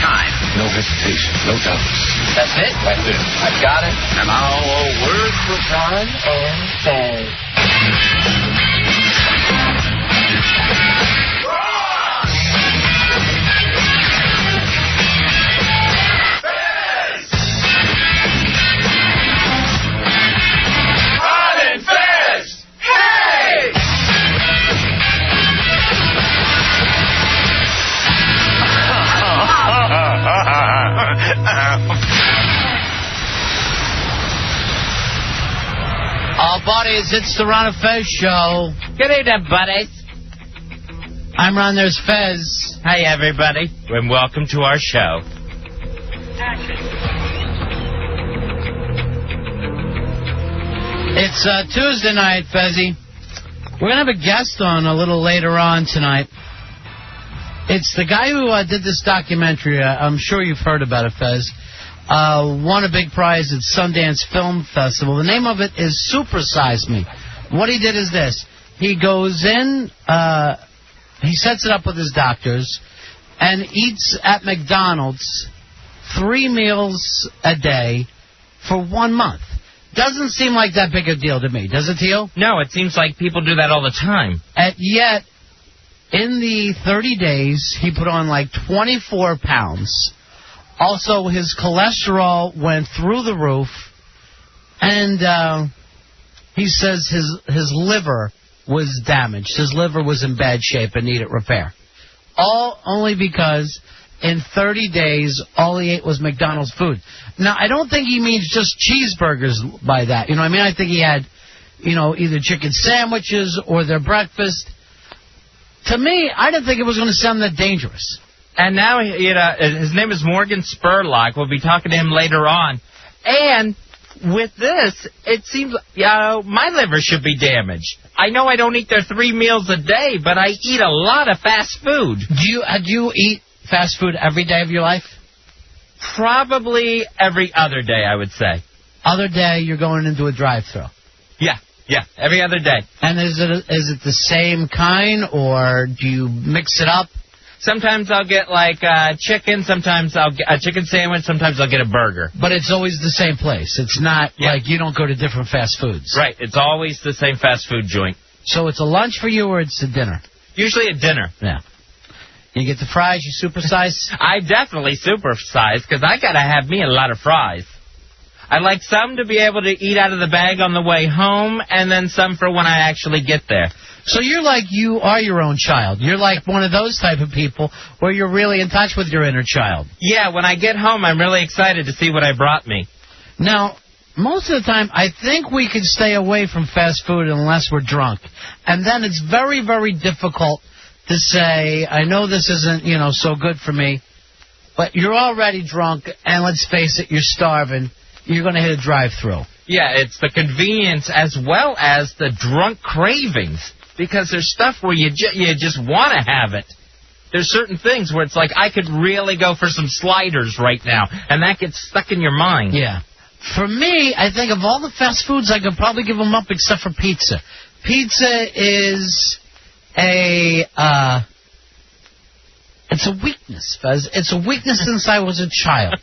time. No hesitation, no doubts. That's it? That's it. I've got it. And now a word from Ron and Fez. Ron and Fez! Hey! Buddies, it's the Ron and Fez show. Good evening, buddies. I'm Ron, there's Fez. Hi, everybody, and welcome to our show. It's Tuesday night, Fezzy. We're going to have a guest on a little later on tonight. It's the guy who did this documentary. I'm sure you've heard about it, Fez. Won a big prize at Sundance Film Festival. The name of it is Supersize Me. What he did is this. He goes in, he sets it up with his doctors, and eats at McDonald's 3 meals a day for 1 month. Doesn't seem like that big a deal to me. Does it, Teal? No, it seems like people do that all the time. And yet, in the 30 days, he put on like 24 pounds. Also, his cholesterol went through the roof, and he says his liver was damaged. His liver was in bad shape and needed repair. All only because in 30 days, all he ate was McDonald's food. Now, I don't think he means just cheeseburgers by that. You know what I mean? I think he had, either chicken sandwiches or their breakfast. To me, I didn't think it was going to sound that dangerous. And now, his name is Morgan Spurlock. We'll be talking to him later on. And with this, it seems, my liver should be damaged. I know I don't eat there 3 meals a day, but I eat a lot of fast food. Do you eat fast food every day of your life? Probably every other day, I would say. Other day, you're going into a drive-thru. Yeah, every other day. And is it the same kind, or do you mix it up? Sometimes I'll get, chicken. Sometimes I'll get a chicken sandwich. Sometimes I'll get a burger. But it's always the same place. It's not like you don't go to different fast foods. Right. It's always the same fast food joint. So it's a lunch for you or it's a dinner? Usually a dinner. Yeah. You get the fries, you supersize? I definitely supersize because I got to have me a lot of fries. I like some to be able to eat out of the bag on the way home, and then some for when I actually get there. So you're like you are your own child. You're like one of those type of people where you're really in touch with your inner child. Yeah, when I get home, I'm really excited to see what I brought me. Now, most of the time, I think we can stay away from fast food unless we're drunk. And then it's very, very difficult to say, I know this isn't, so good for me, but you're already drunk, and let's face it, you're starving. You're going to hit a drive-thru. Yeah, it's the convenience as well as the drunk cravings. Because there's stuff where you just want to have it. There's certain things where it's like, I could really go for some sliders right now. And that gets stuck in your mind. Yeah. For me, I think of all the fast foods, I could probably give them up except for pizza. Pizza is it's a weakness, Fez. It's a weakness since I was a child.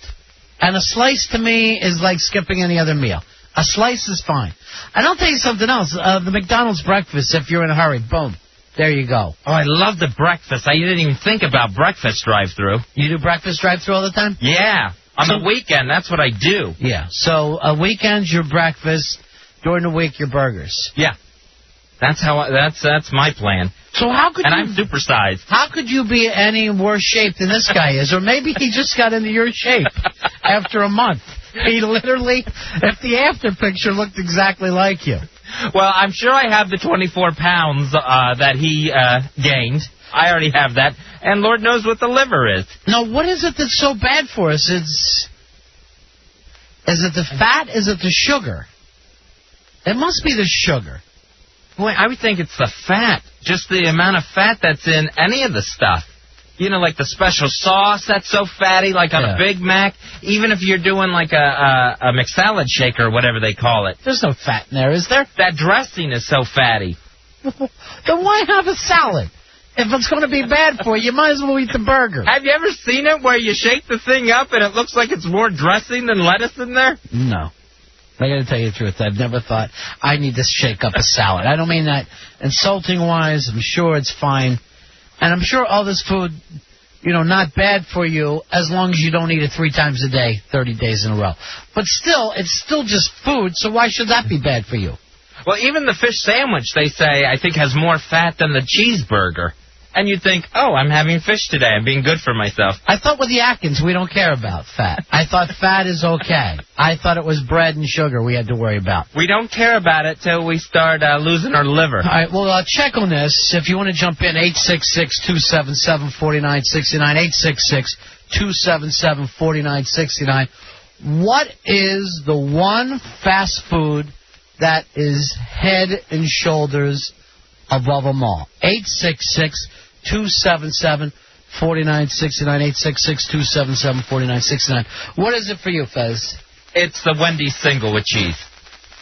And a slice to me is like skipping any other meal. A slice is fine. And I'll tell you something else. The McDonald's breakfast, if you're in a hurry, boom, there you go. Oh, I love the breakfast. I didn't even think about breakfast drive-thru. You do breakfast drive-thru all the time? Yeah. On the weekend, that's what I do. Yeah. So weekends, your breakfast. During the week, your burgers. Yeah. That's my plan. So how could I'm supersized. How could you be any worse shape than this guy is? Or maybe he just got into your shape after a month. He literally, if the after picture looked exactly like you. Well, I'm sure I have the 24 pounds that he gained. I already have that. And Lord knows what the liver is. Now, what is it that's so bad for us? Is it the fat? Is it the sugar? It must be the sugar. Boy, I would think it's the fat. Just the amount of fat that's in any of the stuff. Like the special sauce that's so fatty, like on a Big Mac. Even if you're doing like a McSalad shake or whatever they call it. There's no fat in there, is there? That dressing is so fatty. Then why have a salad? If it's going to be bad for you, you might as well eat the burger. Have you ever seen it where you shake the thing up and it looks like it's more dressing than lettuce in there? No. I got to tell you the truth. I've never thought I need to shake up a salad. I don't mean that insulting-wise. I'm sure it's fine. And I'm sure all this food, not bad for you as long as you don't eat it 3 times a day, 30 days in a row. But still, it's still just food, so why should that be bad for you? Well, even the fish sandwich, they say, I think has more fat than the cheeseburger. And you'd think, oh, I'm having fish today. I'm being good for myself. I thought with the Atkins, we don't care about fat. I thought fat is okay. I thought it was bread and sugar we had to worry about. We don't care about it till we start losing our liver. All right, well, check on this. If you want to jump in, 866-277-4969, 866-277-4969. What is the one fast food that is head and shoulders above them all? 866-277-4969, 866-277-4969. What is it for you, Fez? It's the Wendy's single with cheese.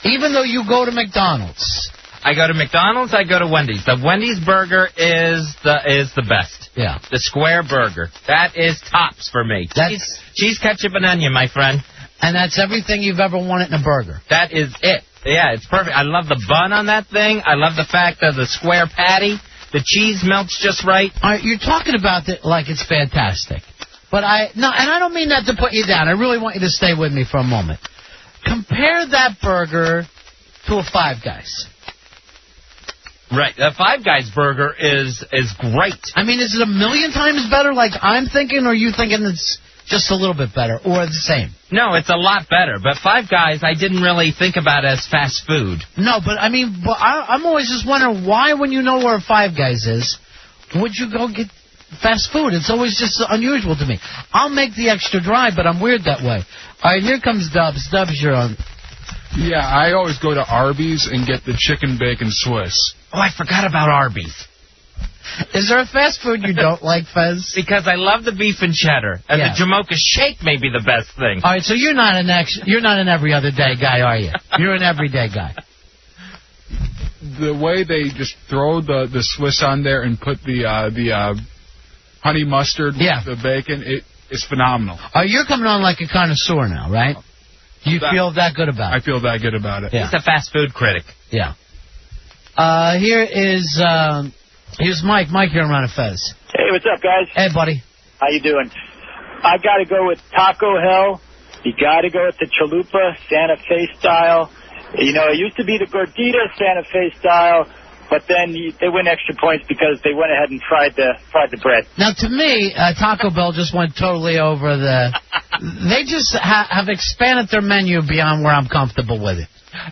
Even though you go to McDonald's? I go to McDonald's, I go to Wendy's. The Wendy's burger is the best. Yeah. The square burger. That is tops for me. Cheese, ketchup, and onion, my friend. And that's everything you've ever wanted in a burger? That is it. Yeah, it's perfect. I love the bun on that thing. I love the fact that the square patty, the cheese melts just right. All right, you're talking about it like it's fantastic. But and I don't mean that to put you down. I really want you to stay with me for a moment. Compare that burger to a Five Guys. Right. The Five Guys burger is great. I mean, is it a million times better like I'm thinking, or are you thinking it's just a little bit better, or the same? No, it's a lot better. But Five Guys, I didn't really think about as fast food. No, but I mean, I'm always just wondering why, when you know where Five Guys is, would you go get fast food? It's always just unusual to me. I'll make the extra drive, but I'm weird that way. All right, here comes Dubs. Dubs, you're on. Yeah, I always go to Arby's and get the chicken bacon Swiss. Oh, I forgot about Arby's. Is there a fast food you don't like, Fez? Because I love the beef and cheddar, and the Jamocha shake may be the best thing. All right, so you're not an every other day guy, are you? You're an everyday guy. The way they just throw the Swiss on there and put the honey mustard with the bacon, it's phenomenal. Oh, you're coming on like a connoisseur now, right? You feel that good about it? I feel that good about it. Yeah. He's a fast food critic. Yeah. Here's Mike. Mike here on Ron and Fez. Hey, what's up, guys? Hey, buddy. How you doing? I got to go with Taco Hell. You got to go with the Chalupa Santa Fe style. You know, it used to be the Gordita Santa Fe style, but then they win extra points because they went ahead and fried the bread. Now, to me, Taco Bell just went totally over the... They just have expanded their menu beyond where I'm comfortable with it.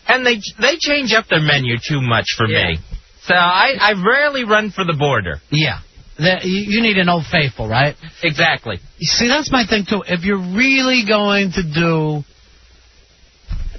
And they change up their menu too much for me. So I rarely run for the border. Yeah. You need an Old Faithful, right? Exactly. You see, that's my thing, too. If you're really going to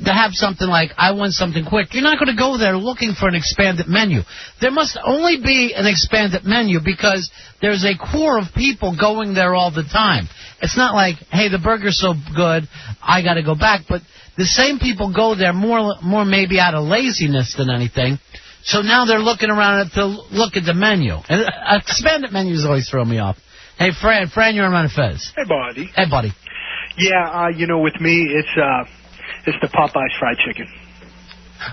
have something like, I want something quick, you're not going to go there looking for an expanded menu. There must only be an expanded menu because there's a core of people going there all the time. It's not like, hey, the burger's so good, I got to go back. But the same people go there more maybe out of laziness than anything. So now they're looking around to look at the menu. And expanded menus always throw me off. Hey, Fran, you're on Ron and Fez. Hey, buddy. Hey, buddy. Yeah, with me, it's the Popeyes fried chicken.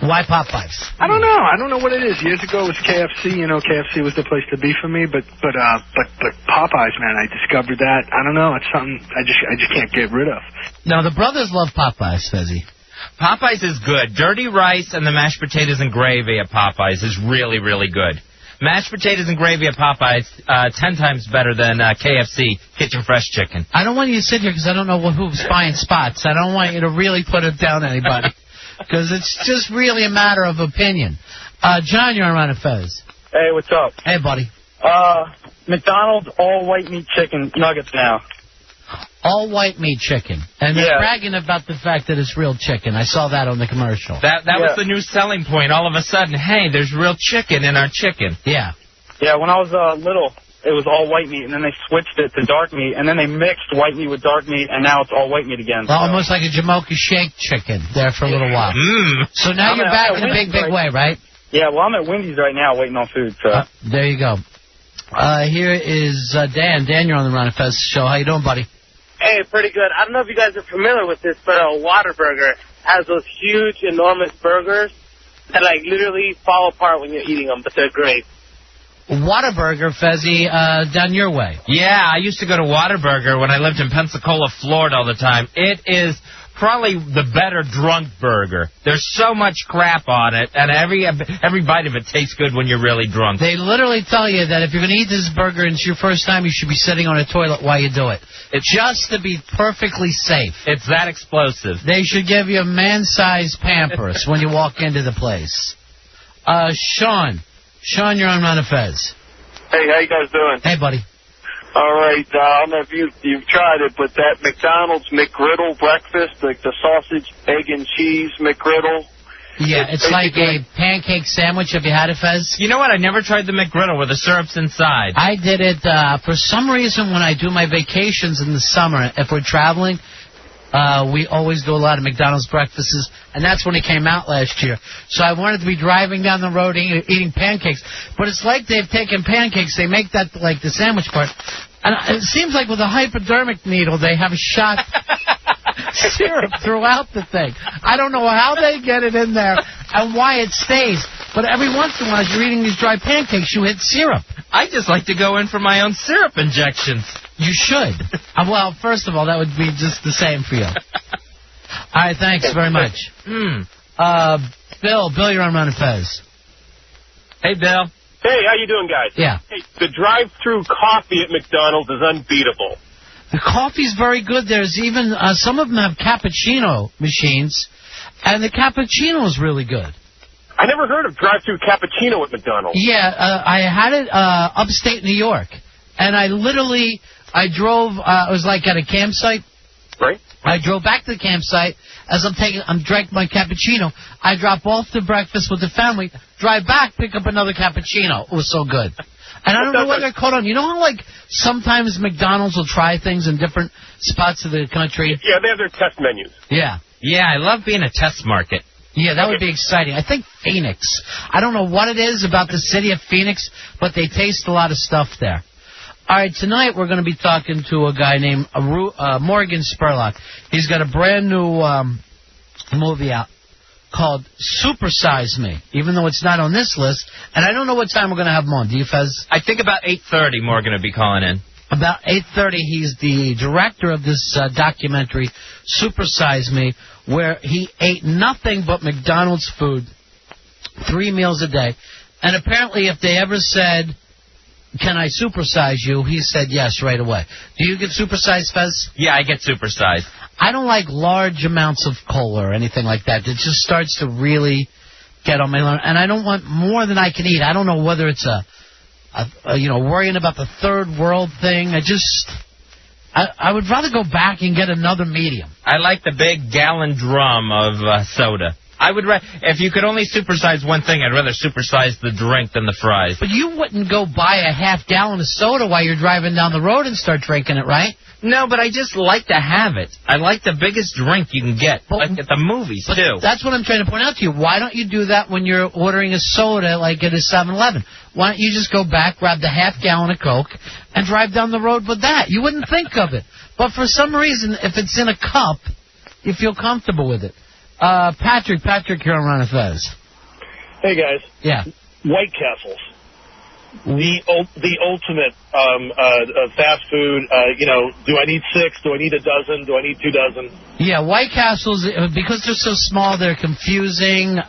Why Popeyes? I don't know. I don't know what it is. Years ago it was KFC. KFC was the place to be for me. But Popeyes, man, I discovered that. I don't know. It's something I just can't get rid of. No, the brothers love Popeyes, Fezzy. Popeyes is good. Dirty rice and the mashed potatoes and gravy at Popeyes is really, really good. Mashed potatoes and gravy at Popeyes, 10 times better than KFC Kitchen Fresh chicken. I don't want you to sit here because I don't know who's buying spots. I don't want you to really put it down to anybody because it's just really a matter of opinion. John, you're on Ron and Fez. Hey, what's up? Hey, buddy. McDonald's all white meat chicken nuggets now. All white meat chicken. And they're bragging about the fact that it's real chicken. I saw that on the commercial. That was the new selling point. All of a sudden, hey, there's real chicken in our chicken. Yeah. Yeah, when I was little, it was all white meat, and then they switched it to dark meat, and then they mixed white meat with dark meat, and now it's all white meat again. Well, almost like a Jamocha shake chicken there for a little while. So now you're back in a big way, right? Yeah, well, I'm at Wendy's right now waiting on food. So there you go. Here is Dan. Dan, you're on the Ron and Fez show. How you doing, buddy? Hey, pretty good. I don't know if you guys are familiar with this, but Whataburger has those huge, enormous burgers that, like, literally fall apart when you're eating them, but they're great. Whataburger, Fezzy, down your way. Yeah, I used to go to Whataburger when I lived in Pensacola, Florida all the time. It is probably the better drunk burger. There's so much crap on it, and every bite of it tastes good when you're really drunk. They literally tell you that if you're going to eat this burger and it's your first time, you should be sitting on a toilet while you do it. It's just to be perfectly safe. It's that explosive. They should give you a man-sized Pampers when you walk into the place. Sean. Sean, you're on Ron and Fez. Hey, how you guys doing? Hey, buddy. All right, I don't know if you've tried it, but that McDonald's McGriddle breakfast, like the sausage, egg, and cheese McGriddle. Yeah, it's like a pancake sandwich. Have you had it, Fez? You know what? I never tried the McGriddle where the syrup's inside. I did it for some reason when I do my vacations in the summer. If we're traveling, we always do a lot of McDonald's breakfasts, and that's when it came out last year. So I wanted to be driving down the road eating pancakes. But it's like they've taken pancakes, they make that like the sandwich part, and it seems like with a hypodermic needle they have shot syrup throughout the thing. I don't know how they get it in there and why it stays, but every once in a while as you're eating these dry pancakes, you hit syrup. I just like to go in for my own syrup injections. You should. Well, first of all, that would be just the same for you. All right, thanks very much. Bill, you're on Ron and Fez. Hey, Bill. Hey, how you doing, guys? Yeah. Hey, the drive-through coffee at McDonald's is unbeatable. The coffee's very good. There's even, some of them have cappuccino machines, and the cappuccino is really good. I never heard of drive-through cappuccino at McDonald's. Yeah, I had it upstate New York, and I drove, it was like at a campsite. Right. I drove back to the campsite. As I'm drinking my cappuccino, I drop off to breakfast with the family, drive back, pick up another cappuccino. It was so good. And I don't know what they're caught on. You know how, like, sometimes McDonald's will try things in different spots of the country? Yeah, they have their test menus. Yeah. Yeah, I love being a test market. Yeah, that would be exciting. I think Phoenix. I don't know what it is about the city of Phoenix, but they taste a lot of stuff there. All right, tonight we're going to be talking to a guy named Morgan Spurlock. He's got a brand new movie out called Supersize Me, even though it's not on this list. And I don't know what time we're going to have him on. Do you, Fez? I think about 8:30 Morgan will be calling in. About 8:30, he's the director of this documentary, Supersize Me, where he ate nothing but McDonald's food 3 meals a day. And apparently if they ever said, can I supersize you, he said yes right away. Do you get supersized, Fez? Yeah, I get supersized. I don't like large amounts of cola or anything like that. It just starts to really get on my nerves. And I don't want more than I can eat. I don't know whether it's worrying about the third world thing. I would rather go back and get another medium. I like the big gallon drum of soda. If you could only supersize one thing, I'd rather supersize the drink than the fries. But you wouldn't go buy a half gallon of soda while you're driving down the road and start drinking it, right? No, but I just like to have it. I like the biggest drink you can get, like at the movies, too. That's what I'm trying to point out to you. Why don't you do that when you're ordering a soda like at a 7-Eleven? Why don't you just go back, grab the half gallon of Coke, and drive down the road with that? You wouldn't think of it. But for some reason, if it's in a cup, you feel comfortable with it. Patrick, you're on Ron and Fez. Hey, guys. Yeah. White Castles. The ultimate fast food. Do I need 6? Do I need a dozen? Do I need 2 dozen? Yeah, White Castles, because they're so small, they're confusing.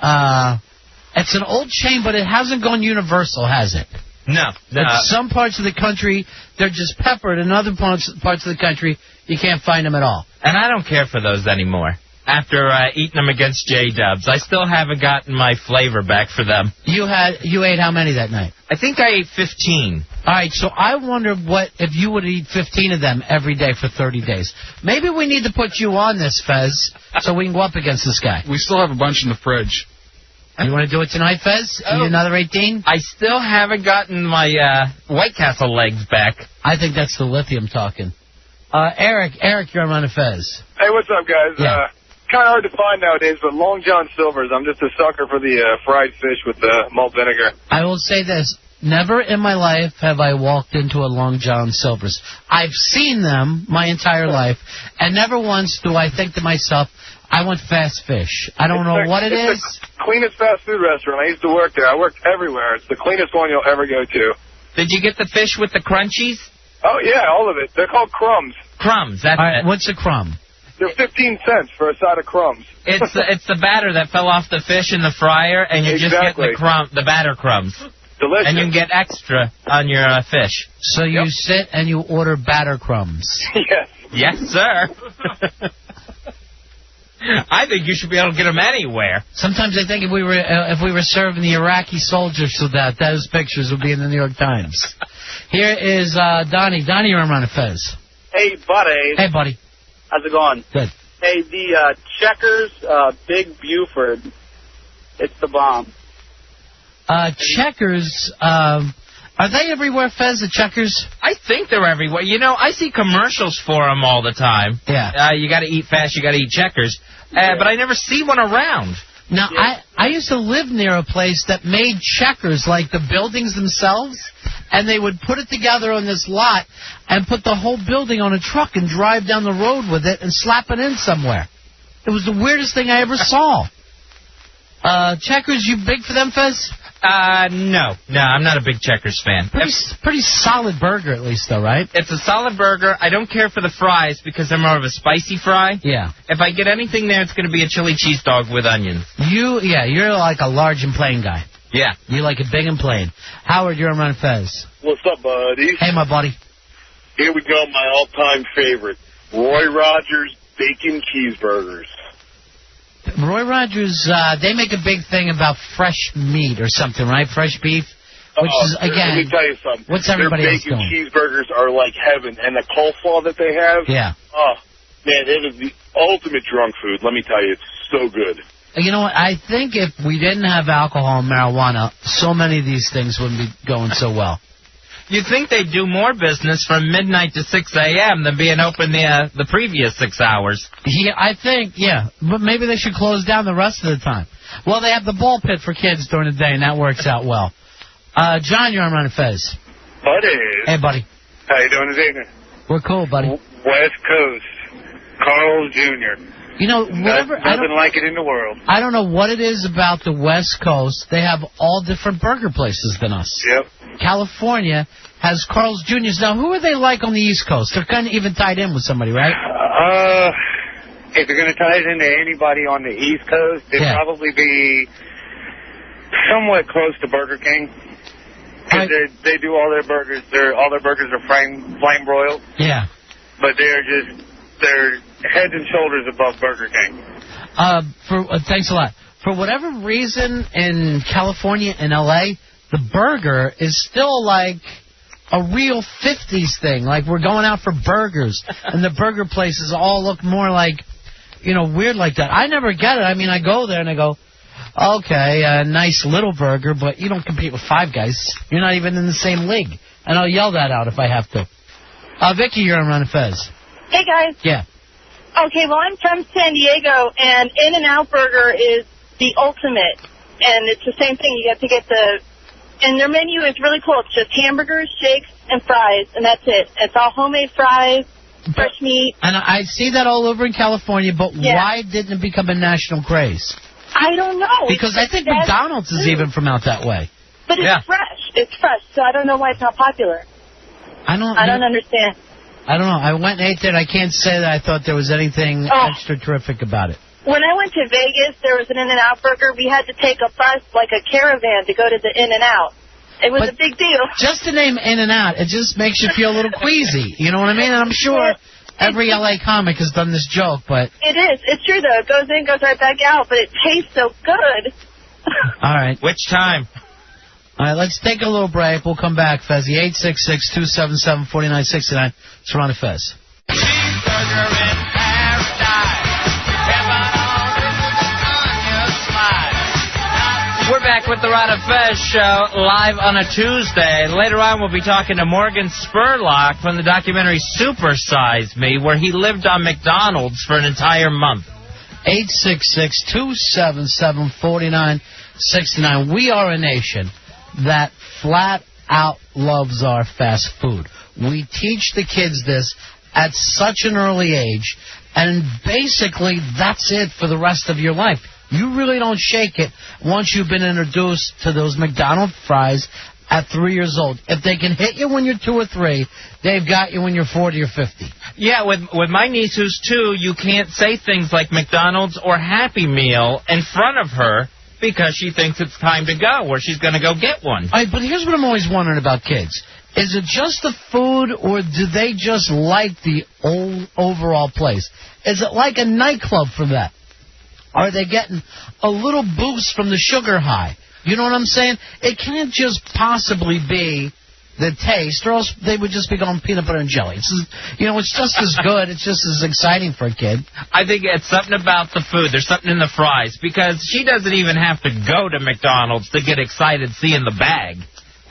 It's an old chain, but it hasn't gone universal, has it? No. In some parts of the country, they're just peppered. In other parts of the country, you can't find them at all. And I don't care for those anymore. After eating them against J-Dubs, I still haven't gotten my flavor back for them. You ate how many that night? I think I ate 15. All right, so I wonder what if you would eat 15 of them every day for 30 days. Maybe we need to put you on this, Fez, so we can go up against this guy. We still have a bunch in the fridge. You want to do it tonight, Fez? Eat another 18? I still haven't gotten my White Castle legs back. I think that's the lithium talking. Eric, you're on Ron and Fez. Hey, what's up, guys? Yeah. Kind of hard to find nowadays, but Long John Silver's. I'm just a sucker for the fried fish with the malt vinegar. I will say this. Never in my life have I walked into a Long John Silver's. I've seen them my entire life, and never once do I think to myself, I want fast fish. I don't know what it is. It's the cleanest fast food restaurant. I used to work there. I worked everywhere. It's the cleanest one you'll ever go to. Did you get the fish with the crunchies? Oh, yeah, all of it. They're called crumbs. Crumbs, that's it. What's a crumb? They're 15 cents for a side of crumbs. It's the batter that fell off the fish in the fryer, and you just get the batter crumbs. Delicious. And you can get extra on your fish. So you sit and you order batter crumbs. Yes. Yes, sir. I think you should be able to get them anywhere. Sometimes I think if we were serving the Iraqi soldiers so that those pictures would be in the New York Times. Here is Donnie. Donnie, you're on Ron and Fez. Hey, buddy. Hey, buddy. How's it going? Good. Hey, the Checkers Big Buford. It's the bomb. Checkers, are they everywhere, Fez, the Checkers? I think they're everywhere. You know, I see commercials for them all the time. Yeah. You got to eat fast, you got to eat Checkers. But I never see one around. Now, I used to live near a place that made Checkers, like the buildings themselves, and they would put it together on this lot and put the whole building on a truck and drive down the road with it and slap it in somewhere. It was the weirdest thing I ever saw. Checkers, you big for them, Fez? No, I'm not a big Checkers fan. Pretty solid burger, at least, though, right? It's a solid burger. I don't care for the fries because they're more of a spicy fry. Yeah. If I get anything there, it's going to be a chili cheese dog with onions. You're like a large and plain guy. Yeah. You like it big and plain. Howard, you're on Ron and Fez. What's up, buddy? Hey, my buddy. Here we go, my all-time favorite. Roy Rogers Bacon Cheeseburgers. Roy Rogers, they make a big thing about fresh meat or something, right? Fresh beef, which is, again, let me tell you something. What's everybody else doing? doing? Their bacon cheeseburgers are like heaven, and the coleslaw that they have, yeah. Oh, man, it is the ultimate drunk food. Let me tell you, it's so good. You know what? I think if we didn't have alcohol and marijuana, so many of these things wouldn't be going so well. You'd think they'd do more business from midnight to 6 a.m. than being open the previous 6 hours. Yeah, I think, but maybe they should close down the rest of the time. Well, they have the ball pit for kids during the day, and that works out well. John, you're on Ron and Fez. Buddy. Hey, buddy. How you doing this evening? We're cool, buddy. West Coast. Carl Jr. You know, whatever. Nothing like it in the world. I don't know what it is about the West Coast. They have all different burger places than us. Yep. California has Carl's Jr.'s. Now, who are they like on the East Coast? They're kind of even tied in with somebody, right? If you're going to tie it into anybody on the East Coast, it'd probably be somewhat close to Burger King. Because they do all their burgers. All their burgers are flame broiled. Yeah. But they're heads and shoulders above Burger King. Thanks a lot. For whatever reason, in California and L.A., the burger is still like a real 50s thing. Like, we're going out for burgers, and the burger places all look more like, weird like that. I never get it. I mean, I go there and I go, okay, a nice little burger, but you don't compete with Five Guys. You're not even in the same league. And I'll yell that out if I have to. Vicky, you're on Ron and Fez. Hey, guys. Yeah. Okay, well, I'm from San Diego, and In-N-Out Burger is the ultimate. And it's the same thing. You have to get and their menu is really cool. It's just hamburgers, shakes, and fries, and that's it. It's all homemade fries, fresh meat. And I see that all over in California, but why didn't it become a national craze? I don't know. Because I think McDonald's is even from out that way. But it's fresh. It's fresh, so I don't know why it's not popular. I don't understand. I don't know. I went and ate there, and I can't say that I thought there was anything extra terrific about it. When I went to Vegas, there was an In-N-Out Burger. We had to take a bus, like a caravan, to go to the In-N-Out. It was a big deal. Just the name In-N-Out, it just makes you feel a little queasy. You know what I mean? And I'm sure every L.A. comic has done this joke, but... It is. It's true, though. It goes in, goes right back out, but it tastes so good. All right. Which time? All right, let's take a little break. We'll come back, Fezzy. 866-277-4969. It's Ron and Fez. Cheeseburger in paradise. We're back with the Ron and Fez show live on a Tuesday. Later on, we'll be talking to Morgan Spurlock from the documentary Supersize Me, where he lived on McDonald's for an entire month. 866-277-4969. We are a nation that flat out loves our fast food. We teach the kids this at such an early age, and basically that's it for the rest of your life. You really don't shake it once you've been introduced to those McDonald's fries at 3 years old. If they can hit you when you're 2 or 3, they've got you when you're 40 or 50. Yeah, with my niece who's 2, you can't say things like McDonald's or Happy Meal in front of her because she thinks it's time to go or she's going to go get one. All right, but here's what I'm always wondering about kids. Is it just the food, or do they just like the overall place? Is it like a nightclub for them? Are they getting a little boost from the sugar high? You know what I'm saying? It can't just possibly be the taste, or else they would just be going peanut butter and jelly. It's just as good. It's just as exciting for a kid. I think it's something about the food. There's something in the fries, because she doesn't even have to go to McDonald's to get excited seeing the bag.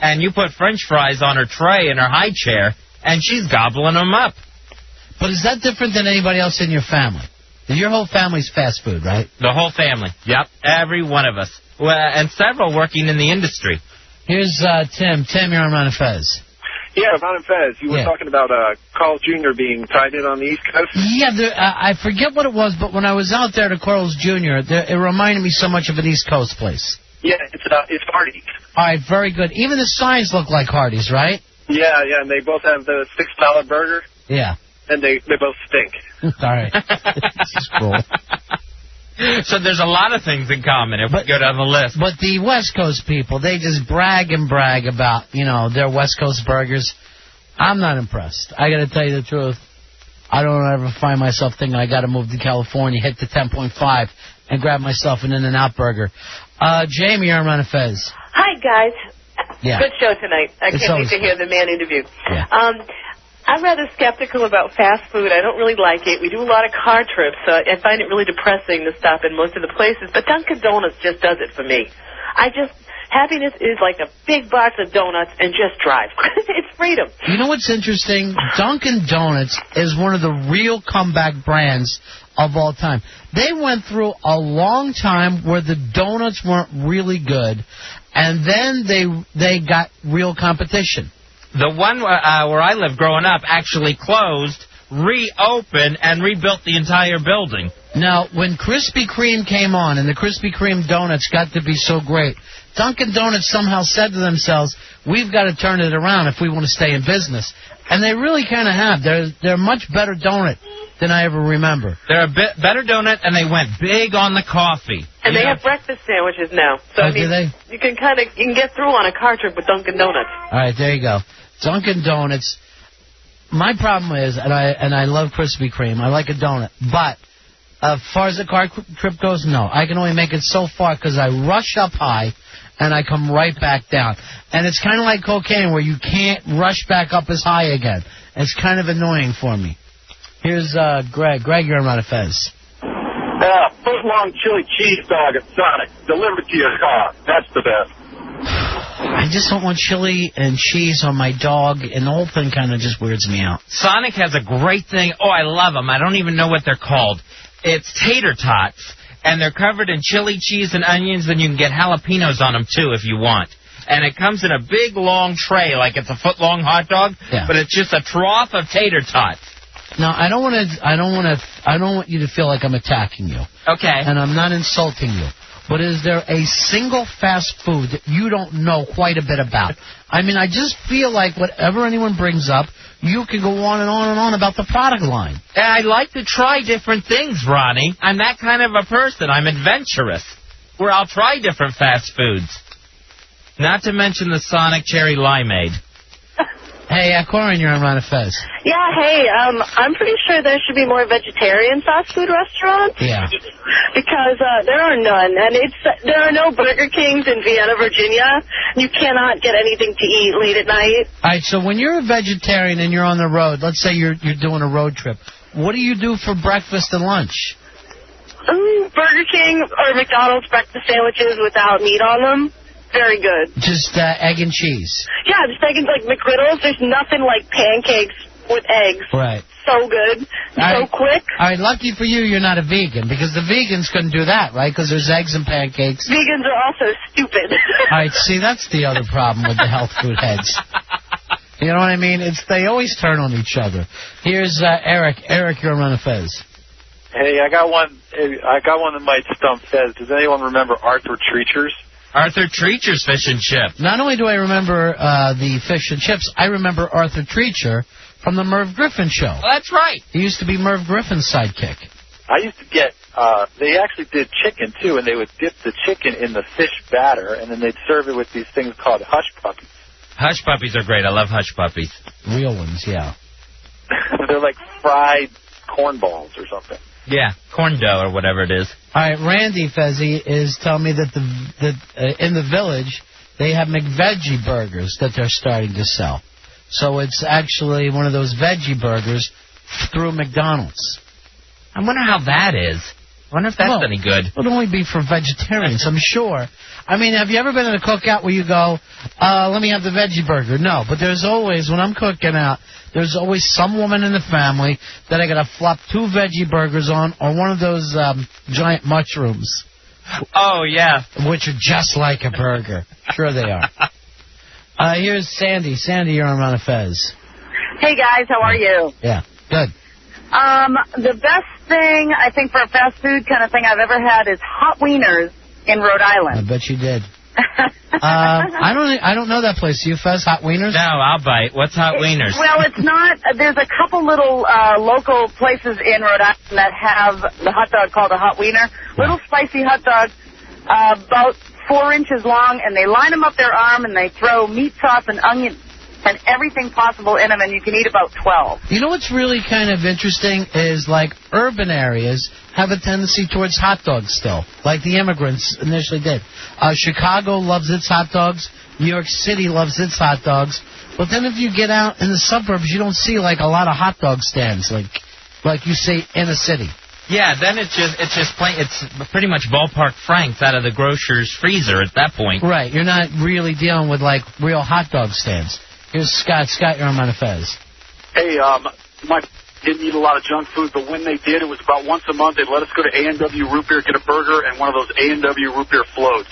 And you put French fries on her tray in her high chair, and she's gobbling them up. But is that different than anybody else in your family? Your whole family's fast food, right? The whole family. Yep, every one of us. Well, and several working in the industry. Here's Tim. Tim, you're on Ron and Fez. Yeah, Ron and Fez. You were talking about Carl's Jr. being tied in on the East Coast? Yeah, I forget what it was, but when I was out there to Carl's Jr., it reminded me so much of an East Coast place. Yeah, it's Hardee's. All right, very good. Even the signs look like Hardee's, right? Yeah, and they both have the $6 burger. Yeah. And they both stink. All right. This is cool. So there's a lot of things in common if we go down the list. But the West Coast people, they just brag about, their West Coast burgers. I'm not impressed. I got to tell you the truth. I don't ever find myself thinking I got to move to California, hit the 10.5, and grab myself an In-N-Out burger. Jamie, you're on Ron and Fez. Hi, guys. Yeah. Good show tonight. I can't wait to hear the man interview. Yeah. I'm rather skeptical about fast food. I don't really like it. We do a lot of car trips, so I find it really depressing to stop in most of the places. But Dunkin' Donuts just does it for me. Happiness is like a big box of donuts and just drive. It's freedom. You know what's interesting? Dunkin' Donuts is one of the real comeback brands of all time. They went through a long time where the donuts weren't really good, and then they got real competition. The one where I lived growing up actually closed, reopened, and rebuilt the entire building. Now, when Krispy Kreme came on and the Krispy Kreme donuts got to be so great, Dunkin' Donuts somehow said to themselves, we've got to turn it around if we want to stay in business. And they really kind of have. They're a much better donut than I ever remember. They're a bit better donut, and they went big on the coffee. And they have breakfast sandwiches now. So, do they? You can get through on a car trip with Dunkin' Donuts. All right, there you go. Dunkin' Donuts. My problem is, and I love Krispy Kreme. I like a donut. But as far as the car trip goes, no. I can only make it so far because I rush up high and I come right back down. And it's kind of like cocaine where you can't rush back up as high again. It's kind of annoying for me. Here's Greg. Greg, you're on Ron and Fez. Foot-long chili cheese dog at Sonic. Delivered to your car. That's the best. I just don't want chili and cheese on my dog, and the whole thing kind of just weirds me out. Sonic has a great thing. Oh, I love them. I don't even know what they're called. It's tater tots, and they're covered in chili, cheese, and onions, and you can get jalapenos on them, too, if you want. And it comes in a big, long tray, like it's a foot-long hot dog, but it's just a trough of tater tots. Now, I don't want you to feel like I'm attacking you. Okay. And I'm not insulting you. But is there a single fast food that you don't know quite a bit about? I mean, I just feel like whatever anyone brings up, you can go on and on and on about the product line. And I like to try different things, Ronnie. I'm that kind of a person. I'm adventurous, where I'll try different fast foods. Not to mention the Sonic Cherry Limeade. Hey, Corin, you're on Ron and Fez. Yeah, hey, I'm pretty sure there should be more vegetarian fast food restaurants. Yeah. Because there are none, and there are no Burger Kings in Vienna, Virginia. You cannot get anything to eat late at night. All right, so when you're a vegetarian and you're on the road, let's say you're doing a road trip, what do you do for breakfast and lunch? Burger King or McDonald's breakfast sandwiches without meat on them. Very good. Just egg and cheese. Yeah, just egg and, like, McGriddles. There's nothing like pancakes with eggs. Right. So good. So quick. All right, lucky for you, you're not a vegan, because the vegans couldn't do that, right? Because there's eggs and pancakes. Vegans are also stupid. All right, see, that's the other problem with the health food heads. You know what I mean? They always turn on each other. Here's Eric. Eric, you're on Ron and Fez. Hey, I got one that might stump Fez. Does anyone remember Arthur Treacher's? Arthur Treacher's fish and chips. Not only do I remember the fish and chips, I remember Arthur Treacher from the Merv Griffin show. Well, that's right. He used to be Merv Griffin's sidekick. I used to get, they actually did chicken, too, and they would dip the chicken in the fish batter, and then they'd serve it with these things called hush puppies. Hush puppies are great. I love hush puppies. Real ones, yeah. They're like fried corn balls or something. Yeah, corn dough or whatever it is. All right, Randy Fezzi is telling me that in the village, they have McVeggie burgers that they're starting to sell. So it's actually one of those veggie burgers through McDonald's. I wonder how that is. I wonder if that's any good. It would only be for vegetarians, I'm sure. I mean, have you ever been at a cookout where you go, let me have the veggie burger? No, but there's always, when I'm cooking out, there's always some woman in the family that I got to flop 2 veggie burgers on, or one of those giant mushrooms. Oh, yeah. Which are just like a burger. Sure they are. Here's Sandy. Sandy, you're on Ron and Fez. Hey, guys, how are you? Yeah, good. The best thing, I think, for a fast food kind of thing I've ever had is hot wieners in Rhode Island. I bet you did. I don't know that place. You Fez, hot wieners? No, I'll bite. What's hot wieners? Well, it's not. There's a couple little local places in Rhode Island that have the hot dog called a hot wiener. Little spicy hot dog, about 4 inches long, and they line them up their arm, and they throw meat sauce and onion and everything possible in them, and you can eat about 12. You know what's really kind of interesting is, like, urban areas have a tendency towards hot dogs still, like the immigrants initially did. Chicago loves its hot dogs. New York City loves its hot dogs. But then if you get out in the suburbs, you don't see, like, a lot of hot dog stands, like you see in a city. Yeah, then it's just plain. It's pretty much ballpark Franks out of the grocer's freezer at that point. Right, you're not really dealing with, like, real hot dog stands. Here's Scott. Scott, you're on Ron and Fez. Hey, my didn't eat a lot of junk food, but when they did, it was about once a month. They'd let us go to A&W Root Beer, get a burger, and one of those A&W Root Beer floats.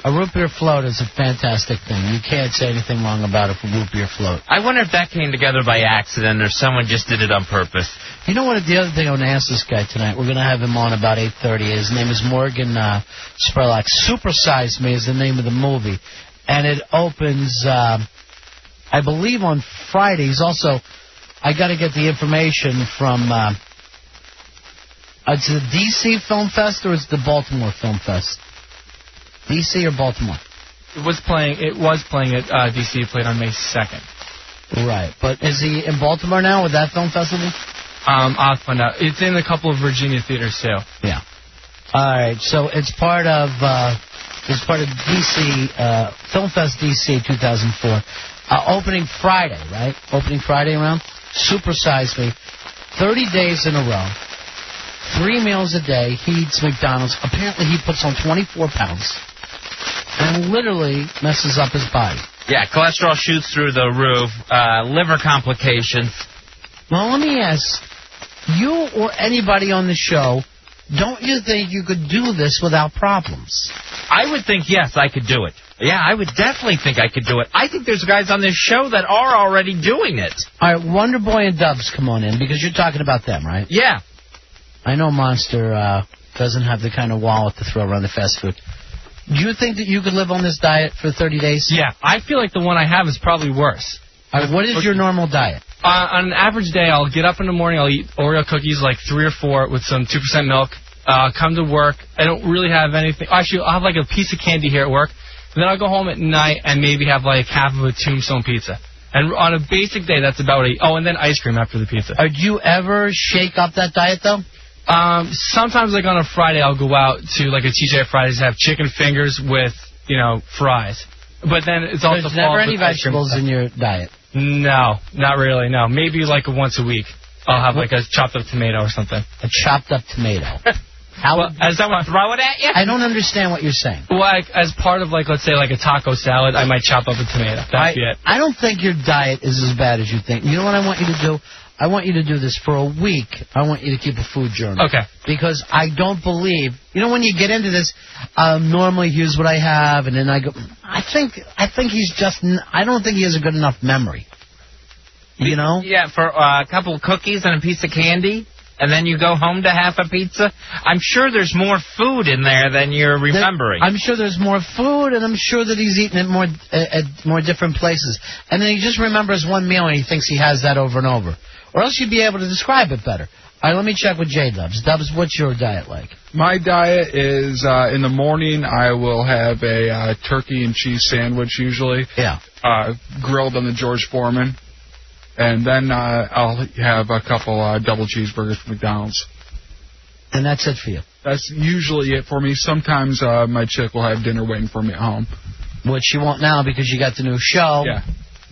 A root beer float is a fantastic thing. You can't say anything wrong about a root beer float. I wonder if that came together by accident or someone just did it on purpose. You know what? The other thing I want to ask this guy tonight, we're going to have him on about 8:30. His name is Morgan Spurlock. Supersize Me is the name of the movie. And it opens, I believe, on Fridays. Also, I got to get the information from, it's the D.C. Film Fest or it's the Baltimore Film Fest? D.C. or Baltimore? It was playing at D.C. It played on May 2nd. Right. But is he in Baltimore now with that film festival? I'll find out. It's in a couple of Virginia theaters, too. Yeah. All right. So it's part of D.C. Film Fest D.C. 2004. Opening Friday, right? Opening Friday around. Supersize Me. 30 days in a row. 3 meals a day. He eats McDonald's. Apparently he puts on 24 pounds. And literally messes up his body. Yeah, cholesterol shoots through the roof, liver complications. Well, let me ask, you or anybody on the show, don't you think you could do this without problems? I would think, yes, I could do it. Yeah, I would definitely think I could do it. I think there's guys on this show that are already doing it. All right, Wonder Boy and Dubs, come on in, because you're talking about them, right? Yeah. I know Monster doesn't have the kind of wallet to throw around the fast food. Do you think that you could live on this diet for 30 days? Yeah, I feel like the one I have is probably worse. All right, what is your normal diet? On an average day, I'll get up in the morning, I'll eat Oreo cookies, like 3 or 4 with some 2% milk. Come to work. I don't really have anything. Actually, I'll have like a piece of candy here at work. Then I'll go home at night and maybe have like half of a Tombstone pizza. And on a basic day, that's about it. Oh, and then ice cream after the pizza. Do you ever shake up that diet, though? Sometimes, like on a Friday, I'll go out to like a TJ Fridays, have chicken fingers with, fries. But then it's also there's never any vegetables in your diet. No, not really. No, maybe like once a week, I'll have like a chopped up tomato or something. A chopped up tomato. As someone throw it at you? I don't understand what you're saying. Well, as part of, let's say, a taco salad, I might chop up a tomato. That'd be it. I don't think your diet is as bad as you think. You know what I want you to do? I want you to do this for a week. I want you to keep a food journal. Okay. Because I don't believe, when you get into this, normally here's what I have, and then I go, I think he's just, I don't think he has a good enough memory. You know? Yeah, for a couple of cookies and a piece of candy, and then you go home to half a pizza. I'm sure there's more food in there than you're remembering. I'm sure there's more food, and I'm sure that he's eating it at more different places. And then he just remembers one meal, and he thinks he has that over and over. Or else you'd be able to describe it better. All right, let me check with J-Dubs. Dubs, what's your diet like? My diet is, in the morning, I will have a turkey and cheese sandwich usually. Yeah. Grilled on the George Foreman. And then I'll have a couple double cheeseburgers from McDonald's. And that's it for you? That's usually it for me. Sometimes my chick will have dinner waiting for me at home. Which she won't now because you got the new show,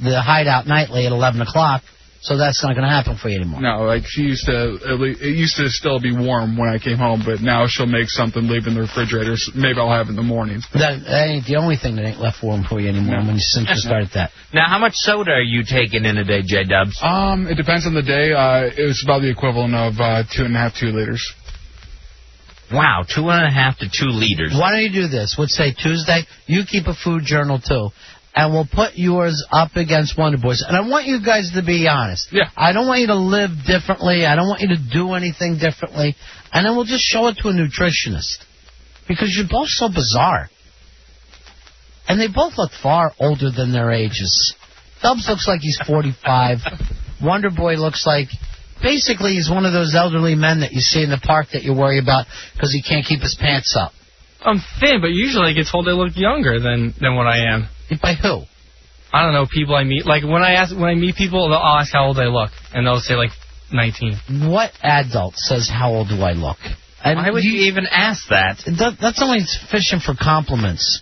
The Hideout Nightly at 11 o'clock. So that's not going to happen for you anymore. No, she used to, it used to still be warm when I came home, but now she'll make something, leave in the refrigerator. So maybe I'll have it in the morning. That ain't the only thing that ain't left warm for you anymore since you started that. Now, how much soda are you taking in a day, J-Dubs? It depends on the day. It was about the equivalent of 2.5, 2 liters. Wow, 1.5 to 2 liters. Why don't you do this? Let's say Tuesday, you keep a food journal too. And we'll put yours up against Wonder Boy's. And I want you guys to be honest. Yeah. I don't want you to live differently. I don't want you to do anything differently. And then we'll just show it to a nutritionist. Because you're both so bizarre. And they both look far older than their ages. Dubs looks like he's 45. Wonder Boy looks like... Basically, he's one of those elderly men that you see in the park that you worry about because he can't keep his pants up. I'm thin, but usually I get told I look younger than what I am. By who? I don't know, people I meet. Like, when I meet people, I'll ask how old I look, and they'll say, 19. What adult says, how old do I look? And why would you even ask that? That's only fishing for compliments.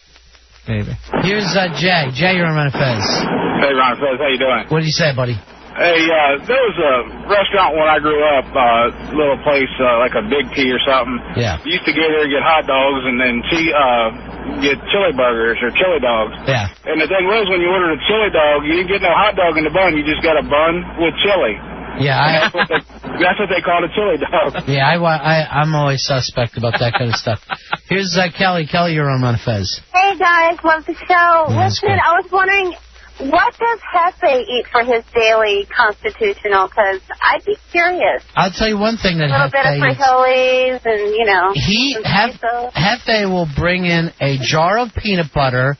Maybe. Here's Jay. Jay, you're on Ron and Fez. Hey, Ron and Fez, how you doing? What do you say, buddy? Hey, there was a restaurant when I grew up, little place, like a Big T or something. Yeah. You used to go there and get hot dogs and then get chili burgers or chili dogs. Yeah. And the thing was, when you ordered a chili dog, you didn't get no hot dog in the bun. You just got a bun with chili. Yeah. That's what they called a chili dog. Yeah, I'm always suspect about that kind of stuff. Here's Kelly. Kelly, you're on Ron and Fez. Hey, guys. Love the show. Listen, I was wondering... What does Hefe eat for his daily constitutional? Because I'd be curious. I'll tell you one thing that Hefe eats. A little bit of frijoles and, Hefe will bring in a jar of peanut butter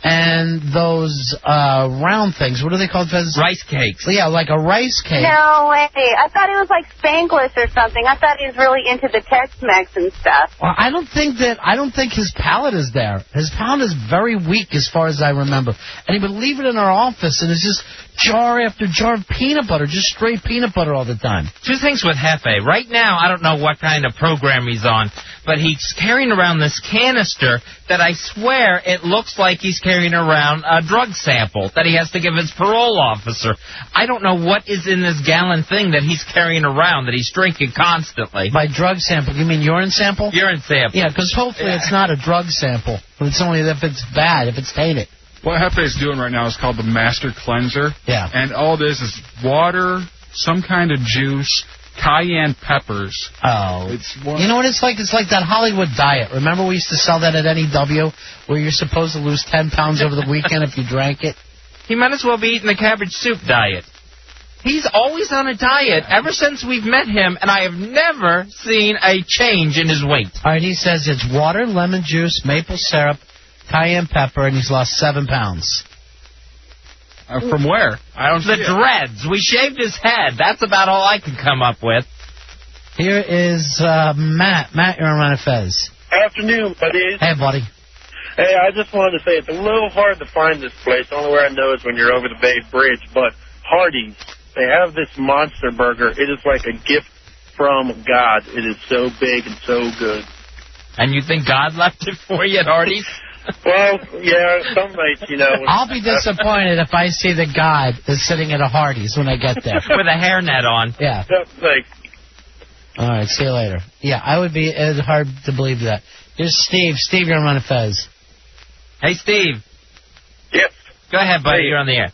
and those round things. What are they called, Fez? Rice cakes. Yeah, like a rice cake. No way. I thought he was like Spanglish or something. I thought he was really into the Tex-Mex and stuff. Well, I don't think his palate is there. His palate is very weak as far as I remember. And he would leave it in our office, and it's just jar after jar of peanut butter, just straight peanut butter all the time. Two things with Hefe. Right now, I don't know what kind of program he's on, but he's carrying around this canister that I swear it looks like he's carrying around a drug sample that he has to give his parole officer. I don't know what is in this gallon thing that he's carrying around that he's drinking constantly. By drug sample, you mean urine sample? Urine sample. Yeah, because hopefully it's not a drug sample. It's only if it's bad, if it's tainted. What Hefe's doing right now is called the Master Cleanser. Yeah. And all this is water, some kind of juice, cayenne peppers. Oh. You know what it's like? It's like that Hollywood diet. Remember we used to sell that at NEW where you're supposed to lose 10 pounds over the weekend if you drank it? He might as well be eating the cabbage soup diet. He's always on a diet ever since we've met him, and I have never seen a change in his weight. All right, he says it's water, lemon juice, maple syrup, cayenne pepper, and he's lost 7 pounds. From where? I don't see the dreads. We shaved his head. That's about all I can come up with. Here is Matt. Matt, you're on Ron and Fez. Afternoon, buddies. Hey, buddy. Hey, I just wanted to say it's a little hard to find this place. The only way I know is when you're over the Bay Bridge. But Hardee's, they have this monster burger. It is like a gift from God. It is so big and so good. And you think God left it for you at Hardee's? Well, yeah, some nights, you know. I'll be disappointed if I see that God is sitting at a Hardee's when I get there. With a hairnet on. Yeah. All right, see you later. Yeah, I would be. It's hard to believe that. Here's Steve. Steve, you're on Ron and Fez. Hey, Steve. Yes. Go ahead, buddy. You're on the air.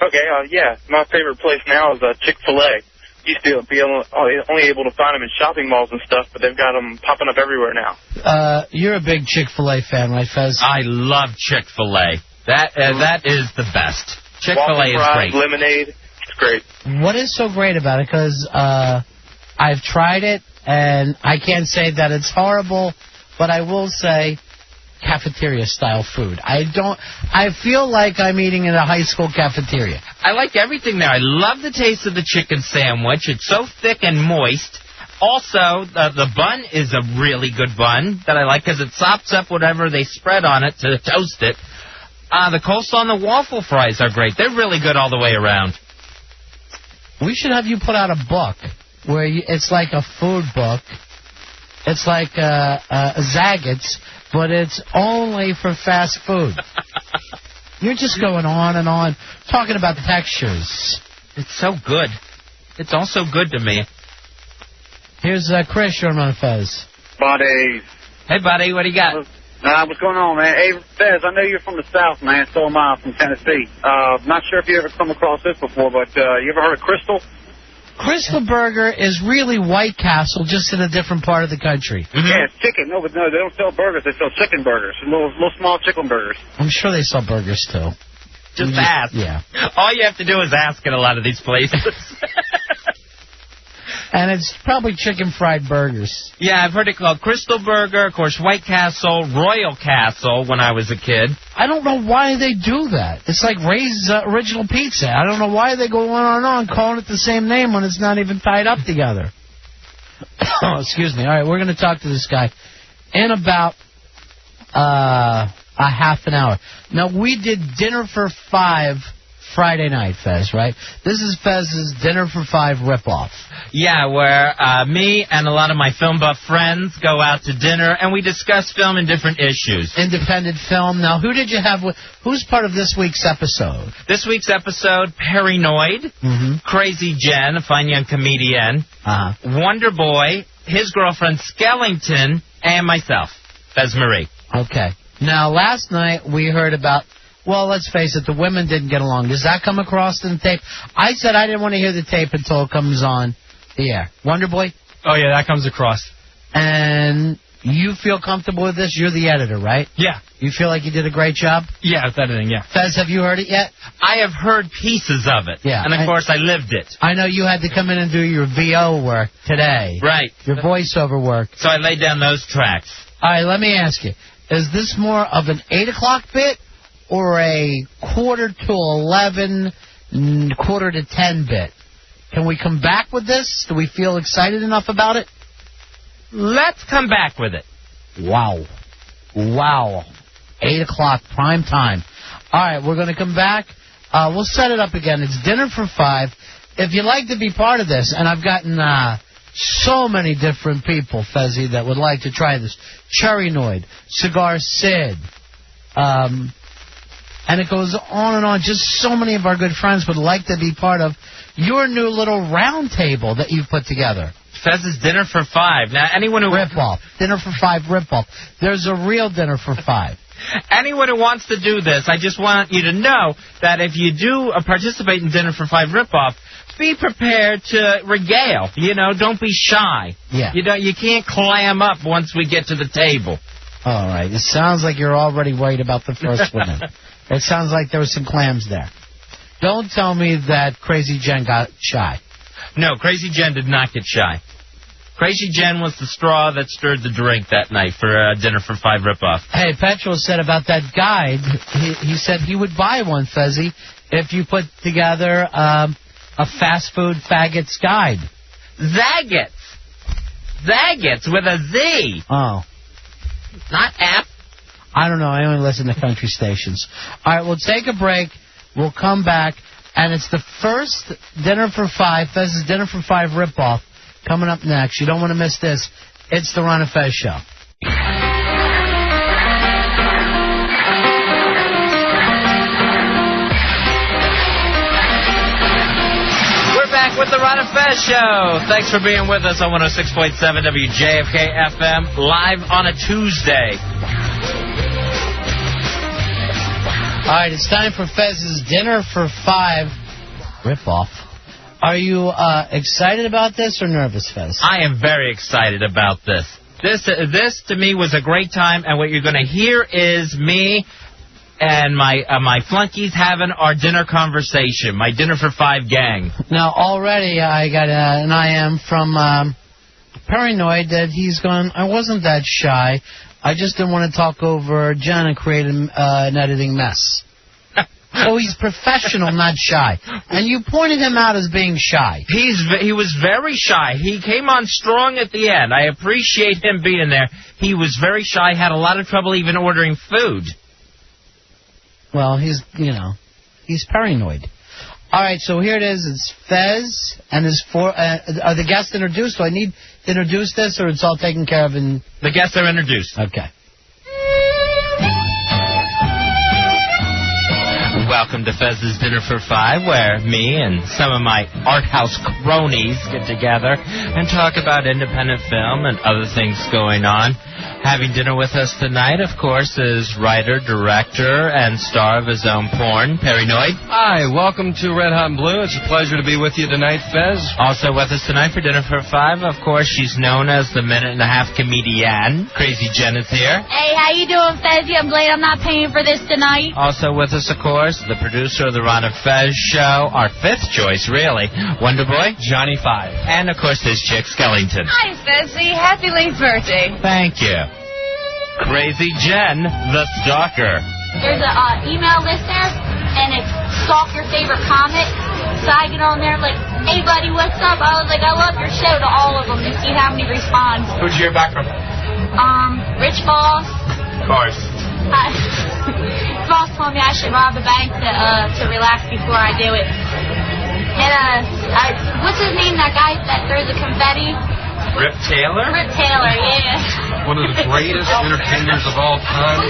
Okay, yeah. My favorite place now is Chick-fil-A. Used to be only able to find them in shopping malls and stuff, but they've got them popping up everywhere now. You're a big Chick-fil-A fan, right, Fez? I love Chick-fil-A. That is the best. Chick-fil-A is great. Lemonade, it's great. What is so great about it? Because I've tried it, and I can't say that it's horrible, but I will say cafeteria-style food. I feel like I'm eating in a high school cafeteria. I like everything there. I love the taste of the chicken sandwich. It's so thick and moist. Also, the bun is a really good bun that I like because it sops up whatever they spread on it to toast it. The coleslaw and the waffle fries are great. They're really good all the way around. We should have you put out a book where it's like a food book. It's like Zagat's, but it's only for fast food. You're just going on and on, talking about the textures. It's so good. It's all so good to me. Here's Chris, you're on Fez. Buddy. Hey, buddy, what do you got? What's going on, man? Hey, Fez, I know you're from the South, man. So am I, from Tennessee. Not sure if you ever come across this before, but you ever heard of Crystal? Crystal Burger is really White Castle, just in a different part of the country. Mm-hmm. Yeah, it's chicken. No, they don't sell burgers. They sell chicken burgers, little small chicken burgers. I'm sure they sell burgers, too. Just ask. Yeah. All you have to do is ask at a lot of these places. And it's probably chicken fried burgers. Yeah, I've heard it called Crystal Burger, of course, White Castle, Royal Castle when I was a kid. I don't know why they do that. It's like Ray's Original Pizza. I don't know why they go on and on calling it the same name when it's not even tied up together. Oh, excuse me. All right, we're going to talk to this guy in about a half an hour. Now, we did Dinner for Five Friday night, Fez, right? This is Fez's Dinner for Five ripoff. Yeah, where me and a lot of my film buff friends go out to dinner and we discuss film and different issues. Independent film. Now, who did you have with? Who's part of this week's episode? This week's episode, Paranoid, Crazy Jen, a fine young comedian, Wonder Boy, his girlfriend Skellington, and myself, Fez Marie. Okay. Now, last night we heard about. Well, let's face it, the women didn't get along. Does that come across in the tape? I said I didn't want to hear the tape until it comes on the air. Wonder Boy? Oh, yeah, that comes across. And you feel comfortable with this? You're the editor, right? Yeah. You feel like you did a great job? Yeah, with editing, yeah. Fez, have you heard it yet? I have heard pieces of it. Yeah. And, of course, I lived it. I know you had to come in and do your VO work today. Right. Your voiceover work. So I laid down those tracks. All right, let me ask you. Is this more of an 8 o'clock bit? Or a 11:45, 10 bit. Can we come back with this? Do we feel excited enough about it? Let's come back with it. Wow. 8 o'clock, prime time. All right, we're going to come back. We'll set it up again. It's Dinner for Five. If you'd like to be part of this, and I've gotten so many different people, Fezzy, that would like to try this. Cherrynoid, Cigar Sid, and it goes on and on. Just so many of our good friends would like to be part of your new little round table that you've put together. Fez's Dinner for Five. Now, anyone who... Rip-off. Dinner for Five rip-off. There's a real Dinner for Five. Anyone who wants to do this, I just want you to know that if you do participate in Dinner for Five rip-off, be prepared to regale. You know, don't be shy. Yeah. You can't clam up once we get to the table. All right. It sounds like you're already worried about the first woman. It sounds like there were some clams there. Don't tell me that Crazy Jen got shy. No, Crazy Jen did not get shy. Crazy Jen was the straw that stirred the drink that night for Dinner for Five ripoff. Hey, Petrol said about that guide, he said he would buy one, Fezzy, if you put together a fast food faggots guide. Zagat's. Zagat's with a Z. Oh. Not app. I don't know. I only listen to country stations. All right, we'll take a break. We'll come back, and it's the first Dinner for Five, Fez's Dinner for Five ripoff, coming up next. You don't want to miss this. It's the Ron and Fez Show. We're back back with the Ron and Fez Show. Thanks for being with us on 106.7 WJFK-FM, live on a Tuesday. All right, it's time for Fez's Dinner for 5 ripoff. Are you excited about this or nervous, Fez? I am very excited about this. This to me was a great time, and what you're going to hear is me and my flunkies having our dinner conversation, my Dinner for 5 gang. Now, already I got an IM from Paranoid that he's going, I wasn't that shy. I just didn't want to talk over Jen and create an editing mess. So he's professional, not shy. And you pointed him out as being shy. He was very shy. He came on strong at the end. I appreciate him being there. He was very shy, had a lot of trouble even ordering food. Well, he's paranoid. All right, so here it is. It's Fez and his four. Are the guests introduced? Do I need to introduce this, or it's all taken care of in... The guests are introduced. Okay. Welcome to Fez's Dinner for 5, where me and some of my art house cronies get together and talk about independent film and other things going on. Having dinner with us tonight, of course, is writer, director, and star of his own porn, Paranoid. Hi, welcome to Red Hot and Blue. It's a pleasure to be with you tonight, Fez. Also with us tonight for Dinner for 5, of course, she's known as the minute-and-a-half comedian. Crazy Jen is here. Hey, how you doing, Fezzy? I'm glad I'm not paying for this tonight. Also with us, of course, the producer of the Ron and Fez Show, our 5th choice, really, Wonder Boy, Johnny 5. And, of course, his chick, Skellington. Hi, Fezzy. Happy late birthday. Thank you. Crazy Jen, the stalker. There's an email list there, and it's stalk your favorite comic. So I get on there like, hey, buddy, what's up? I was like, I love your show to all of them to see how many respond. Who'd you hear back from? Rich Boss. Of course. Boss told me I should rob a bank to relax before I do it. And, what's his name, that guy that throws the confetti? Rip Taylor? Rip Taylor, yeah. One of the greatest entertainers of all time.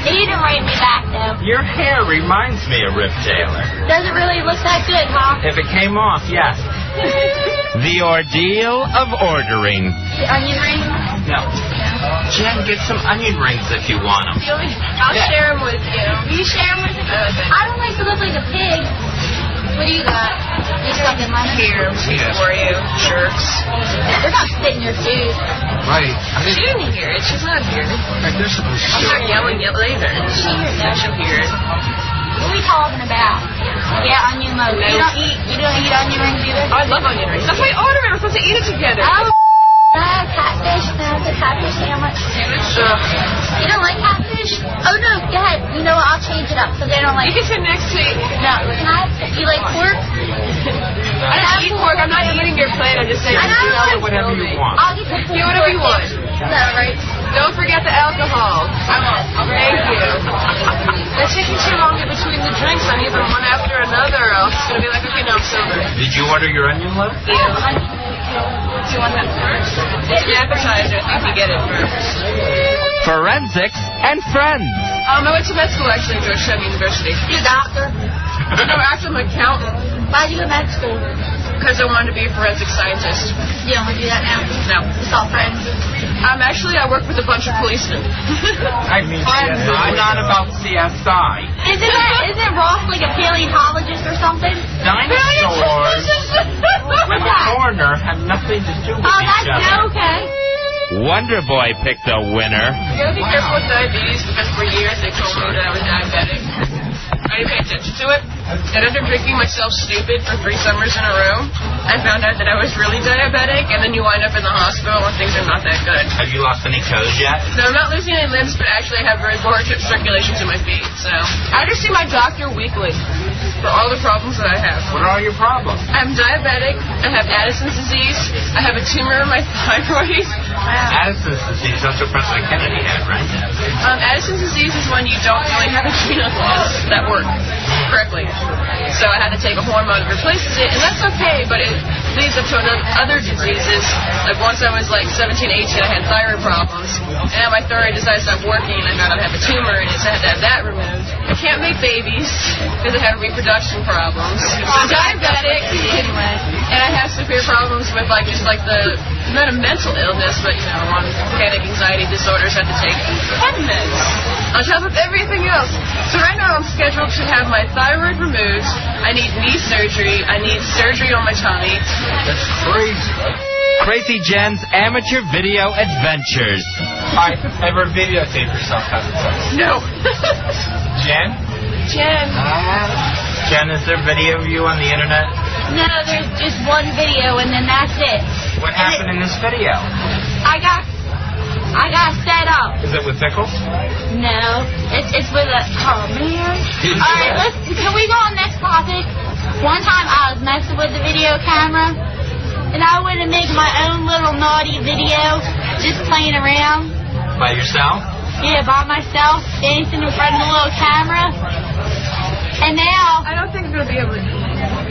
He didn't write me back, though. Your hair reminds me of Rip Taylor. Doesn't really look that good, huh? If it came off, yes. The ordeal of ordering. The onion ring? No. Jen, get some onion rings if you want them. I'll share them with you. Will you share them with me? I don't like to look like a pig. What do you got? You something like here for you, jerks. They're not spitting your food. Right. She didn't hear it. She's not here. I'm not yelling it later. She'll hear it. What are we talking about? Yeah, onion loaf. You don't eat onion rings either? I love onion rings. That's my order. We're supposed to eat it together. Oh, catfish. No, the catfish sandwich. You don't like catfish? Oh, no, go ahead. You know what? I'll change it up so they don't like... You can say next week. No, can I? You like pork? I don't eat pork. I'm not eating your plate. I'm just saying I whatever you want. I'll get the pork. Do whatever you want. Is that right? Don't forget the alcohol. I won't. Thank you. It's taking too long in between the drinks. I need them one after another, or else it's going to be like, okay, now I'm sober. Did you order your onion loaf? Yeah. Do you want that first? It's an appetizer. I think you get it first. Forensics and friends. I went to med school, actually, at Georgetown University. You a doctor? No, actually, I'm an accountant. Why'd you go to med school? Because I wanted to be a forensic scientist. You don't want to do that now? No. It's all friends. Actually, I work with a bunch of policemen. I mean, CSI, not about CSI. Isn't Ross like a paleontologist or something? Dinosaurs and the coroner have nothing to do with each other. Okay. Wonder Boy picked a winner. You gotta be careful with diabetes because for years they told me that I was diabetic. I didn't pay attention to it. And after drinking myself stupid for 3 summers in a row, I found out that I was really diabetic, and then you wind up in the hospital and things are not that good. Have you lost any toes yet? No, I'm not losing any limbs, but actually I have very poor circulation to my feet. So I just see my doctor weekly for all the problems that I have. What are all your problems? I'm diabetic. I have Addison's disease. I have a tumor in my thyroid. Addison's disease, that's what President Kennedy had, right? Addison's disease is when you don't really have adrenal glands that work correctly. So I had to take a hormone that replaces it, and that's okay, but leads up to other diseases. Like once I was like 17, 18, I had thyroid problems. And my thyroid decided to stop working, and I found out I have a tumor in it, so I had to have that removed. I can't make babies because I have reproduction problems. I'm diabetic, and I have severe problems with like just like the, not a mental illness, but you know, on panic anxiety disorders, I have to take 10 meds on top of everything else. So right now I'm scheduled to have my thyroid removed. I need knee surgery. I need surgery on my tummy. That's crazy. Crazy Jen's amateur video adventures. All right, ever videotape yourself having sex? No. Jen? Jen, is there video of you on the internet? No, there's just one video, and then that's it. What happened in this video? I got set up. Is it with Pickles? No, it's with a. Oh man! All right, can we go on next topic? One time I was messing with the video camera, and I went and made my own little naughty video, just playing around. By yourself? Yeah, by myself, dancing in front of the little camera. And now I don't think I'm gonna be able to.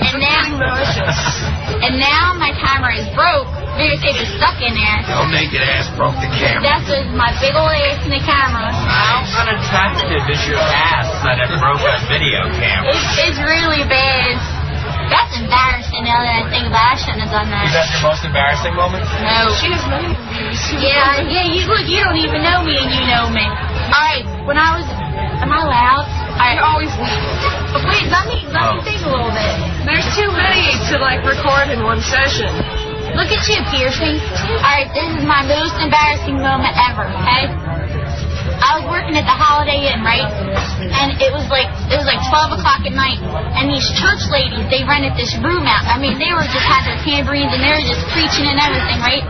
And now my camera is broke. Videotape is stuck in there. Your naked ass broke the camera. That's just my big old ass in the camera. How unattractive is your ass that it broke a video camera? It's really bad. That's embarrassing now that I think about it. I shouldn't have done that. Is that your most embarrassing moment? No. She has many views. Yeah, you don't even know me and you know me. Alright, when I was... Am I loud? I always leave. Wait, let me think a little bit. There's too many to like record in one session. Look at you, Piercing. Alright, this is my most embarrassing moment ever, okay? I was working at the Holiday Inn, right? And it was like 12 o'clock at night. And these church ladies, they rented this room out. I mean, they were just had their tambourines and they were just preaching and everything, right?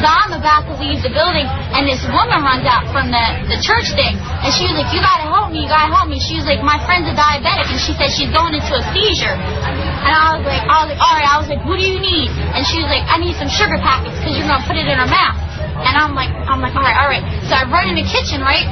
So I'm about to leave the building, and this woman runs out from the church thing. And she was like, you gotta help me. She was like, my friend's a diabetic, and she said she's going into a seizure. And I was like, all right. I was like, what do you need? And she was like, I need some sugar packets because you're gonna put it in her mouth. And I'm like, all right. So I run in the kitchen, right?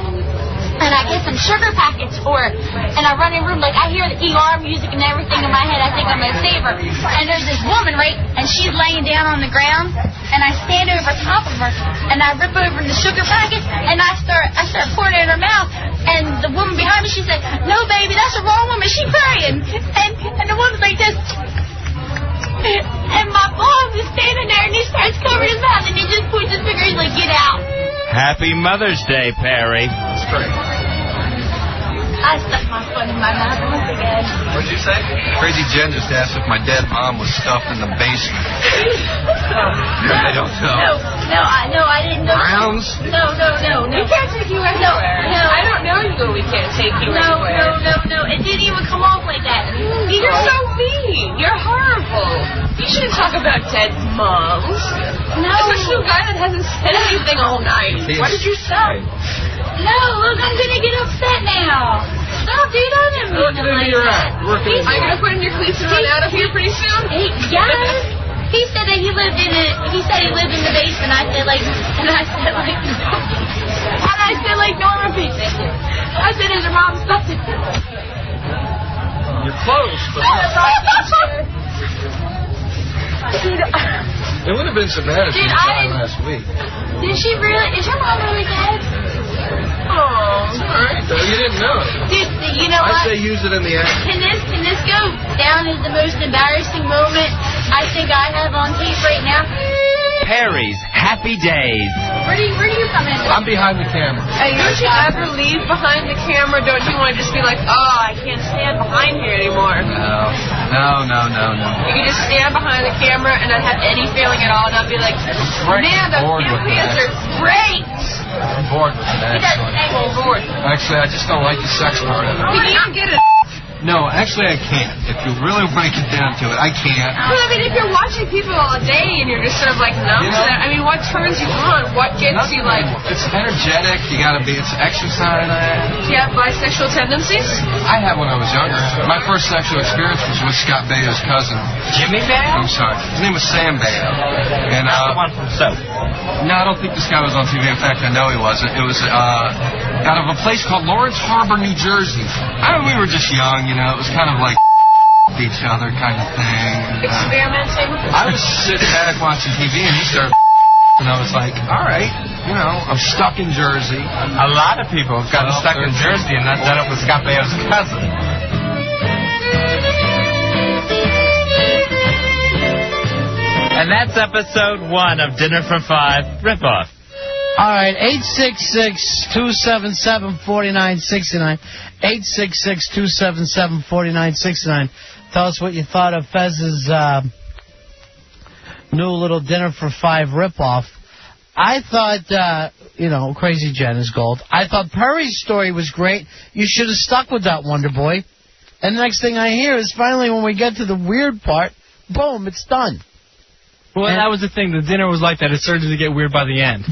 And I get some sugar packets for her. And I run in the room, like, I hear the ER music and everything in my head. I think I'm going to save her. And there's this woman, right? And she's laying down on the ground. And I stand over top of her. And I rip over the sugar packets. And I start pouring it in her mouth. And the woman behind me, she said, no, baby, that's the wrong woman. She's praying. And the woman's like this. And my boss is standing there, and he starts covering his mouth. And he just points his finger. He's like, get out. Happy Mother's Day, Perry. That's great. I stuck my foot in my mouth once again. What'd you say? Crazy Jen just asked if my dead mom was stuffed in the basement. I don't know. No, I didn't know. Browns? No. We can't take you anywhere. No. I don't know you, but we can't take you anywhere. No. It didn't even come off like that. You're so mean. You're horrible. You shouldn't talk about dead moms. No. Especially a guy that hasn't said anything all night. What did you say? No, look, I'm going to get upset now. Stop, dude, I didn't mean to like that. Are you going to put in your cleats and run out of here pretty soon? Yes. He said that he lived in the basement. I said like Norma Pete. I said, is your mom stuffed it? You're close, but it would have been so bad if you tried last week. Did she really? Is your mom really dead? Oh, sorry. So you didn't know. Dude, you know what? I say use it in the act. Can this go down as the most embarrassing moment I think I have on tape right now? Perry's Happy Days. Where do you come in? I'm behind the camera. Hey, don't you ever leave behind the camera? Don't you want to just be like, oh, I can't stand behind here anymore? No. You can just stand behind the camera and not have any feeling at all, and I'll be like, man, those campaigns are great. I'm bored with it, actually. Actually, I just don't like the sex part of it. Can you even get it? No, actually I can't. If you really break it down to it, I can't. Well, I mean, if you're watching people all day and you're just sort of like numb to that, I mean, what turns you on? What gets you like... It's energetic. You gotta be... It's exercise. Do you have bisexual tendencies? I had when I was younger. My first sexual experience was with Scott Baio's cousin. Jimmy Baio? I'm sorry. His name was Sam Baio. And, that's the one from Soap. No, I don't think this guy was on TV. In fact, I know he wasn't. It was out of a place called Lawrence Harbor, New Jersey. I mean, we were just young, you know. It was kind of like each other kind of thing. Experimenting? I was sitting back watching TV, and he started and I was like, all right, you know, I'm stuck in Jersey. A lot of people have gotten stuck in Jersey and not done it with Scapeo's cousin. And that's episode 1 of Dinner for 5 Ripoff. All right, 866-277-4969. 866-277-4969. Tell us what you thought of Fez's new little Dinner for 5 ripoff. I thought, Crazy Jen is gold. I thought Perry's story was great. You should have stuck with that, Wonder Boy. And the next thing I hear is finally when we get to the weird part, boom, it's done. Well, that was the thing. The dinner was like that. It started to get weird by the end.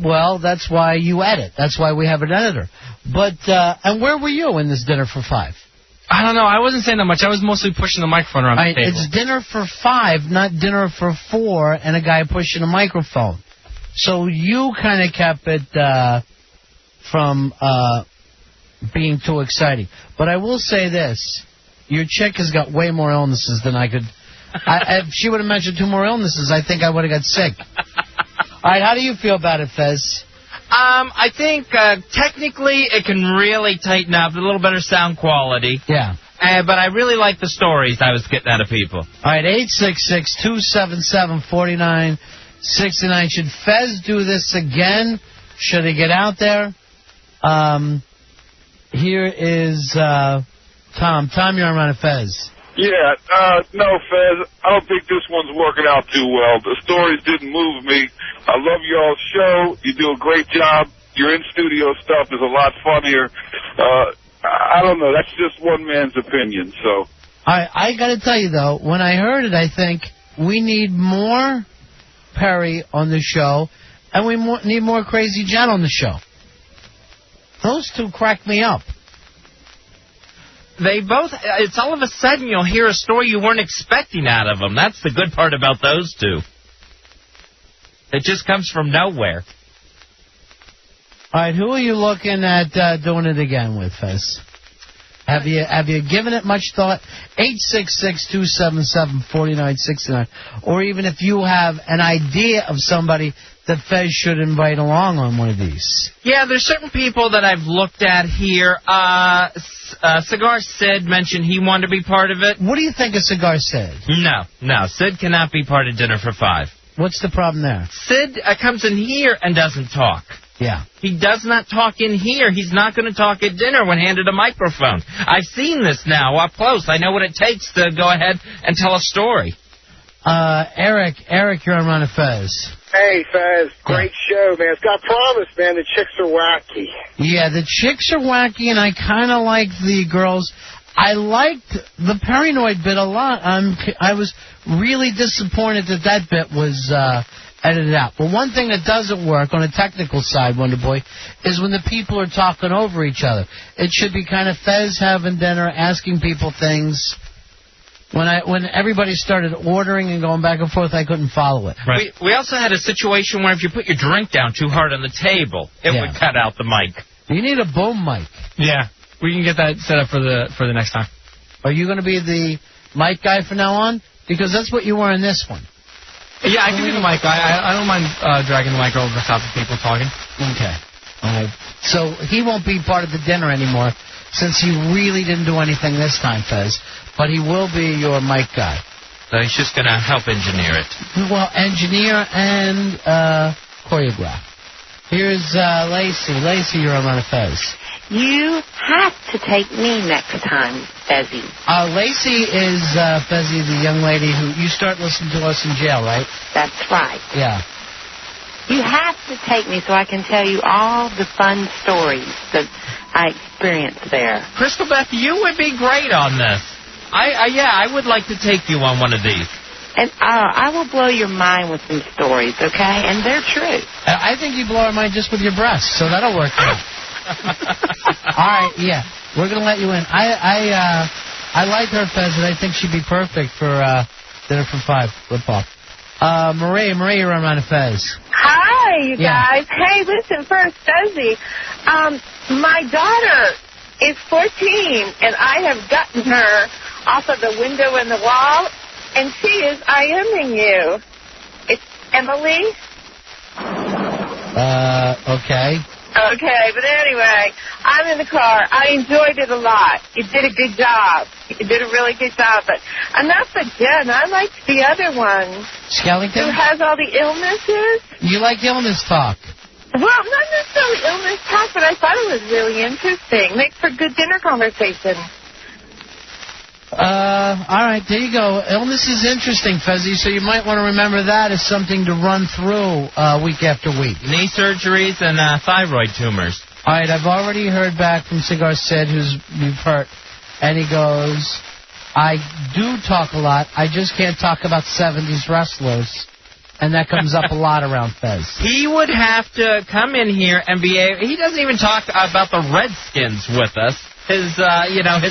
Well, that's why you edit. That's why we have an editor. But, and where were you in this Dinner for 5? I don't know. I wasn't saying that much. I was mostly pushing the microphone around the table. It's Dinner for 5, not Dinner for 4, and a guy pushing a microphone. So you kind of kept it from being too exciting. But I will say this. Your chick has got way more illnesses than I could... if she would have mentioned 2 more illnesses, I think I would have got sick. All right, how do you feel about it, Fez? I think technically it can really tighten up, a little better sound quality. Yeah. But I really like the stories I was getting out of people. All right, 866-277-4969. Should Fez do this again? Should he get out there? Here is Tom. Tom, you're on Ron and Fez. Yeah, no, Fez, I don't think this one's working out too well. The stories didn't move me. I love y'all's show. You do a great job. Your in-studio stuff is a lot funnier. I don't know. That's just one man's opinion, so. I got to tell you, though, when I heard it, I think we need more Perry on the show, and we need more Crazy Jen on the show. Those two crack me up. They both, it's all of a sudden you'll hear a story you weren't expecting out of them. That's the good part about those two. It just comes from nowhere. All right, who are you looking at doing it again with, Fez? Have you given it much thought? 866-277-4969. Or even if you have an idea of somebody that Fez should invite along on one of these. Yeah, there's certain people that I've looked at here. Cigar Sid mentioned he wanted to be part of it. What do you think of Cigar Sid? No, Sid cannot be part of Dinner for 5. What's the problem there? Sid comes in here and doesn't talk. Yeah. He does not talk in here. He's not going to talk at dinner when handed a microphone. I've seen this now up close. I know what it takes to go ahead and tell a story. Eric, you're on Ron and Fez. Hey, Fez, great show, man. It's got promise, man. The chicks are wacky. Yeah, the chicks are wacky, and I kind of like the girls. I liked the paranoid bit a lot. I was really disappointed that bit was edited out. But one thing that doesn't work on a technical side, Wonder Boy, is when the people are talking over each other. It should be kind of Fez having dinner, asking people things. When everybody started ordering and going back and forth, I couldn't follow it. Right. We also had a situation where if you put your drink down too hard on the table, it would cut out the mic. You need a boom mic. Yeah, we can get that set up for the next time. Are you going to be the mic guy from now on? Because that's what you were in this one. Yeah, I can be the mic guy. I don't mind dragging the mic over the top of people talking. Okay. All right. So he won't be part of the dinner anymore since he really didn't do anything this time, Fez. But he will be your mic guy. So he's just going to help engineer it. Well, engineer and choreograph. Here's Lacey. Lacey, you're on Ron and Fez. You have to take me next time, Fezzy. Lacey is, Fezzy, the young lady who you start listening to us in jail, right? That's right. Yeah. You have to take me so I can tell you all the fun stories that I experienced there. Crystal Beth, you would be great on this. I would like to take you on one of these. And I will blow your mind with some stories, okay? And they're true. I think you blow our mind just with your breasts, so that'll work too. All right, yeah. We're going to let you in. I like her, Fez, and I think she'd be perfect for Dinner for 5 flip-off. Marie, you're on Ron and Fez. Hi, you guys. Hey, listen, first, Fezzy, my daughter is 14, and I have gotten her off of the window in the wall, and she is IMing you. It's Emily. Okay. Okay, but anyway, I'm in the car. I enjoyed it a lot. You did a good job. You did a really good job. But enough of Jen. I liked the other one. Skellington? Who has all the illnesses. You like illness talk? Well, not necessarily illness talk, but I thought it was really interesting. Makes for good dinner conversation. All right, there you go. Illness is interesting, Fezzy, so you might want to remember that as something to run through week after week. Knee surgeries and thyroid tumors. All right, I've already heard back from Cigar Sid, who's you've heard, and he goes, I do talk a lot. I just can't talk about 70s wrestlers. And that comes up a lot around Fez. He would have to come in here and be he doesn't even talk about the Redskins with us. His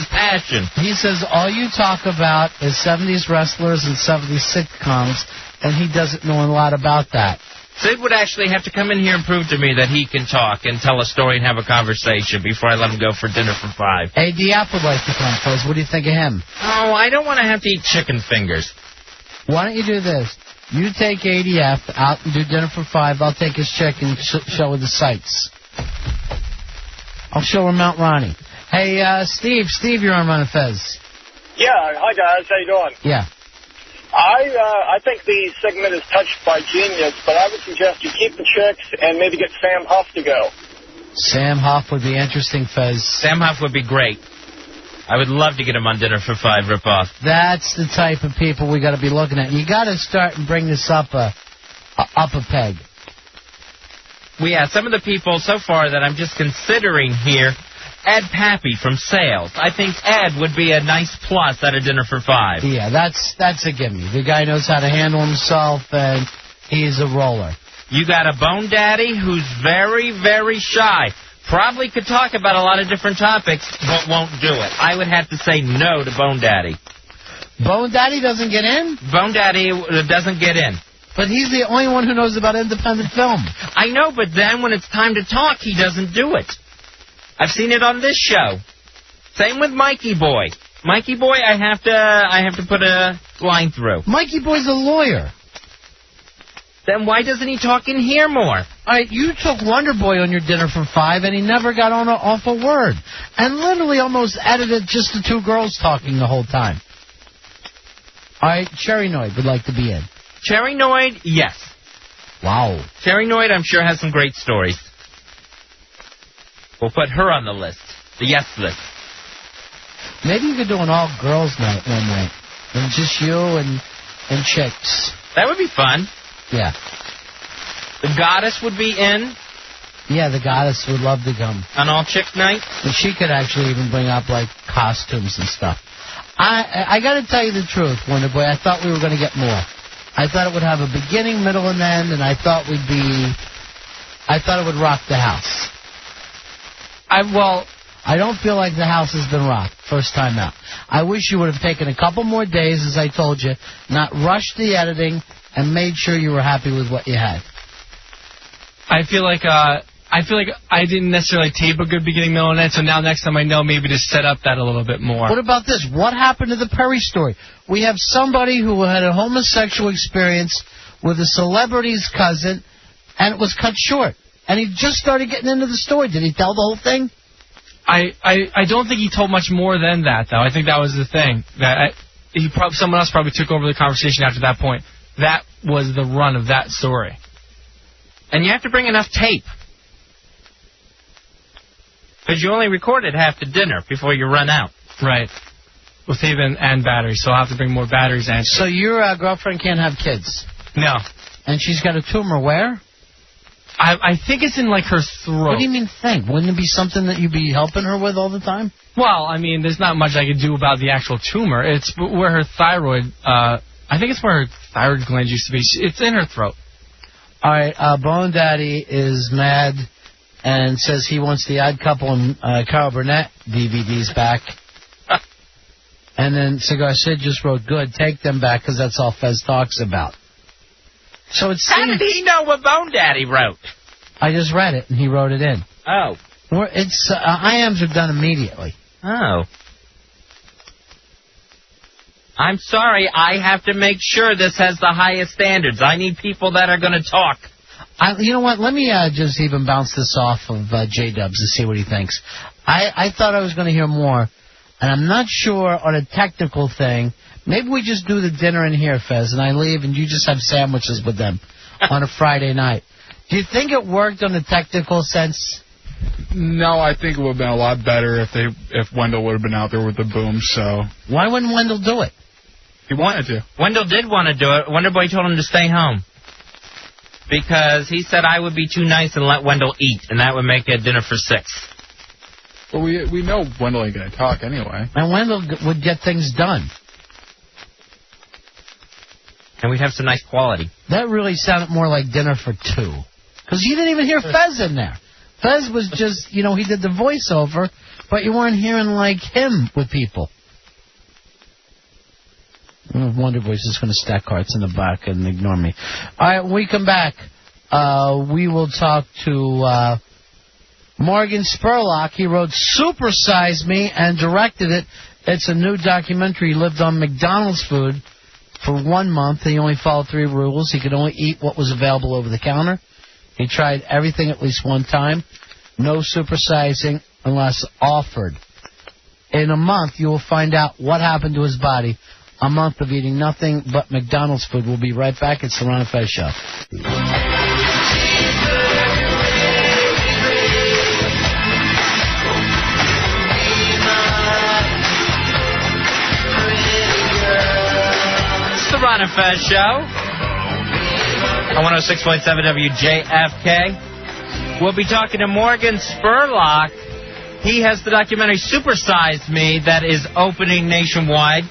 passion. He says all you talk about is 70s wrestlers and 70s sitcoms, and he doesn't know a lot about that. Sid would actually have to come in here and prove to me that he can talk and tell a story and have a conversation before I let him go for dinner for 5. Hey, Diap would like to come, Fez. What do you think of him? Oh, I don't want to have to eat chicken fingers. Why don't you do this? You take ADF out and do dinner for 5. I'll take his chicken and show her the sights. I'll show her Mount Ronnie. Hey, Steve, you're on Ron and Fez. Yeah, hi guys, how you doing? Yeah. I think the segment is touched by genius, but I would suggest you keep the chicks and maybe get Sam Huff to go. Sam Huff would be interesting, Fez. Sam Huff would be great. I would love to get him on dinner for 5 ripoff. That's the type of people we got to be looking at. You got to start and bring this up a peg. Some of the people so far that I'm just considering here. Ed Pappy from Sales. I think Ed would be a nice plus at a dinner for 5. Yeah, that's a gimme. The guy knows how to handle himself, and he's a roller. You got a Bone Daddy who's very, very shy. Probably could talk about a lot of different topics, but won't do it. I would have to say no to Bone Daddy. Bone Daddy doesn't get in? Bone Daddy doesn't get in. But he's the only one who knows about independent film. I know, but then when it's time to talk, he doesn't do it. I've seen it on this show. Same with Mikey Boy. Mikey Boy, I have to put a line through. Mikey Boy's a lawyer. Then why doesn't he talk in here more? All right, you took Wonder Boy on your dinner for 5, and he never got off a word. And literally almost edited just the 2 girls talking the whole time. All right, Cherry Noid would like to be in. Cherry Noid, yes. Wow. Cherry Noid, I'm sure, has some great stories. We'll put her on the list, the yes list. Maybe you could do an all-girls night one night. And just you and chicks. That would be fun. Yeah. The Goddess would be in. Yeah, the Goddess would love to come. An all-chick night? And she could actually even bring up, like, costumes and stuff. I got to tell you the truth, Wonder Boy. I thought we were going to get more. I thought it would have a beginning, middle, and end, and I thought it would rock the house. I don't feel like the house has been rocked first time out. I wish you would have taken a couple more days, as I told you, not rushed the editing, and made sure you were happy with what you had. I feel like I didn't necessarily tape a good beginning, middle, and end, so now next time I know maybe to set up that a little bit more. What about this? What happened to the Perry story? We have somebody who had a homosexual experience with a celebrity's cousin, and it was cut short. And he just started getting into the story. Did he tell the whole thing? I don't think he told much more than that, though. I think that was the thing. Someone else probably took over the conversation after that point. That was the run of that story. And you have to bring enough tape. Because you only recorded half the dinner before you run out. Right. With tape and batteries, so I'll have to bring more batteries in. So your girlfriend can't have kids? No. And she's got a tumor where? I think it's in, like, her throat. What do you mean think? Wouldn't it be something that you'd be helping her with all the time? Well, I mean, there's not much I could do about the actual tumor. It's where her thyroid, I think it's where her thyroid gland used to be. It's in her throat. All right, Bone Daddy is mad and says he wants the Odd Couple and Carl Burnett DVDs back. And then Cigar Sid just wrote, good, take them back because that's all Fez talks about. So it seems... How did he know what Bone Daddy wrote? I just read it, and he wrote it in. Oh. IMs are done immediately. Oh. I'm sorry, I have to make sure this has the highest standards. I need people that are going to talk. You know what? Let me just even bounce this off of J-Dubs to see what he thinks. I thought I was going to hear more, and I'm not sure on a technical thing. Maybe we just do the dinner in here, Fez, and I leave, and you just have sandwiches with them on a Friday night. Do you think it worked on a technical sense? No, I think it would have been a lot better if Wendell would have been out there with the boom. So why wouldn't Wendell do it? He wanted to. Wendell did want to do it. Wonder Boy told him to stay home because he said I would be too nice and let Wendell eat, and that would make a dinner for 6. Well, we know Wendell ain't going to talk anyway. And Wendell would get things done. And we'd have some nice quality. That really sounded more like dinner for 2. Because you didn't even hear Fez in there. Fez was just, he did the voiceover, but you weren't hearing like him with people. Wonder Boy's just going to stack carts in the back and ignore me. All right, when we come back, we will talk to Morgan Spurlock. He wrote Supersize Me and directed it. It's a new documentary. He lived on McDonald's food for 1 month. He only followed 3 rules. He could only eat what was available over the counter. He tried everything at least one time. No supersizing unless offered. In a month, you will find out what happened to his body. A month of eating nothing but McDonald's food. We'll be right back. It's the Ron and Fez Show. It's the Ron and Fez Show on 106.7 WJFK. We'll be talking to Morgan Spurlock. He has the documentary Supersize Me that is opening nationwide.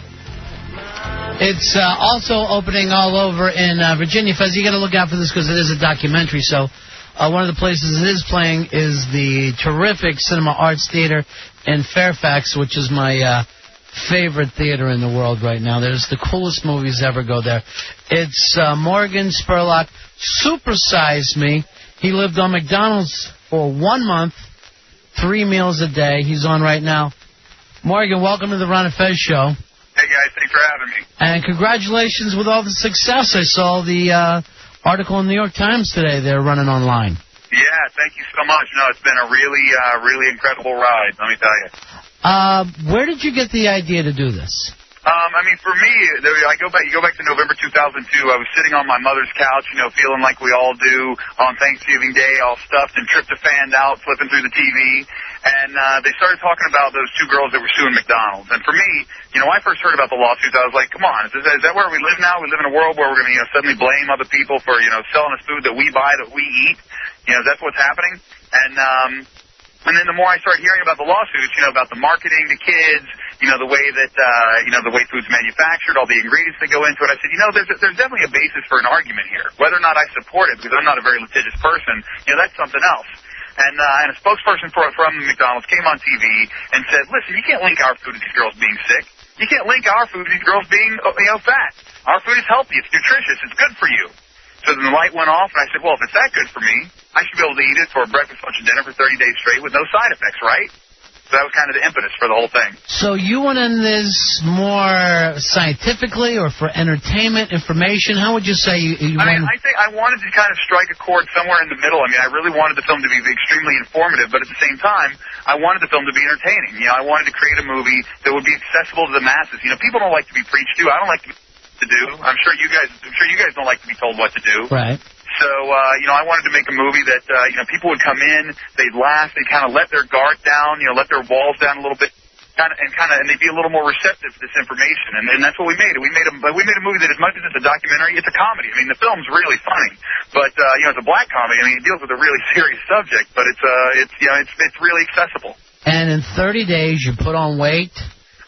It's also opening all over in Virginia. Fez, you got to look out for this because it is a documentary. So one of the places it is playing is the terrific Cinema Arts Theater in Fairfax, which is my favorite theater in the world right now. There's the coolest movies ever go there. It's Morgan Spurlock, Supersize Me. He lived on McDonald's for 1 month, 3 meals a day. He's on right now. Morgan, welcome to the Ron and Fez Show. Hey, guys, thanks for having me. And congratulations with all the success. I saw the article in the New York Times today they're running online. Yeah, thank you so much. No, it's been a really incredible ride, let me tell you. Where did you get the idea to do this? For me, you go back to November 2002. I was sitting on my mother's couch, feeling like we all do on Thanksgiving Day, all stuffed and tryptophaned out, flipping through the TV. And they started talking about those 2 girls that were suing McDonald's. And for me, when I first heard about the lawsuits, I was like, come on, is that where we live now? We live in a world where we're going to suddenly blame other people for, selling us food that we buy, that we eat. That's what's happening. And then the more I started hearing about the lawsuits, about the marketing to kids, the way that, the way food's manufactured, all the ingredients that go into it, I said, there's definitely a basis for an argument here. Whether or not I support it, because I'm not a very litigious person, that's something else. And a spokesperson from McDonald's came on TV and said, listen, you can't link our food to these girls being sick. You can't link our food to these girls being, fat. Our food is healthy. It's nutritious. It's good for you. So then the light went off, and I said, well, if it's that good for me, I should be able to eat it for breakfast, lunch, and dinner for 30 days straight with no side effects, right? So that was kind of the impetus for the whole thing. So you went in this more scientifically or for entertainment, information? How would you say you went? I think I wanted to kind of strike a chord somewhere in the middle. I really wanted the film to be extremely informative, but at the same time, I wanted the film to be entertaining. I wanted to create a movie that would be accessible to the masses. People don't like to be preached to. I don't like to do. I'm sure you guys don't like to be told what to do. Right. So, I wanted to make a movie that, people would come in, they'd laugh, they'd kind of let their guard down, let their walls down a little bit, and they'd be a little more receptive to this information. And that's what we made. We made a movie that, as much as it's a documentary, it's a comedy. The film's really funny, but, it's a black comedy. It deals with a really serious subject, but it's really accessible. And in 30 days, you put on weight?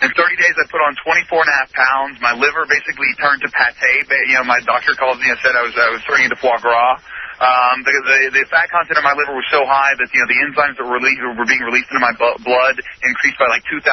In 30 days, I put on 24.5 pounds. My liver basically turned to pate. My doctor called me and said I was turning into foie gras. Because the fat content of my liver was so high that, the enzymes that were being released into my blood increased by like 2,000%.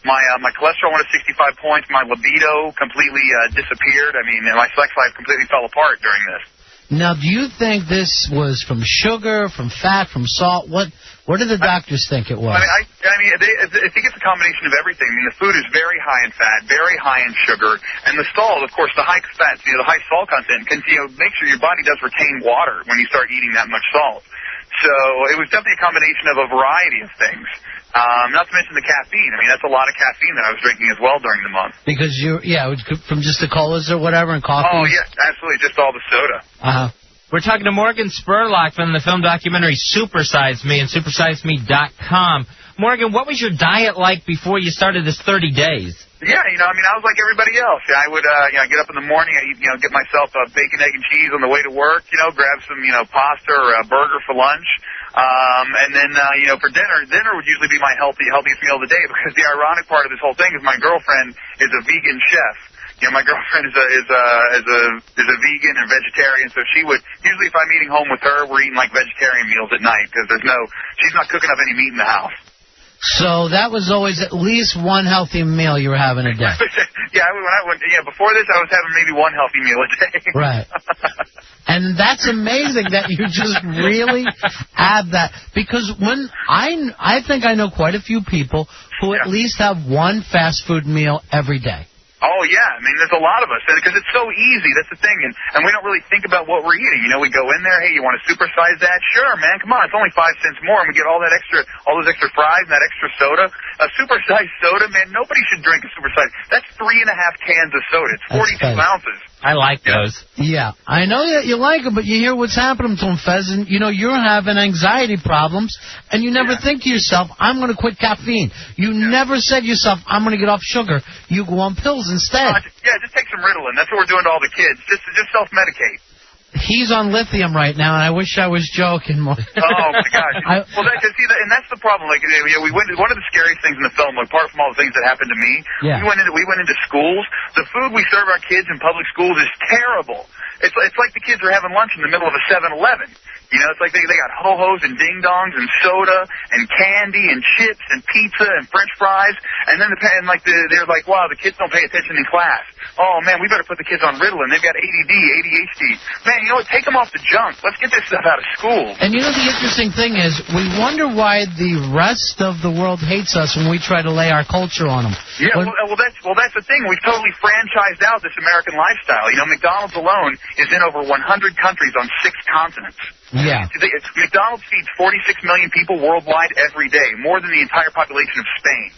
My cholesterol went to 65 points. My libido completely disappeared. My sex life completely fell apart during this. Now, do you think this was from sugar, from fat, from salt? What did the doctors think it was? I think it's a combination of everything. I mean, the food is very high in fat, very high in sugar, and the salt, of course, the high fat, the high salt content can make sure your body does retain water when you start eating that much salt. So it was definitely a combination of a variety of things. Not to mention the caffeine. I mean, that's a lot of caffeine that I was drinking as well during the month. Because from just the colas or whatever and coffee. Oh yeah, absolutely, just all the soda. We're talking to Morgan Spurlock from the film documentary Supersize Me and SupersizeMe.com. Morgan, what was your diet like before you started this 30 days? Yeah, I was like everybody else. I would, get up in the morning, get myself a bacon, egg, and cheese on the way to work, grab some, pasta or a burger for lunch. And then, for dinner would usually be my healthiest meal of the day, because the ironic part of this whole thing is my girlfriend is a vegan chef. My girlfriend is a vegan and vegetarian, so she would, usually if I'm eating home with her, we're eating like vegetarian meals at night, because she's not cooking up any meat in the house. So that was always at least one healthy meal you were having a day. Before this I was having maybe one healthy meal a day. Right. And that's amazing that you just really add that, because when I think I know quite a few people who at least have one fast food meal every day. Oh, yeah. I mean, there's a lot of us, because it's so easy. That's the thing. And we don't really think about what we're eating. We go in there, hey, you want to supersize that? Sure, man. Come on. It's only 5 cents more, and we get all those extra fries and that extra soda. A supersized soda, man, nobody should drink a supersized. That's 3.5 cans of soda. It's 42 ounces. I like those. Yeah, I know that you like them, but you hear what's happening to them, Fez, and you're having anxiety problems, and you never think to yourself, I'm going to quit caffeine. You never said to yourself, I'm going to get off sugar. You go on pills instead. Just take some Ritalin. That's what we're doing to all the kids. Just self-medicate. He's on lithium right now, and I wish I was joking more. Oh, my gosh. And that's the problem. Like, we went. One of the scariest things in the film, apart from all the things that happened to me, we went into schools. The food we serve our kids in public schools is terrible. It's like the kids are having lunch in the middle of a 7-Eleven. It's like they got ho-hos and ding-dongs and soda and candy and chips and pizza and French fries. And then they're like, wow, the kids don't pay attention in class. Oh, man, we better put the kids on Ritalin. They've got ADD, ADHD. Man, take them off the junk. Let's get this stuff out of school. And the interesting thing is, we wonder why the rest of the world hates us when we try to lay our culture on them. Yeah, that's the thing. We've totally franchised out this American lifestyle. McDonald's alone is in over 100 countries on 6 continents. Yeah. McDonald's feeds 46 million people worldwide every day, more than the entire population of Spain.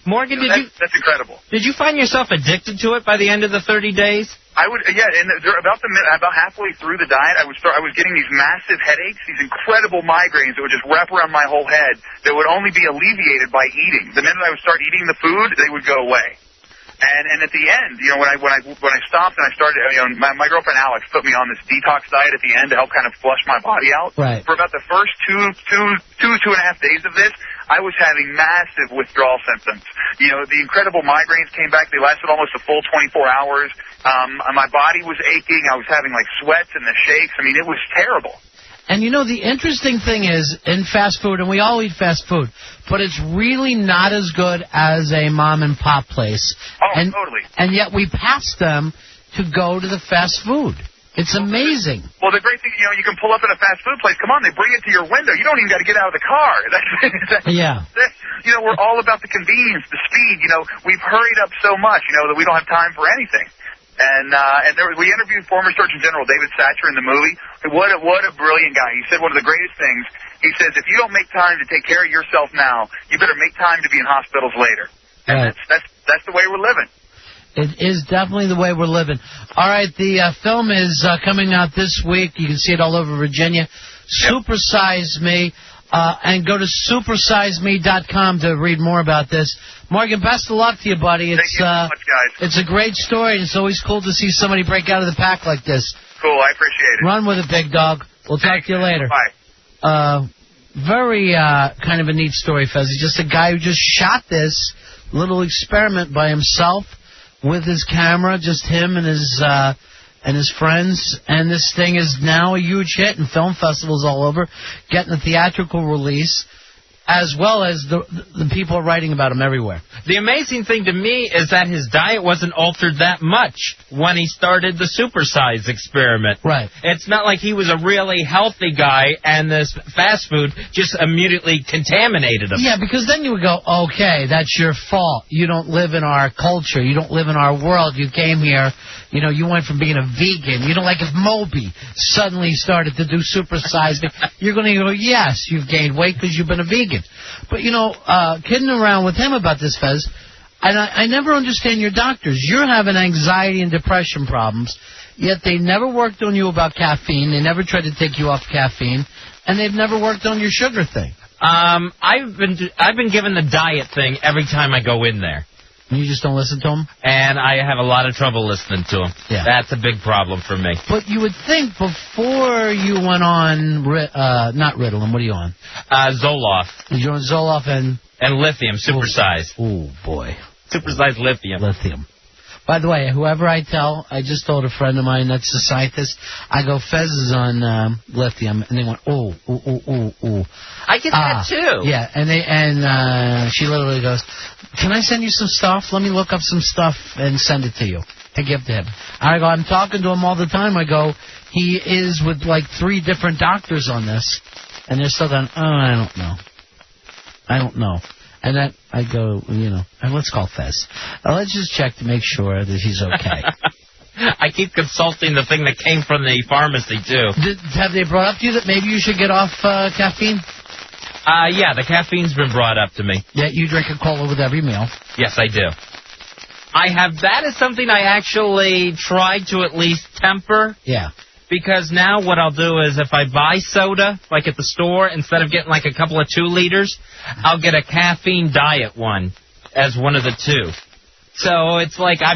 Morgan, that's incredible. Did you find yourself addicted to it by the end of the 30 days? I would, and about halfway through the diet, I was getting these massive headaches, these incredible migraines that would just wrap around my whole head that would only be alleviated by eating. The minute I would start eating the food, they would go away. And at the end, when I stopped and I started, my girlfriend Alex put me on this detox diet at the end to help kind of flush my body out. Right. For about the first two and a half days of this, I was having massive withdrawal symptoms. The incredible migraines came back. They lasted almost a full 24 hours. My body was aching. I was having sweats and the shakes. I mean, it was terrible. And the interesting thing is, in fast food, and we all eat fast food, but it's really not as good as a mom-and-pop place. Oh, totally. And yet we pass them to go to the fast food. It's amazing. Well, the great thing, you can pull up in a fast food place. Come on, they bring it to your window. You don't even got to get out of the car. We're all about the convenience, the speed. We've hurried up so much, that we don't have time for anything. And we interviewed former Surgeon General David Satcher in the movie. What a brilliant guy. He said one of the greatest things. He says, if you don't make time to take care of yourself now, you better make time to be in hospitals later. And that's the way we're living. It is definitely the way we're living. All right, the film is coming out this week. You can see it all over Virginia. Supersize Me. And go to supersizeme.com to read more about this. Morgan, best of luck to you, buddy. Thank you so much, guys. It's a great story, and it's always cool to see somebody break out of the pack like this. Cool, I appreciate it. Run with it, big dog. We'll talk to you later. Bye. Very kind of a neat story, Fez. He's just a guy who just shot this little experiment by himself with his camera, just him and his friends, and this thing is now a huge hit in film festivals all over, getting a theatrical release. as well as the people writing about him everywhere. The amazing thing to me is that his diet wasn't altered that much when he started the Supersize experiment. Right. It's not like he was a really healthy guy and this fast food just immediately contaminated him. Yeah, because then you would go, okay, that's your fault. You don't live in our culture. You don't live in our world. You came here, you know, you went from being a vegan. You know, like if Moby suddenly started to do Supersize Me, you're going to go, yes, you've gained weight because you've been a vegan. But, you know, kidding around with him about this, Fez, and I never understand your doctors. You're having anxiety and depression problems, yet they never worked on you about caffeine. They never tried to take you off caffeine, and they've never worked on your sugar thing. I've been given the diet thing every time I go in there. You just don't listen to them? And I have a lot of trouble listening to them. Yeah. That's a big problem for me. But you would think before you went on, not Ritalin, what are you on? Zoloft. You're on Zoloft and lithium, Supersize. Oh, boy. Supersize lithium. Lithium. By the way, whoever I tell, I just told a friend of mine that's a scientist, I go, Fez is on lithium, and they went, oh. I get that too. Yeah, and she literally goes, can I send you some stuff? Let me look up some stuff and send it to you to give to him. I go, I'm talking to him all the time. I go, he is with like 3 different doctors on this, and they're still going, I don't know. And then I go, you know, let's call Fez. Let's just check to make sure that he's okay. I keep consulting the thing that came from the pharmacy, too. Have they brought up to you that maybe you should get off caffeine? Yeah, the caffeine's been brought up to me. Yeah, you drink a cola with every meal. Yes, I do. That is something I actually tried to at least temper. Yeah. Because now what I'll do is if I buy soda, like at the store, instead of getting like a couple of 2 liters, I'll get a caffeine diet one as one of the 2. So it's like I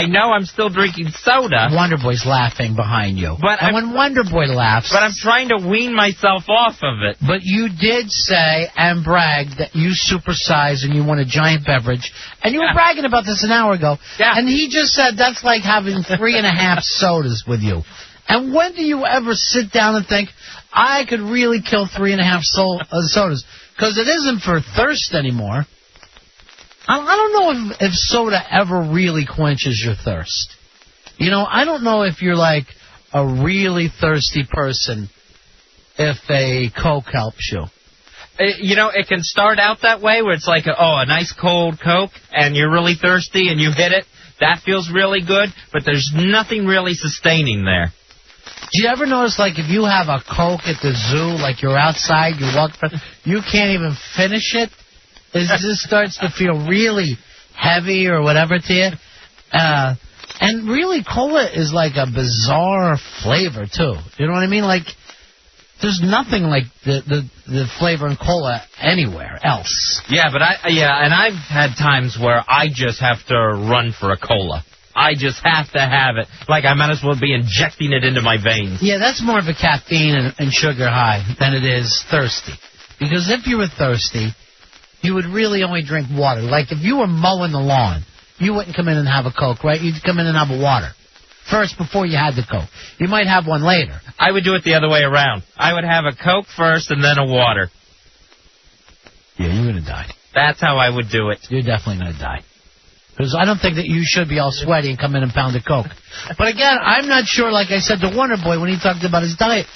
know I'm still drinking soda. Wonder Boy's laughing behind you. And when Wonder Boy laughs... But I'm trying to wean myself off of it. But you did say and brag that you supersize and you want a giant beverage. And you were bragging about this an hour ago. Yeah. And he just said that's like having 3.5 sodas with you. And when do you ever sit down and think, I could really kill 3.5 sodas? Because it isn't for thirst anymore. I don't know if soda ever really quenches your thirst. You know, I don't know if you're like a really thirsty person if a Coke helps you. You know, it can start out that way where it's like, a nice cold Coke and you're really thirsty and you hit it. That feels really good, but there's nothing really sustaining there. Do you ever notice, like, if you have a Coke at the zoo, like you're outside, you can't even finish it? It just starts to feel really heavy or whatever to you. And really, cola is like a bizarre flavor, too. You know what I mean? Like, there's nothing like the flavor in cola anywhere else. Yeah, and I've had times where I just have to run for a cola. I just have to have it. Like I might as well be injecting it into my veins. Yeah, that's more of a caffeine and sugar high than it is thirsty. Because if you were thirsty, you would really only drink water. Like if you were mowing the lawn, you wouldn't come in and have a Coke, right? You'd come in and have a water first before you had the Coke. You might have one later. I would do it the other way around. I would have a Coke first and then a water. Yeah, you're going to die. That's how I would do it. You're definitely going to die. Because I don't think that you should be all sweaty and come in and pound a Coke. But again, I'm not sure, like I said to Wonder Boy when he talked about his diet,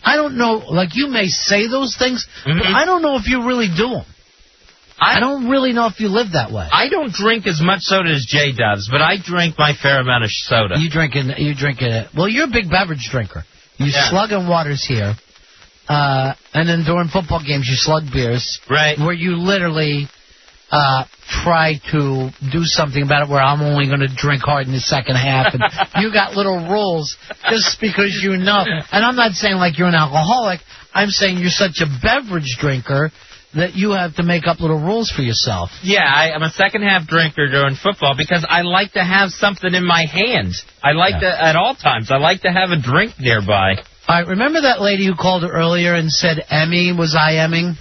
I don't know, like you may say those things, but I don't know if you really do them. I don't really know if you live that way. I don't drink as much soda as Jay does, but I drink my fair amount of soda. You drink it. Well, you're a big beverage drinker. You slug in waters here, and then during football games you slug beers. Right. Where you literally try to do something about it where I'm only going to drink hard in the second half. And you got little rules just because you know. And I'm not saying like you're an alcoholic. I'm saying you're such a beverage drinker that you have to make up little rules for yourself. Yeah, I'm a second-half drinker during football because I like to have something in my hands. I like to, at all times, I like to have a drink nearby. All right, remember that lady who called earlier and said Emmy was IMing?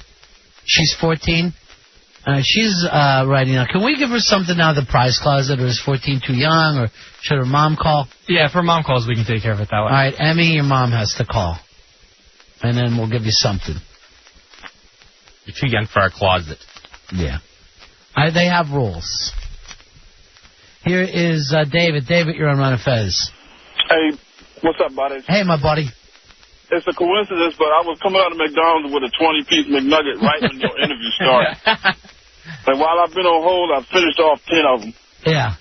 She's 14. She's writing out. Can we give her something out of the prize closet, or is 14 too young, or should her mom call? Yeah, if her mom calls, we can take care of it that way. All right, Emmy, your mom has to call. And then we'll give you something. You're too young for our closet. Yeah. They have rules. Here is David. David, you're on Ron and Fez. Hey, what's up, buddy? Hey, my buddy. It's a coincidence, but I was coming out of McDonald's with a 20-piece McNugget right when your interview started. And while I've been on hold, I've finished off 10 of them. Yeah.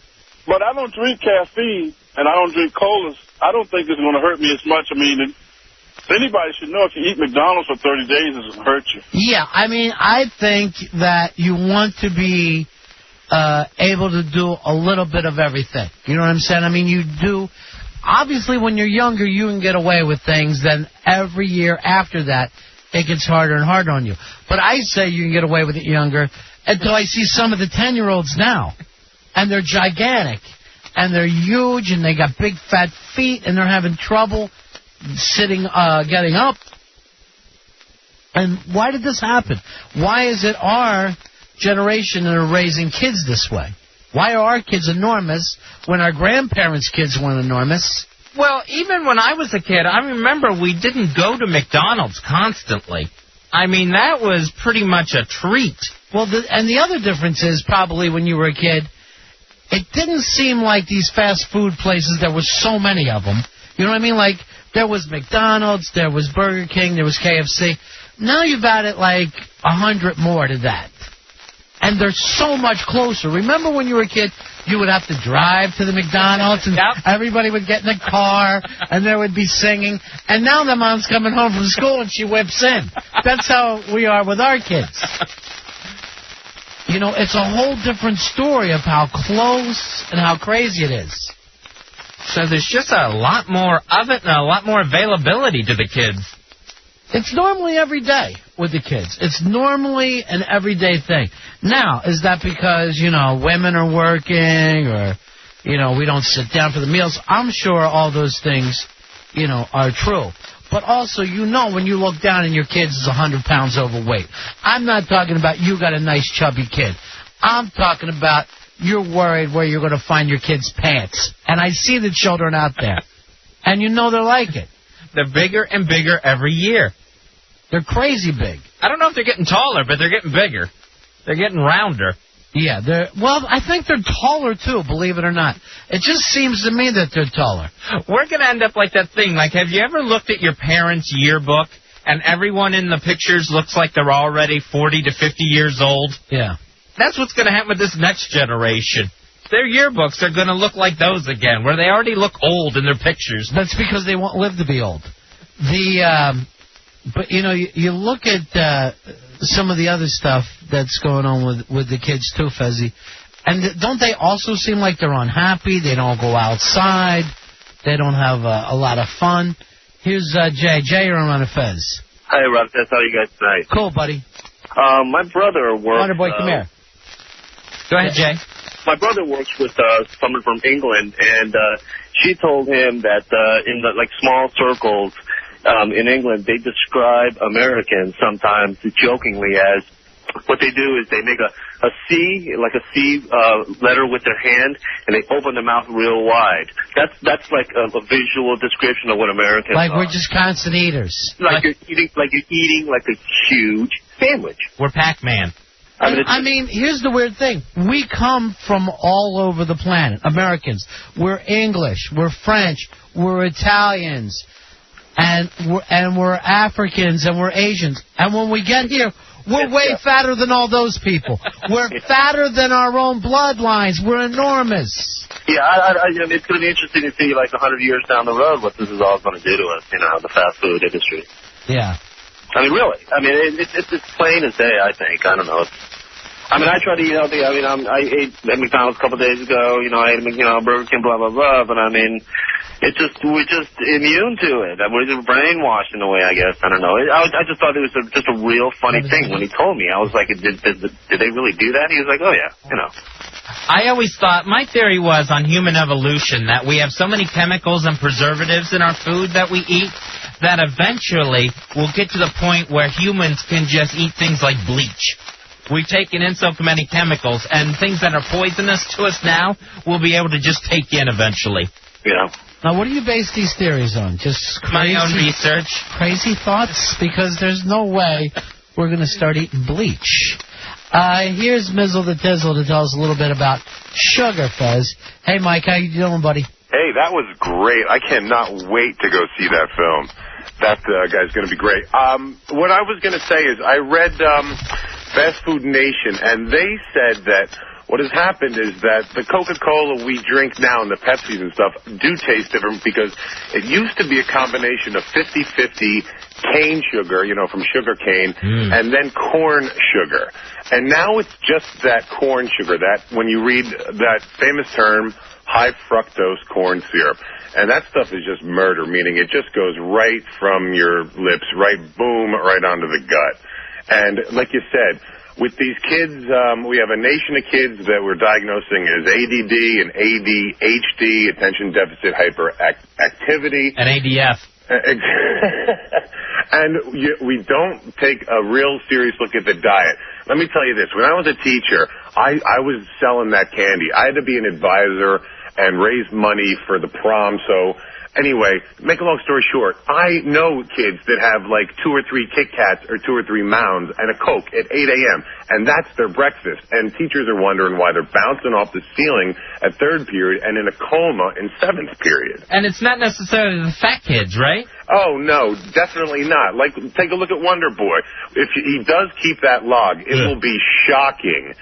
But I don't drink caffeine, and I don't drink colas. I don't think it's going to hurt me as much. I mean, anybody should know if you eat McDonald's for 30 days, it's going to hurt you. Yeah, I mean, I think that you want to be able to do a little bit of everything. You know what I'm saying? I mean, you do. Obviously, when you're younger, you can get away with things. Then every year after that, it gets harder and harder on you. But I say you can get away with it younger until I see some of the 10-year-olds now. And they're gigantic. And they're huge, and they got big, fat feet, and they're having trouble getting up. And why did this happen? Why is it our generation that are raising kids this way? Why are our kids enormous when our grandparents' kids weren't enormous? Well, even when I was a kid, I remember we didn't go to McDonald's constantly. I mean, that was pretty much a treat. Well, and the other difference is probably when you were a kid, it didn't seem like these fast food places, there was so many of them. You know what I mean? Like, there was McDonald's, there was Burger King, there was KFC. Now you've added like 100 more to that. And they're so much closer. Remember when you were a kid, you would have to drive to the McDonald's, and everybody would get in the car, and there would be singing. And now the mom's coming home from school, and she whips in. That's how we are with our kids. You know, it's a whole different story of how close and how crazy it is. So there's just a lot more of it and a lot more availability to the kids. It's normally every day with the kids. It's normally an everyday thing. Now, is that because, you know, women are working or, you know, we don't sit down for the meals? I'm sure all those things, you know, are true. But also, you know, when you look down and your kid is 100 pounds overweight. I'm not talking about you got a nice chubby kid. I'm talking about you're worried where you're going to find your kid's pants. And I see the children out there. And you know they're like it. They're bigger and bigger every year. They're crazy big. I don't know if they're getting taller, but they're getting bigger. They're getting rounder. Yeah, well, I think they're taller, too, believe it or not. It just seems to me that they're taller. We're going to end up like that thing. Like, have you ever looked at your parents' yearbook, and everyone in the pictures looks like they're already 40 to 50 years old? Yeah. That's what's going to happen with this next generation. Their yearbooks are going to look like those again, where they already look old in their pictures. That's because they won't live to be old. But, you know, you look at some of the other stuff that's going on with the kids, too, Fezzy. And don't they also seem like they're unhappy? They don't go outside. They don't have a lot of fun. Here's Jay. Jay, you're on Ron and Fez. Hi, Ron. Fez. How are you guys tonight? Cool, buddy. My brother works... Wonder Boy, come here. Go ahead, Jay. My brother works with someone from England, and she told him that in the small circles in England, they describe Americans sometimes jokingly as what they do is they make a C, like a C letter with their hand, and they open their mouth real wide. That's like a visual description of what Americans are. Like we're just constant eaters. Like you're eating like a huge sandwich. We're Pac-Man. I mean, here's the weird thing. We come from all over the planet, Americans. We're English, we're French, we're Italians, and we're Africans, and we're Asians. And when we get here, we're way fatter than all those people. We're fatter than our own bloodlines. We're enormous. Yeah, it's going to be interesting to see, 100 years down the road, what this is all going to do to us, the fast food industry. Yeah. I mean, really. I mean, it's plain as day, I think. I don't know. I try to eat healthy. I ate at McDonald's a couple of days ago. I ate Burger King, blah, blah, blah. But, we're just immune to it. We're just brainwashed in a way, I guess. I don't know. I just thought it was just a real funny thing when he told me. I was like, did they really do that? He was like, oh, yeah, I always thought, my theory was on human evolution that we have so many chemicals and preservatives in our food that we eat that eventually we'll get to the point where humans can just eat things like bleach. We've taken in so many chemicals, and things that are poisonous to us now we'll be able to just take in eventually. Yeah. Now, what do you base these theories on? Just crazy, my own research. Crazy thoughts? Because there's no way we're going to start eating bleach. Here's Mizzle the Tizzle to tell us a little bit about sugar, Fez. Hey, Mike, how you doing, buddy? Hey, that was great. I cannot wait to go see that film. That guy's going to be great. What I was going to say is I read Fast Food Nation, and they said that what has happened is that the Coca-Cola we drink now and the Pepsis and stuff do taste different because it used to be a combination of 50-50 cane sugar, from sugar cane, and then corn sugar. And now it's just that corn sugar, that when you read that famous term, high fructose corn syrup. And that stuff is just murder, meaning it just goes right from your lips, right, boom, right onto the gut. And like you said, with these kids, we have a nation of kids that we're diagnosing as ADD and ADHD, attention deficit hyperactivity. And ADF. And we don't take a real serious look at the diet. Let me tell you this. When I was a teacher, I was selling that candy. I had to be an advisor and raise money for the prom. So anyway, make a long story short, I know kids that have like 2 or 3 Kit Kats or 2 or 3 Mounds and a Coke at 8 a.m. And that's their breakfast. And teachers are wondering why they're bouncing off the ceiling at 3rd period and in a coma in 7th period. And it's not necessarily the fat kids, right? Oh, no, definitely not. Like, take a look at Wonder Boy. If he does keep that log, it will be shocking.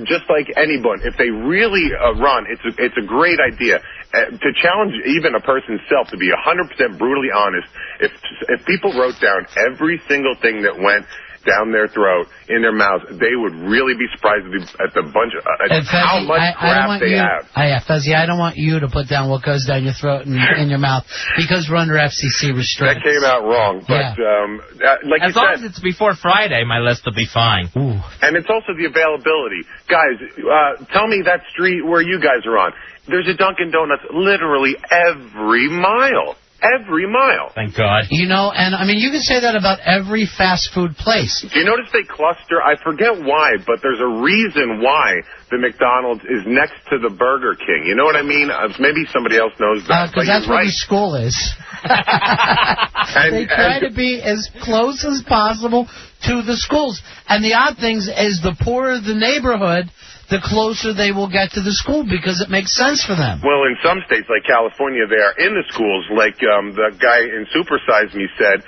Just like anyone, if they really run, it's a great idea to challenge even a person's self to be 100% brutally honest. If people wrote down every single thing that went down their throat, in their mouths, they would really be surprised at the bunch of how much crap they have. Fezzy, I don't want you to put down what goes down your throat and in your mouth because we're under FCC restraints. That came out wrong, but like as you long said, as it's before Friday, my list will be fine. Ooh. And it's also the availability. Guys, tell me that street where you guys are on. There's a Dunkin' Donuts literally every mile. Every mile. Thank God. And I mean, you can say that about every fast food place. Do you notice they cluster? I forget why, but there's a reason why the McDonald's is next to the Burger King. You know what I mean? Maybe somebody else knows that. Because that's where the school is. They try to be as close as possible to the schools. And the odd thing is the poorer the neighborhood, the closer they will get to the school because it makes sense for them. Well, in some states like California, they are in the schools. Like the guy in Supersize Me said,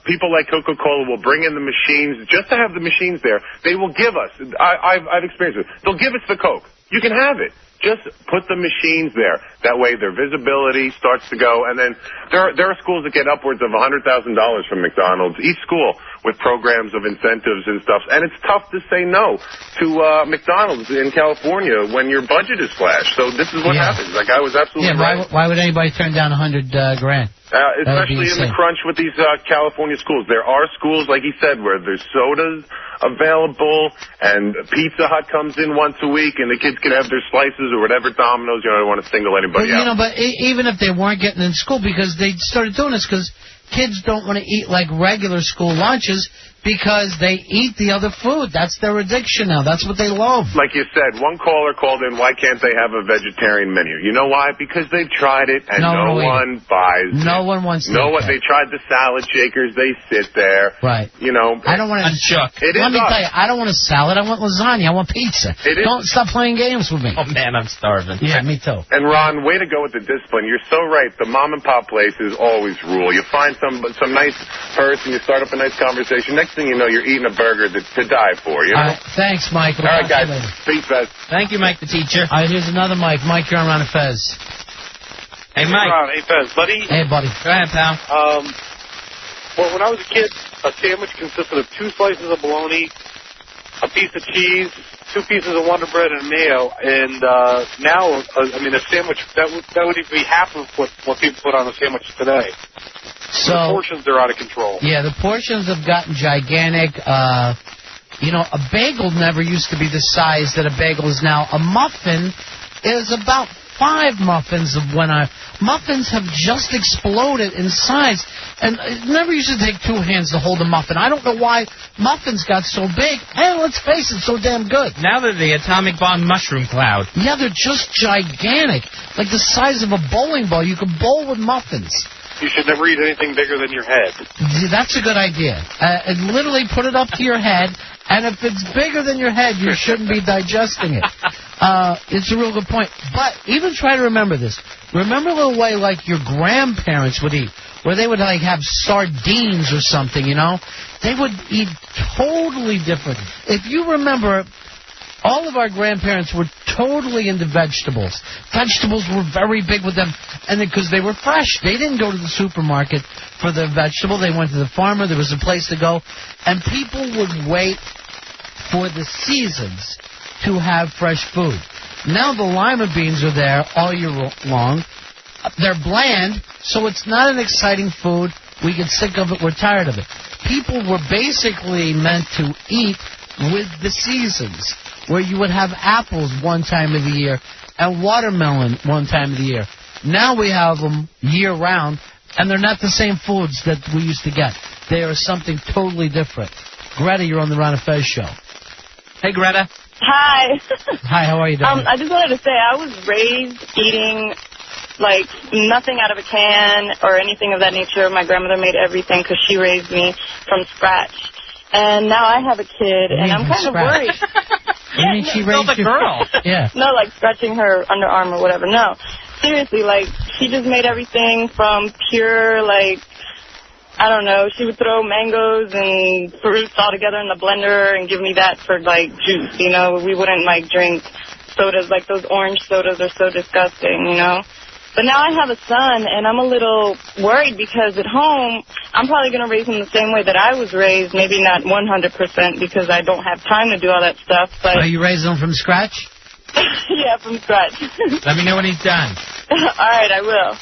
people like Coca-Cola will bring in the machines just to have the machines there. They will give us, I've experienced it, they'll give us the Coke. You can have it. Just put the machines there. That way their visibility starts to go. And then there are schools that get upwards of $100,000 from McDonald's, each school, with programs of incentives and stuff. And it's tough to say no to McDonald's in California when your budget is slashed. So this is what happens. That guy was absolutely right. Why would anybody turn down $100,000? Especially in the crunch with these California schools. There are schools, like he said, where there's sodas available and Pizza Hut comes in once a week and the kids can have their slices or whatever, Domino's. I don't want to single anybody out. But even if they weren't getting in school, because they started doing this because kids don't want to eat like regular school lunches because they eat the other food. That's their addiction now. That's what they love. Like you said, one caller called in, why can't they have a vegetarian menu? You know why? Because they've tried it and no one buys it. No one wants to. They tried the salad shakers. They sit there. Right. I don't want to. Let me tell you, I don't want a salad. I want lasagna. I want pizza. Don't stop playing games with me. Oh, man, I'm starving. Yeah, me too. And, Ron, way to go with the discipline. You're so right. The mom and pop places always rule. You find some nice person, you start up a nice conversation. Next thing you know, you're eating a burger to die for, you know? Thanks, Mike. All right, guys. Peace, Fez. Thank you, Mike the teacher. All right, here's another Mike. Mike, you're on Ron and Fez. Hey, Mike. Ron, hey, Fez, buddy. Hey, buddy. Go ahead, pal. Well, when I was a kid, a sandwich consisted of 2 slices of bologna, a piece of cheese, 2 pieces of Wonder Bread, and mayo. And now, a sandwich, that would even be half of what people put on a sandwich today. So the portions are out of control. Yeah, the portions have gotten gigantic. A bagel never used to be the size that a bagel is now. A muffin is about 5 muffins muffins have just exploded in size. And it never used to take 2 hands to hold a muffin. I don't know why muffins got so big. And let's face it, so damn good. Now they're the atomic bomb mushroom cloud. Yeah, they're just gigantic. Like the size of a bowling ball. You can bowl with muffins. you should never eat anything bigger than your head. That's a good idea. And literally put it up to your head, and if it's bigger than your head, you shouldn't be digesting it. It's a real good point. But even try to remember this. Remember the way like your grandparents would eat, where they would like have sardines or something, you know? They would eat totally different. If you remember, all of our grandparents were totally into vegetables. Vegetables were very big with them, and because they were fresh. They didn't go to the supermarket for the vegetable. They went to the farmer. There was a place to go. And people would wait for the seasons to have fresh food. Now the lima beans are there all year long. They're bland, so it's not an exciting food. We get sick of it. We're tired of it. People were basically meant to eat with the seasons, where you would have apples one time of the year and watermelon one time of the year. Now we have them year-round, and they're not the same foods that we used to get. They are something totally different. Greta, you're on the Ron and Fez show. Hey, Greta. Hi. Hi, how are you doing? I just wanted to say I was raised eating, like, nothing out of a can or anything of that nature. My grandmother made everything because she raised me from scratch. And now I have a kid, and I'm kind of worried. You mean she raised the girl? Yeah. No, like scratching her underarm or whatever. No. Seriously, like, she just made everything from pure, like, I don't know, she would throw mangoes and fruits all together in the blender and give me that for, like, juice, you know. We wouldn't, like, drink sodas. Like, those orange sodas are so disgusting, you know. But now I have a son, and I'm a little worried because at home, I'm probably going to raise him the same way that I was raised, maybe not 100% because I don't have time to do all that stuff. But are you raising him from scratch? Yeah, from scratch. Let me know when he's done. All right, I will.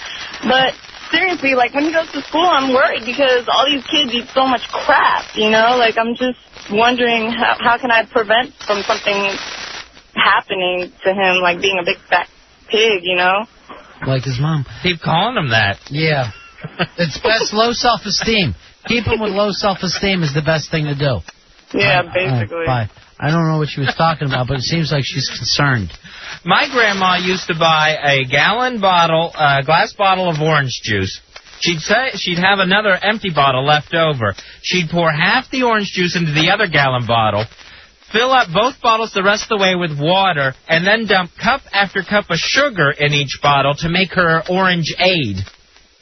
But seriously, like, when he goes to school, I'm worried because all these kids eat so much crap, you know? Like, I'm just wondering how can I prevent from something happening to him, like being a big fat pig, you know? Like his mom. Keep calling him that. Yeah. It's best low self-esteem. Keep him with low self-esteem is the best thing to do. Yeah, basically. Bye. I don't know what she was talking about, but it seems like she's concerned. My grandma used to buy a glass bottle of orange juice. She'd have another empty bottle left over. She'd pour half the orange juice into the other gallon bottle, fill up both bottles the rest of the way with water, and then dump cup after cup of sugar in each bottle to make her orange aid.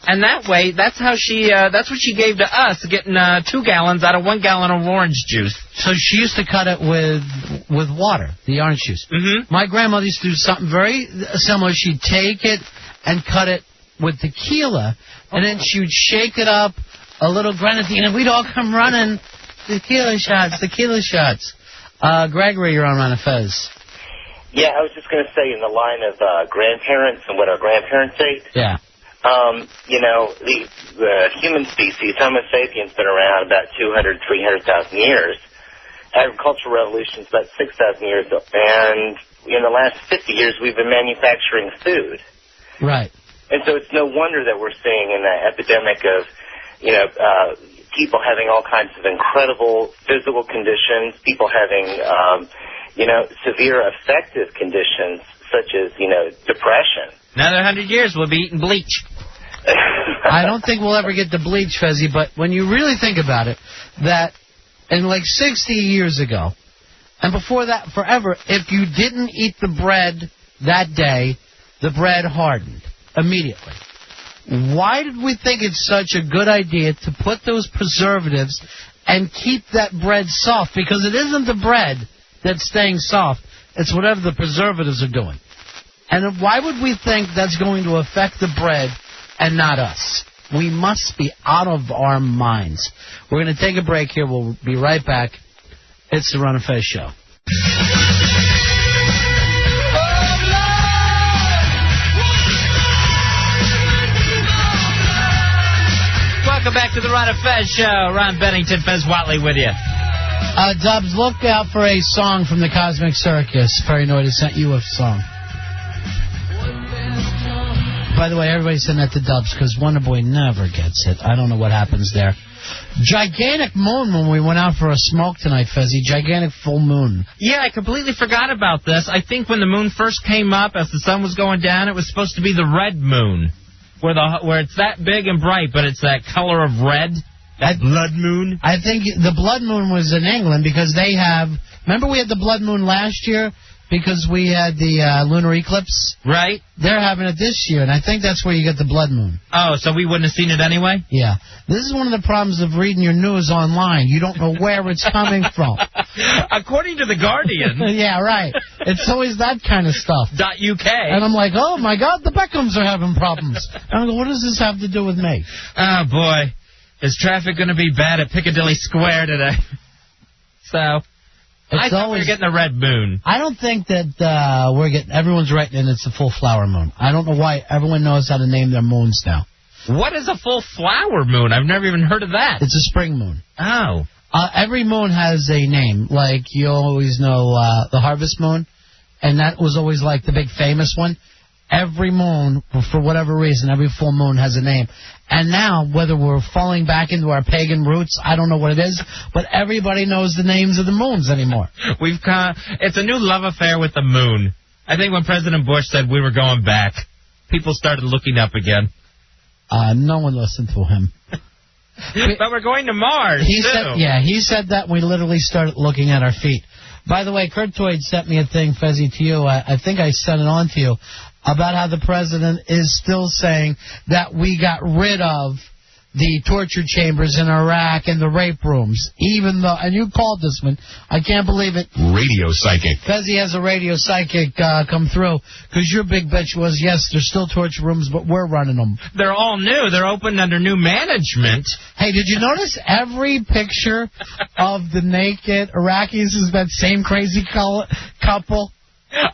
And that way, that's what she gave to us, getting 2 gallons out of 1 gallon of orange juice. So she used to cut it with water, the orange juice. Mm-hmm. My grandmother used to do something very similar. She'd take it and cut it with tequila, and then she would shake it up, a little grenadine, and we'd all come running. Tequila shots. Gregory, you're on Ron and Fez. Yeah, I was just going to say in the line of grandparents and what our grandparents ate. Yeah. You know, the human species, Homo sapiens, been around about 200, 300,000 years. Agricultural revolution's about 6,000 years, and in the last 50 years, we've been manufacturing food. Right. And so it's no wonder that we're seeing an epidemic of, people having all kinds of incredible physical conditions, people having, severe affective conditions such as, depression. Another 100 years, we'll be eating bleach. I don't think we'll ever get to bleach, Fezzy, but when you really think about it, that in like 60 years ago, and before that, forever, if you didn't eat the bread that day, the bread hardened immediately. Why did we think it's such a good idea to put those preservatives and keep that bread soft? Because it isn't the bread that's staying soft. It's whatever the preservatives are doing. And why would we think that's going to affect the bread and not us? We must be out of our minds. We're going to take a break here. We'll be right back. It's the Ron and Fez Show. Welcome back to the Ron and Fez Show. Ron Bennington, Fez Watley with you. Dubs, look out for a song from the Cosmic Circus. Paranoid has sent you a song. By the way, everybody send that to Dubs because Wonder Boy never gets it. I don't know what happens there. Gigantic moon when we went out for a smoke tonight, Fezzy. Gigantic full moon. Yeah, I completely forgot about this. I think when the moon first came up as the sun was going down, it was supposed to be the red moon. where it's that big and bright, but it's that color of red? That blood moon? I think the blood moon was in England because they have... Remember we had the blood moon last year because we had the lunar eclipse? Right. They're having it this year, and I think that's where you get the blood moon. Oh, so we wouldn't have seen it anyway? Yeah. This is one of the problems of reading your news online. You don't know where it's coming from. According to The Guardian. Yeah, right. It's always that kind of stuff. .uk. And I'm like, oh, my God, the Beckhams are having problems. And I go, what does this have to do with me? Oh, boy. Is traffic going to be bad at Piccadilly Square today? So... I thought we were getting a red moon. I don't think that everyone's writing in it's a full flower moon. I don't know why everyone knows how to name their moons now. What is a full flower moon? I've never even heard of that. It's a spring moon. Oh. Every moon has a name. Like, you always know the harvest moon, and that was always like the big famous one. Every moon, for whatever reason, every full moon has a name. And now, whether we're falling back into our pagan roots, I don't know what it is, but everybody knows the names of the moons anymore. It's a new love affair with the moon. I think when President Bush said we were going back, people started looking up again. No one listened to him. But we're going to Mars, he said that, and we literally started looking at our feet. By the way, Kurt Toyd sent me a thing, Fezzy, to you. I think I sent it on to you, about how the president is still saying that we got rid of the torture chambers in Iraq and the rape rooms, even though, and you called this one, I can't believe it. Radio psychic. Fezzy has a radio psychic come through, because your big bitch was, yes, there's still torture rooms, but we're running them. They're all new. They're opened under new management. Hey, did you notice every picture of the naked Iraqis is that same crazy couple?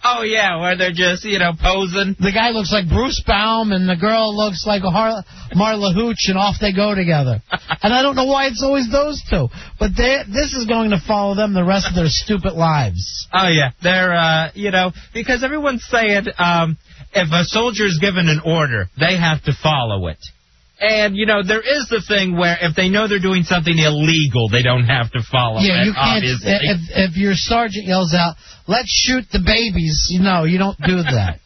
Oh, yeah, where they're just, posing. The guy looks like Bruce Baum, and the girl looks like Marla Hooch, and off they go together. And I don't know why it's always those two. But this is going to follow them the rest of their stupid lives. Oh, yeah. They're, because everyone's saying if a soldier is given an order, they have to follow it. And, there is the thing where if they know they're doing something illegal, they don't have to follow it. Yeah, you can't. Obviously. If your sergeant yells out, let's shoot the babies, you don't do that.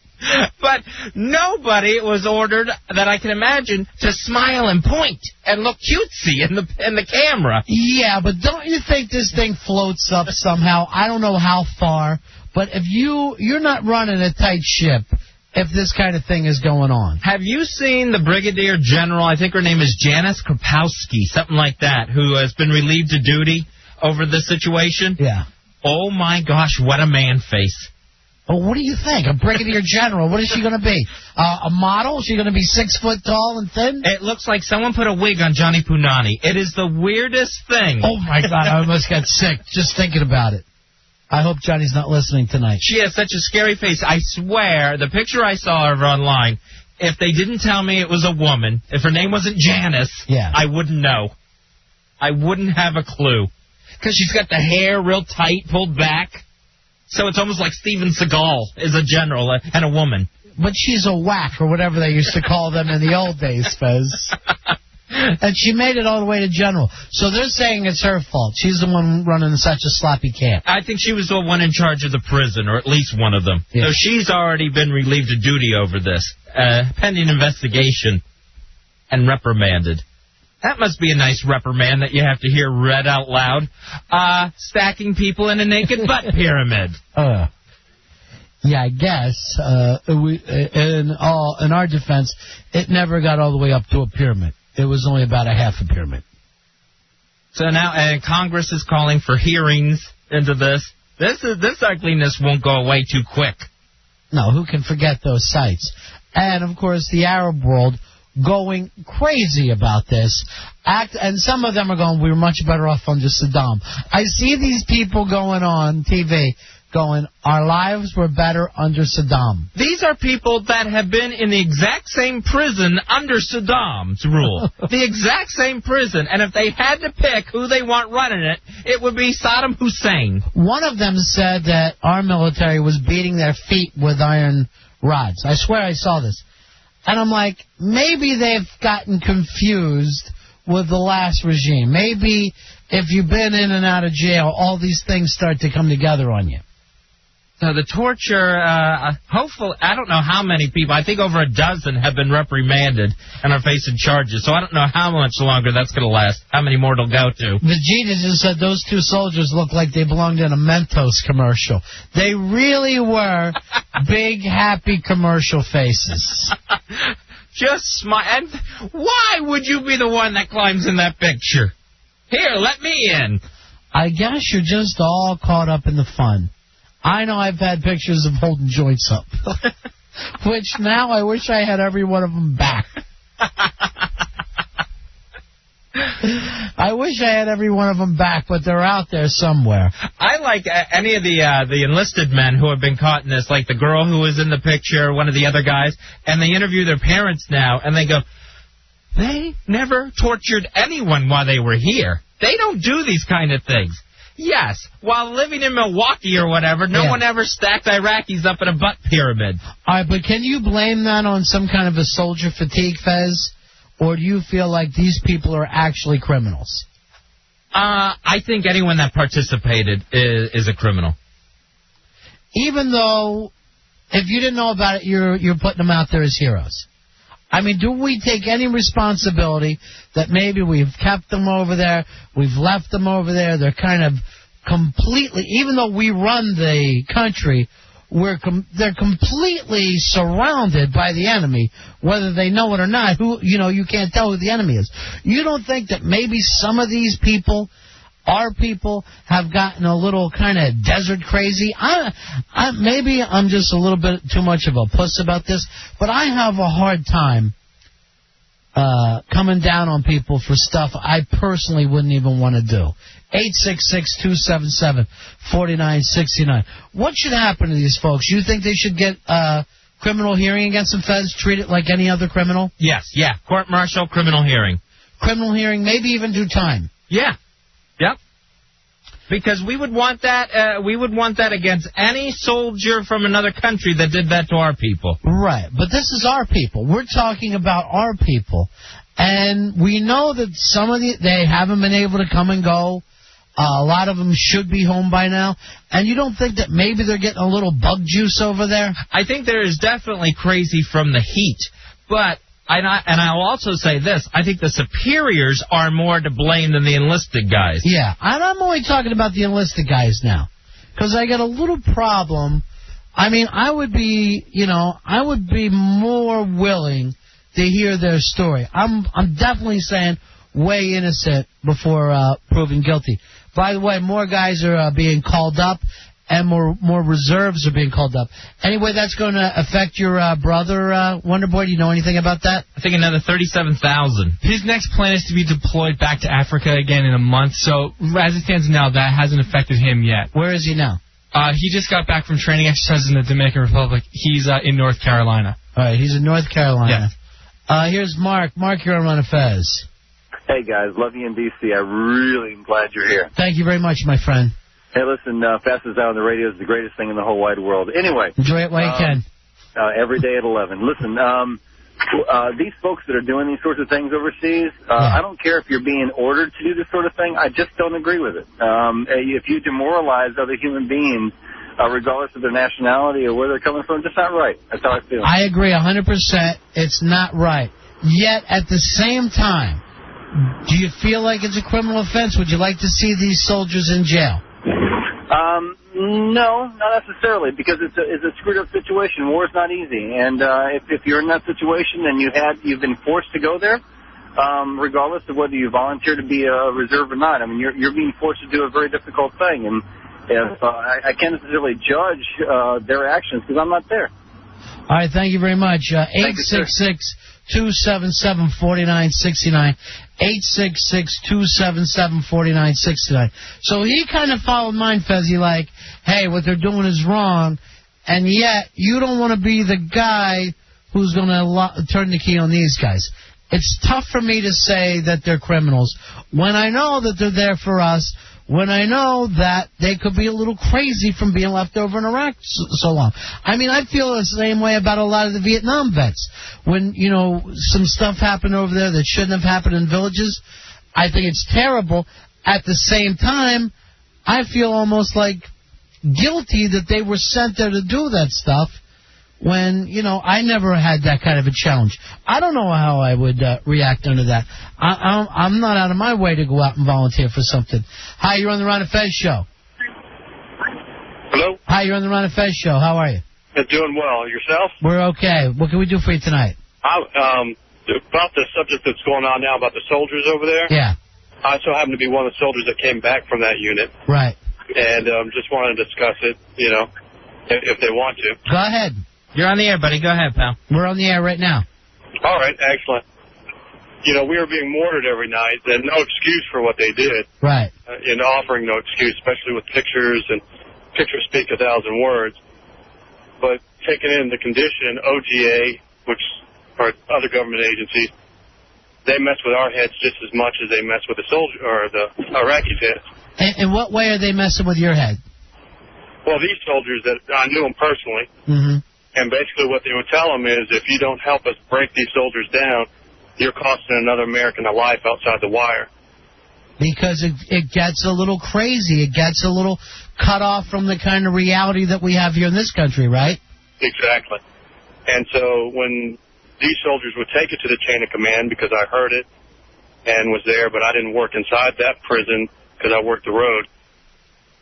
But nobody was ordered, that I can imagine, to smile and point and look cutesy in the camera. Yeah, but don't you think this thing floats up somehow? I don't know how far, but if you're not running a tight ship if this kind of thing is going on. Have you seen the Brigadier General, I think her name is Janice Kropowski, something like that, who has been relieved of duty over this situation? Yeah. Oh, my gosh, what a man face. Well, what do you think? A Brigadier General, what is she going to be? A model? Is she going to be 6 foot tall and thin? It looks like someone put a wig on Johnny Punani. It is the weirdest thing. Oh, my God, I almost got sick just thinking about it. I hope Johnny's not listening tonight. She has such a scary face. I swear, the picture I saw of her online, if they didn't tell me it was a woman, if her name wasn't Janice, I wouldn't know. I wouldn't have a clue. Because she's got the hair real tight, pulled back. So it's almost like Steven Seagal is a general and a woman. But she's a whack, or whatever they used to call them in the old days, Fez. And she made it all the way to general. So they're saying it's her fault. She's the one running such a sloppy camp. I think she was the one in charge of the prison, or at least one of them. Yeah. So she's already been relieved of duty over this, pending investigation, and reprimanded. That must be a nice reprimand that you have to hear read out loud. Stacking people in a naked butt pyramid. Yeah, I guess. In our defense, it never got all the way up to a pyramid. It was only about a half a pyramid. So now Congress is calling for hearings into this. This ugliness won't go away too quick. No, who can forget those sites? And, of course, the Arab world going crazy about this. And some of them are going, we were much better off under Saddam. I see these people going on TV going, our lives were better under Saddam. These are people that have been in the exact same prison under Saddam's rule. The exact same prison. And if they had to pick who they want running it, it would be Saddam Hussein. One of them said that our military was beating their feet with iron rods. I swear I saw this. And I'm like, maybe they've gotten confused with the last regime. Maybe if you've been in and out of jail, all these things start to come together on you. So the torture, hopefully, I don't know how many people, I think over a dozen have been reprimanded and are facing charges. So I don't know how much longer that's going to last, how many more it'll go to. Vegeta just said those two soldiers look like they belonged in a Mentos commercial. They really were big, happy commercial faces. Just smile. And why would you be the one that climbs in that picture? Here, let me in. I guess you're just all caught up in the fun. I know I've had pictures of holding joints up, which now I wish I had every one of them back. I wish I had every one of them back, but they're out there somewhere. I like any of the enlisted men who have been caught in this, like the girl who was in the picture, one of the other guys, and they interview their parents now, and they go, they never tortured anyone while they were here. They don't do these kind of things. Yes, while living in Milwaukee or whatever, no one ever stacked Iraqis up in a butt pyramid. All right, but can you blame that on some kind of a soldier fatigue, Fez? Or do you feel like these people are actually criminals? I think anyone that participated is a criminal. Even though, if you didn't know about it, you're putting them out there as heroes. I mean, do we take any responsibility that maybe we've kept them over there, we've left them over there, they're kind of completely, even though we run the country, they're completely surrounded by the enemy, whether they know it or not. You can't tell who the enemy is. You don't think that maybe some of these people, our people, have gotten a little kind of desert crazy? Maybe I'm just a little bit too much of a puss about this, but I have a hard time coming down on people for stuff I personally wouldn't even want to do. 866-277-4969. What should happen to these folks? You think they should get criminal hearing against them, Fez? Treat it like any other criminal? Yes, court-martial, criminal hearing. Criminal hearing, maybe even do time. Yeah. Yep. Because we would want that. We would want that against any soldier from another country that did that to our people. Right, but this is our people. We're talking about our people, and we know that some of they haven't been able to come and go. A lot of them should be home by now, and you don't think that maybe they're getting a little bug juice over there? I think there is definitely crazy from the heat, but. And I'll also say this, I think the superiors are more to blame than the enlisted guys. Yeah, and I'm only talking about the enlisted guys now, because I got a little problem. I mean, I would be more willing to hear their story. I'm definitely saying way innocent before proven guilty. By the way, more guys are being called up. And more reserves are being called up. Anyway, that's going to affect your brother, Wonder Boy. Do you know anything about that? I think another 37,000. His next plan is to be deployed back to Africa again in a month. So as it stands now, that hasn't affected him yet. Where is he now? He just got back from training exercises in the Dominican Republic. He's in North Carolina. All right, he's in North Carolina. Yes. Here's Mark. Mark, you're on Ron and Fez. Hey, guys. Love you in D.C. I really am glad you're here. Thank you very much, my friend. Hey, listen, Fastest Out on the Radio is the greatest thing in the whole wide world. Anyway. Enjoy it while you can. Every day at 11. Listen, these folks that are doing these sorts of things overseas, I don't care if you're being ordered to do this sort of thing. I just don't agree with it. If you demoralize other human beings, regardless of their nationality or where they're coming from, it's just not right. That's how I feel. I agree 100%. It's not right. Yet, at the same time, do you feel like it's a criminal offense? Would you like to see these soldiers in jail? No, not necessarily, because it's a screwed up situation. War is not easy, and if you're in that situation and you've been forced to go there, regardless of whether you volunteer to be a reserve or not, I mean you're being forced to do a very difficult thing, and if I can't necessarily judge their actions because I'm not there. All right, thank you very much. 866-277-4969. 866-277-4969. So he kind of followed mine, Fezzy, like, hey, what they're doing is wrong, and yet you don't want to be the guy who's going to turn the key on these guys. It's tough for me to say that they're criminals when I know that they're there for us, when I know that they could be a little crazy from being left over in Iraq so long. I mean, I feel the same way about a lot of the Vietnam vets. When, some stuff happened over there that shouldn't have happened in villages, I think it's terrible. At the same time, I feel almost like guilty that they were sent there to do that stuff when, I never had that kind of a challenge. I don't know how I would react under that. I'm not out of my way to go out and volunteer for something. Hi, you're on the Ron and Fez show. Hello? Hi, you're on the Ron and Fez show. How are you? Doing well. Yourself? We're okay. What can we do for you tonight? About the subject that's going on now about the soldiers over there. Yeah. I so happen to be one of the soldiers that came back from that unit. Right. And just wanted to discuss it, if they want to. Go ahead. You're on the air, buddy. Go ahead, pal. We're on the air right now. All right, excellent. We were being mortared every night, and no excuse for what they did. Right. Offering no excuse, especially with pictures, and pictures speak 1,000 words. But taking in the condition, OGA, which are other government agencies, they mess with our heads just as much as they mess with the soldier or the Iraqis' heads. In what way are they messing with your head? Well, these soldiers, that I knew them personally, and basically what they would tell them is, if you don't help us break these soldiers down, you're costing another American a life outside the wire. Because it gets a little crazy. It gets a little cut off from the kind of reality that we have here in this country, right? Exactly. And so when these soldiers would take it to the chain of command, because I heard it and was there, but I didn't work inside that prison because I worked the road,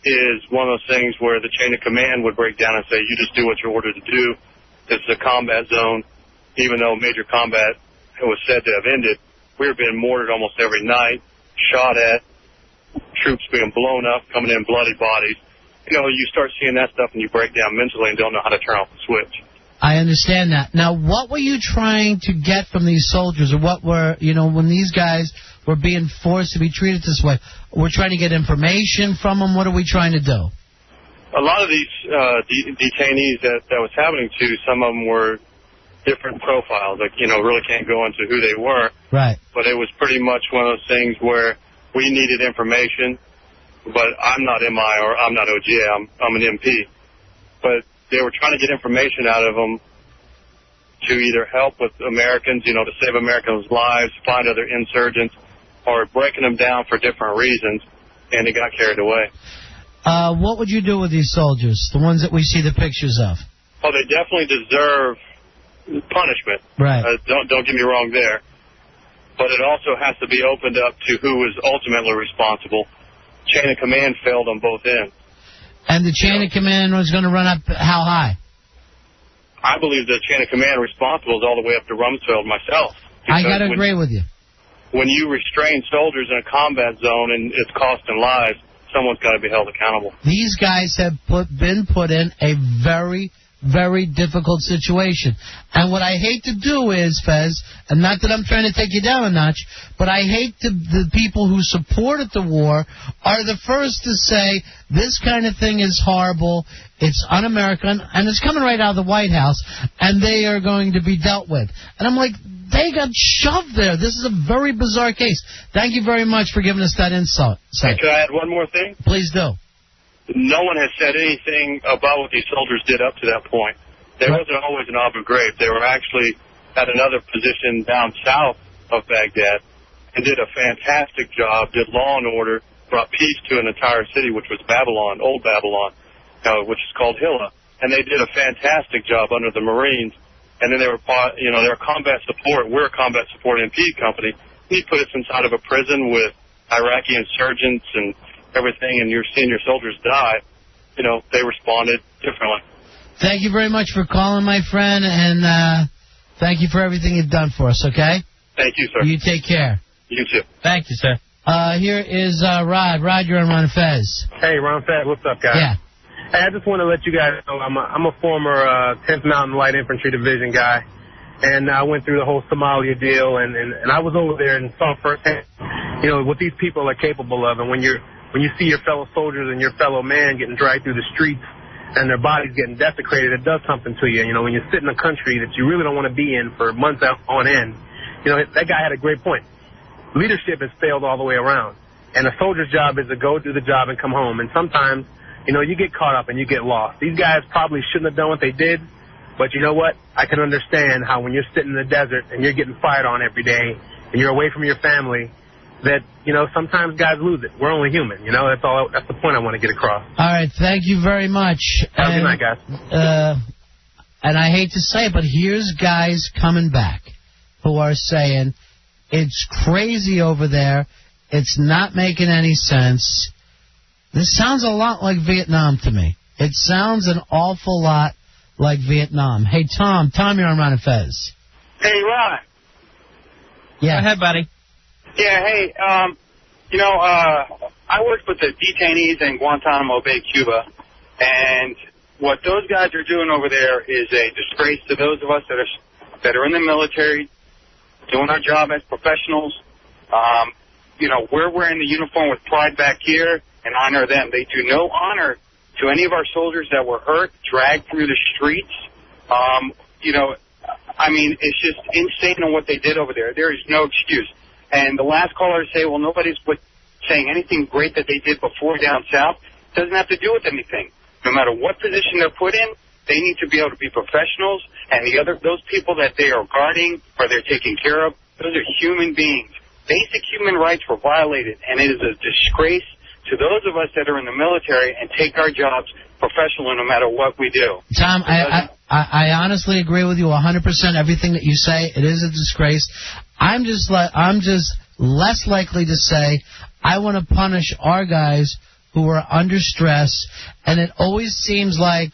is one of those things where the chain of command would break down and say, you just do what you're ordered to do. This is a combat zone. Even though major combat was said to have ended, we were being mortared almost every night, shot at, troops being blown up, coming in bloody bodies. You start seeing that stuff and you break down mentally and don't know how to turn off the switch. I understand that. Now, what were you trying to get from these soldiers, or what were, when these guys were being forced to be treated this way? We're trying to get information from them. What are we trying to do? A lot of these detainees that was happening to, some of them were different profiles. Really can't go into who they were. Right. But it was pretty much one of those things where we needed information, but I'm not MI or I'm not OGA. I'm an MP. But they were trying to get information out of them to either help with Americans, to save Americans' lives, find other insurgents, or breaking them down for different reasons, and they got carried away. What would you do with these soldiers, the ones that we see the pictures of? Oh, they definitely deserve punishment. Right. Don't get me wrong there. But it also has to be opened up to who is ultimately responsible. Chain of command failed on both ends. And the chain of command was going to run up how high? I believe the chain of command responsible is all the way up to Rumsfeld myself. I got to agree with you. When you restrain soldiers in a combat zone and it's costing lives, someone's got to be held accountable. These guys have been put in a very, very difficult situation. And what I hate to do is, Fez, and not that I'm trying to take you down a notch, but I hate the people who supported the war are the first to say this kind of thing is horrible, it's un-American, and it's coming right out of the White House, and they are going to be dealt with. And I'm like, they got shoved there. This is a very bizarre case. Thank you very much for giving us that insight. Hey, could I add one more thing? Please do. No one has said anything about what these soldiers did up to that point. There wasn't always an Abu Ghraib. They were actually at another position down south of Baghdad and did a fantastic job, did law and order, brought peace to an entire city, which was Babylon, old Babylon, which is called Hilla. And they did a fantastic job under the Marines. And then they were, they were combat support. We're a combat support MP company. He put us inside of a prison with Iraqi insurgents and everything, and you're seeing your soldiers die. They responded differently. Thank you very much for calling, my friend, and thank you for everything you've done for us, okay? Thank you, sir. You take care. You too. Thank you, sir. Here is Rod. Rod, you're on Ron and Fez. Hey, Ron Fez, what's up, guys? Yeah. Hey, I just want to let you guys know I'm a former 10th Mountain Light Infantry Division guy, and I went through the whole Somalia deal, and I was over there and saw firsthand, what these people are capable of, and when you see your fellow soldiers and your fellow man getting dragged through the streets and their bodies getting desecrated, it does something to you. When you sit in a country that you really don't want to be in for months on end, that guy had a great point. Leadership has failed all the way around, and a soldier's job is to go do the job and come home, and sometimes you get caught up and you get lost. These guys probably shouldn't have done what they did, but you know what? I can understand how when you're sitting in the desert and you're getting fired on every day and you're away from your family, that, sometimes guys lose it. We're only human, That's the point I want to get across. All right, thank you very much. Have a good night, guys. And I hate to say it, but here's guys coming back who are saying, it's crazy over there. It's not making any sense. This sounds a lot like Vietnam to me. It sounds an awful lot like Vietnam. Hey, Tom, you're on Ron and Fez. Hey, Ron. Yeah. Go ahead, buddy. Yeah, hey, I worked with the detainees in Guantanamo Bay, Cuba, and what those guys are doing over there is a disgrace to those of us that are in the military, doing our job as professionals. We're wearing the uniform with pride back here and honor them. They do no honor to any of our soldiers that were hurt, dragged through the streets. It's just insane on what they did over there. There is no excuse. And the last caller to say, well, nobody's saying anything great that they did before down south, doesn't have to do with anything. No matter what position they're put in, they need to be able to be professionals. And those people that they are guarding or they're taking care of, those are human beings. Basic human rights were violated, and it is a disgrace to those of us that are in the military and take our jobs professionally no matter what we do. Tom, I honestly agree with you 100%. Everything that you say, it is a disgrace. I'm just less likely to say I want to punish our guys who are under stress, and it always seems like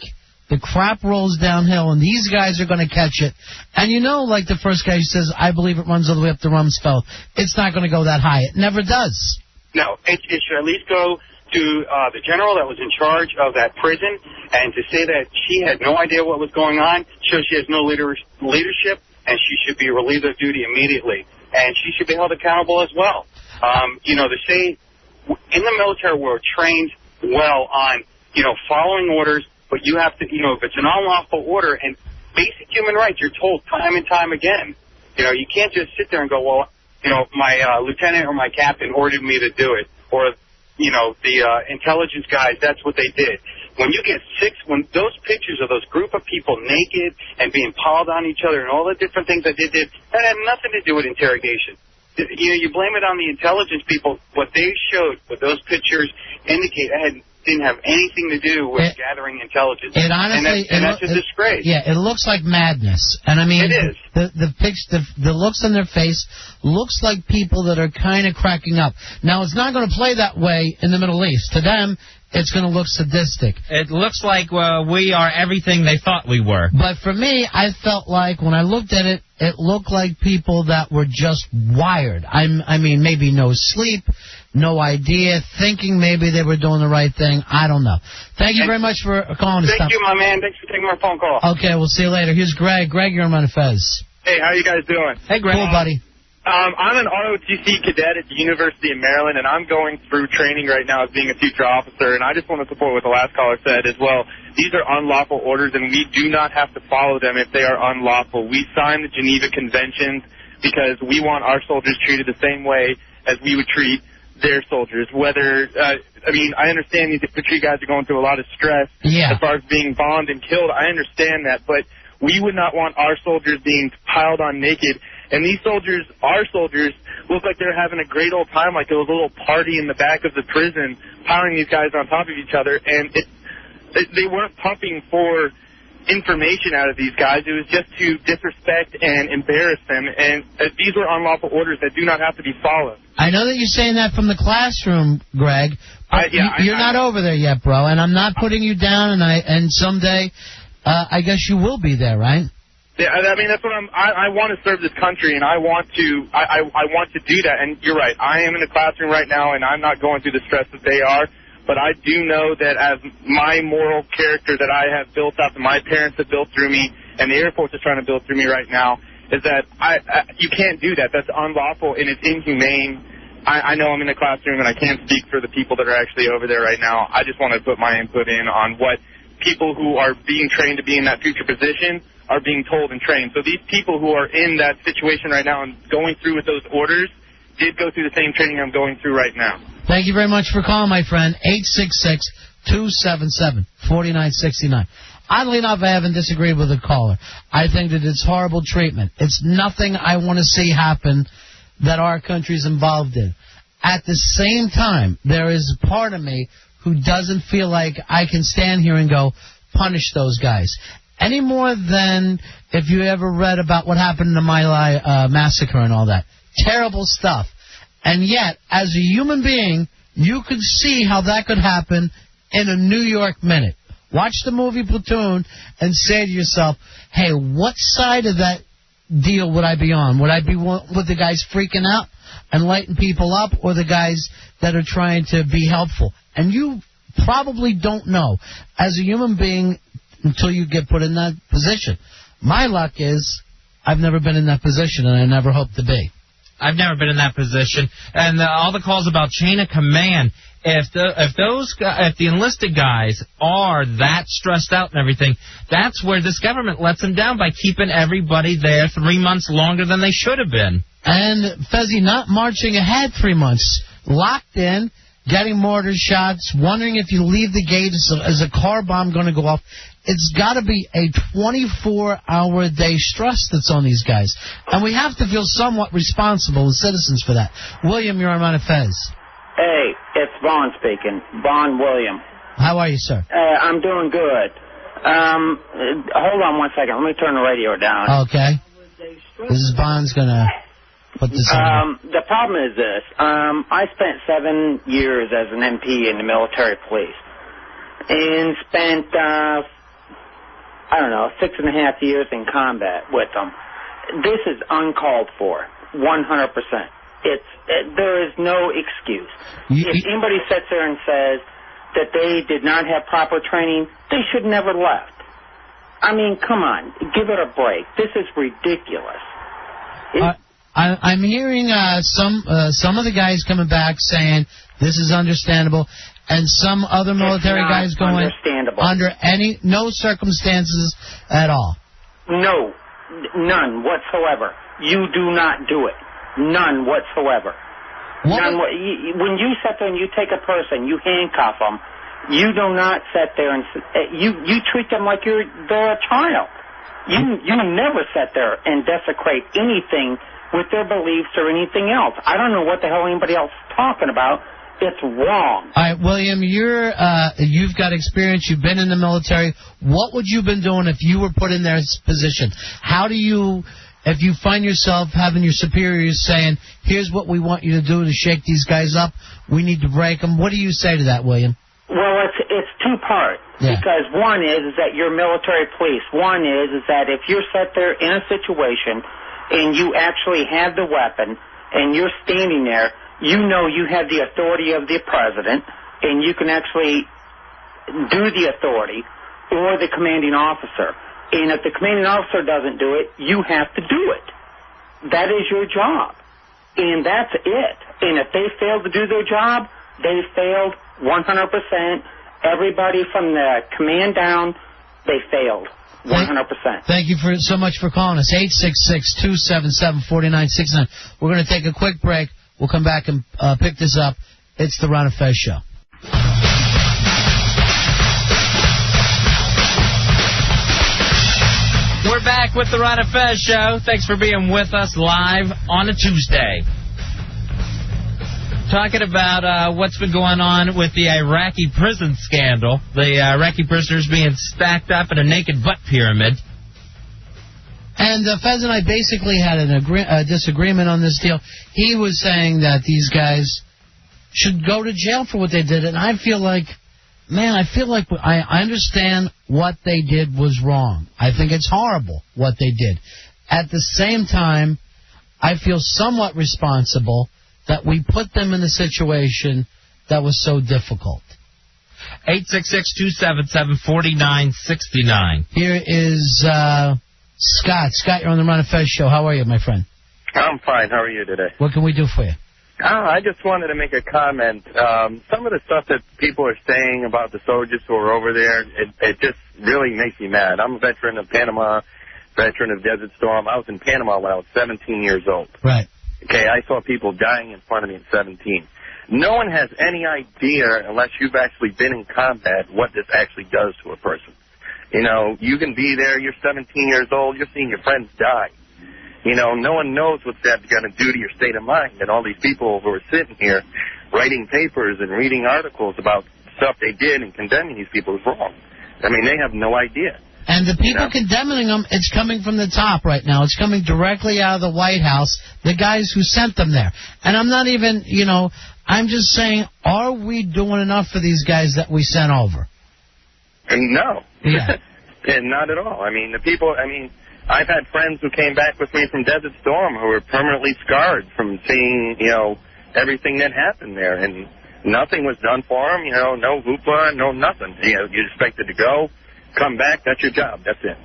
the crap rolls downhill, and these guys are going to catch it. And like the first guy who says, I believe it runs all the way up to Rumsfeld. It's not going to go that high. It never does. No, it should at least go to the general that was in charge of that prison, and to say that she had no idea what was going on shows she has no leadership, and she should be relieved of duty immediately. And she should be held accountable as well. To say in the military we're trained well on, following orders, but you have to, if it's an unlawful order and basic human rights, you're told time and time again. You can't just sit there and go, well, my lieutenant or my captain ordered me to do it, or, the intelligence guys, that's what they did. When you get when those pictures of those group of people naked and being piled on each other and all the different things that they did, that had nothing to do with interrogation. You blame it on the intelligence people. What they showed, what those pictures indicate, didn't have anything to do with gathering intelligence. It honestly, and that's a disgrace. Yeah, it looks like madness. And it is. The looks on their face looks like people that are kind of cracking up. Now, it's not going to play that way in the Middle East. To them, it's going to look sadistic. It looks like we are everything they thought we were. But for me, I felt like when I looked at it, it looked like people that were just wired. I mean, maybe no sleep, no idea, thinking maybe they were doing the right thing. I don't know. Thank you very much for calling us. Thank you, my man. Thanks for taking my phone call. Okay, we'll see you later. Here's Greg. Greg, you're on Ron and Fez. Hey, how you guys doing? Hey, Greg. Cool, buddy. I'm an ROTC cadet at the University of Maryland, and I'm going through training right now as being a future officer, and I just want to support what the last caller said as well. These are unlawful orders, and we do not have to follow them if they are unlawful. We signed the Geneva Conventions because we want our soldiers treated the same way as we would treat their soldiers. I understand these infantry guys are going through a lot of stress as far as being bombed and killed. I understand that, but we would not want our soldiers being piled on naked. And these soldiers, our soldiers, look like they're having a great old time, like it was a little party in the back of the prison, piling these guys on top of each other. And they weren't pumping for information out of these guys. It was just to disrespect and embarrass them. And these were unlawful orders that do not have to be followed. I know that you're saying that from the classroom, Greg. But you're not over there yet, bro. And I'm not putting you down. And someday, I guess you will be there, right? Yeah, that's what I want to serve this country, and I want to do that. And you're right. I am in the classroom right now, and I'm not going through the stress that they are. But I do know that as my moral character that I have built up, and my parents have built through me, and the Air Force is trying to build through me right now, is that you can't do that. That's unlawful, and it's inhumane. I know I'm in the classroom, and I can't speak for the people that are actually over there right now. I just want to put my input in on what people who are being trained to be in that future position are being told and trained. So these people who are in that situation right now and going through with those orders did go through the same training I'm going through right now. Thank you very much for calling, my friend. 866-277-4969. Oddly enough, I haven't disagreed with the caller. I think that it's horrible treatment. It's nothing I want to see happen that our country's involved in. at the same time, there is a part of me who doesn't feel like I can stand here and go, punish those guys. Any more than if you ever read about what happened in the My Lai massacre and all that. Terrible stuff. And yet, as a human being, you could see how that could happen in a New York minute. Watch the movie Platoon and say to yourself, hey, what side of that deal would I be on? Would I be with the guys freaking out and lighting people up, or the guys that are trying to be helpful? And you probably don't know as a human being until you get put in that position. My luck is I've never been in that position, and I never hope to be. I've never been in that position. And all the calls about chain of command, if the enlisted guys are that stressed out and everything, that's where this government lets them down by keeping everybody there 3 months longer than they should have been. And Fezzy not marching ahead 3 months, locked in, getting mortar shots, wondering if you leave the gate, is a car bomb going to go off? It's got to be a 24-hour-a-day stress that's on these guys. And we have to feel somewhat responsible as citizens for that. William, you're on Ron and Fez. Hey, it's Vaughn speaking. Vaughn William. How are you, sir? I'm doing good. Hold on 1 second. Let me turn the radio down. Okay. This is Bond's going to put this on. The problem is this. I spent 7 years as an MP in the military police and spent, 6.5 years in combat with them. This is uncalled for, 100%. There is no excuse. If anybody sits there and says that they did not have proper training, they should never left. I mean, come on, give it a break. This is ridiculous. I'm hearing some of the guys coming back saying this is understandable, and some other military guys going under no circumstances at all. No, none whatsoever. You do not do it. None whatsoever. When you sit there and you take a person, you handcuff them, you do not sit there and you treat them like they're a child. You never sit there and desecrate anything with their beliefs or anything else. I don't know what the hell anybody else is talking about. It's wrong. All right, William, you've got experience. You've been in the military. What would you have been doing if you were put in their position? How do you, if you find yourself having your superiors saying, here's what we want you to do to shake these guys up, we need to break them, what do you say to that, William? Well, it's two-part. Yeah. Because one is that you're military police. One is that if you're set there in a situation and you actually have the weapon and you're standing there, you know you have the authority of the president, and you can actually do the authority, or the commanding officer. And if the commanding officer doesn't do it, you have to do it. That is your job. And that's it. And if they fail to do their job, they failed 100%. Everybody from the command down, they failed 100%. Thank you so much for calling us. 866-277-4969. We're going to take a quick break. We'll come back and pick this up. It's the Ron and Fez Show. We're back with the Ron and Fez Show. Thanks for being with us live on a Tuesday. Talking about what's been going on with the Iraqi prison scandal. The Iraqi prisoners being stacked up in a naked butt pyramid. And Fez and I basically had a disagreement on this deal. He was saying that these guys should go to jail for what they did. And I feel like, I understand what they did was wrong. I think it's horrible what they did. At the same time, I feel somewhat responsible that we put them in a situation that was so difficult. 866-277-4969. Here is Scott. Scott, you're on the Ron and Fez Show. How are you, my friend? I'm fine. How are you today? What can we do for you? I just wanted to make a comment. Some of the stuff that people are saying about the soldiers who are over there, it just really makes me mad. I'm a veteran of Panama, veteran of Desert Storm. I was in Panama when I was 17 years old. Right. Okay, I saw people dying in front of me at 17. No one has any idea, unless you've actually been in combat, what this actually does to a person. You know, you can be there, you're 17 years old, you're seeing your friends die. You know, no one knows what that's going to do to your state of mind. And all these people who are sitting here writing papers and reading articles about stuff they did and condemning these people is wrong. I mean, they have no idea. And the people condemning them, it's coming from the top right now. It's coming directly out of the White House, the guys who sent them there. And I'm not even, you know, I'm just saying, are we doing enough for these guys that we sent over? And no. Yeah. And not at all. I mean, the people, I mean, I've had friends who came back with me from Desert Storm who were permanently scarred from seeing, you know, everything that happened there. And nothing was done for them, you know, no hoopla, no nothing. You know, you're expected to go, come back, that's your job, that's it.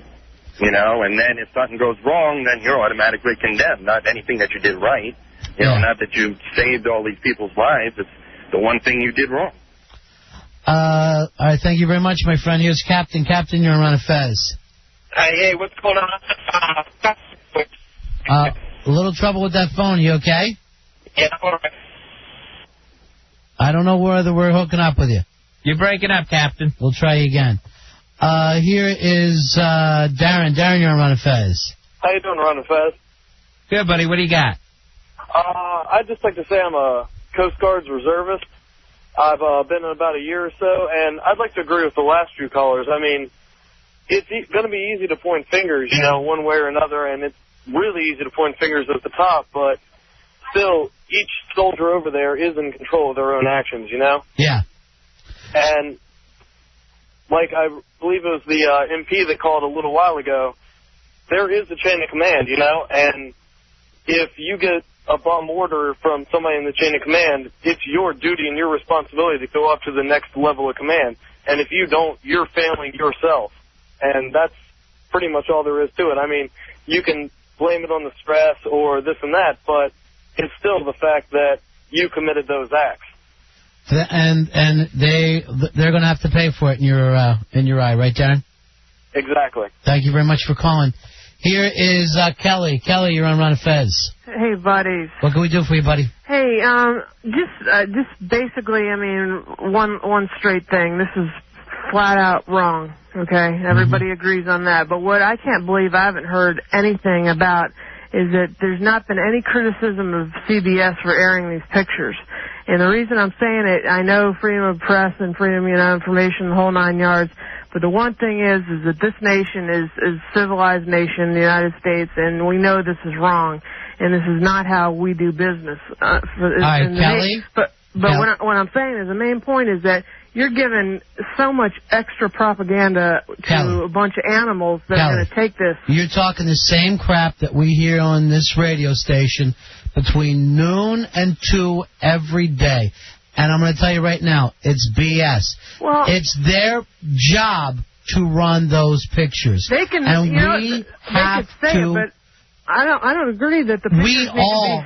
You know, and then if something goes wrong, then you're automatically condemned, not anything that you did right. You know, not that you saved all these people's lives, it's the one thing you did wrong. All right, thank you very much, my friend. Here's Captain. Captain, you're on Ron and Fez. Hey, what's going on? A little trouble with that phone. You okay? Yeah, all right. I don't know whether we're hooking up with you. You're breaking up, Captain. We'll try you again. Here is Darren. Darren, you're on Ron and Fez. How you doing, Ron and Fez? Good, buddy. What do you got? I'd just like to say I'm a Coast Guard's reservist. I've been in about a year or so, and I'd like to agree with the last few callers. I mean, it's going to be easy to point fingers, you know, one way or another, and it's really easy to point fingers at the top, but still, each soldier over there is in control of their own actions, you know? Yeah. And, like I believe it was the MP that called a little while ago, there is a chain of command, you know, and if you get a bomb order from somebody in the chain of command, it's your duty and your responsibility to go up to the next level of command. And if you don't, you're failing yourself. And that's pretty much all there is to it. I mean, you can blame it on the stress or this and that, but it's still the fact that you committed those acts. And they're going to have to pay for it in your eye, right, Darren? Exactly. Thank you very much for calling. Here is Kelly. Kelly, you're on Ron and Fez. Hey, buddies. What can we do for you, buddy? Hey, just basically, I mean, one straight thing. This is flat out wrong, okay? Everybody agrees on that. But what I can't believe I haven't heard anything about is that there's not been any criticism of CBS for airing these pictures. And the reason I'm saying it, I know freedom of press and freedom, you know, information, the whole 9 yards. But the one thing is that this nation is a civilized nation, the United States, and we know this is wrong, and this is not how we do business. All right, Kelly. But what I'm saying is the main point is that you're giving so much extra propaganda to a bunch of animals that are going to take this. You're talking the same crap that we hear on this radio station between noon and 2 every day. And I'm going to tell you right now, it's BS. Well, it's their job to run those pictures. They can, and you know, we they have could say to. It, but I don't agree that the pictures we all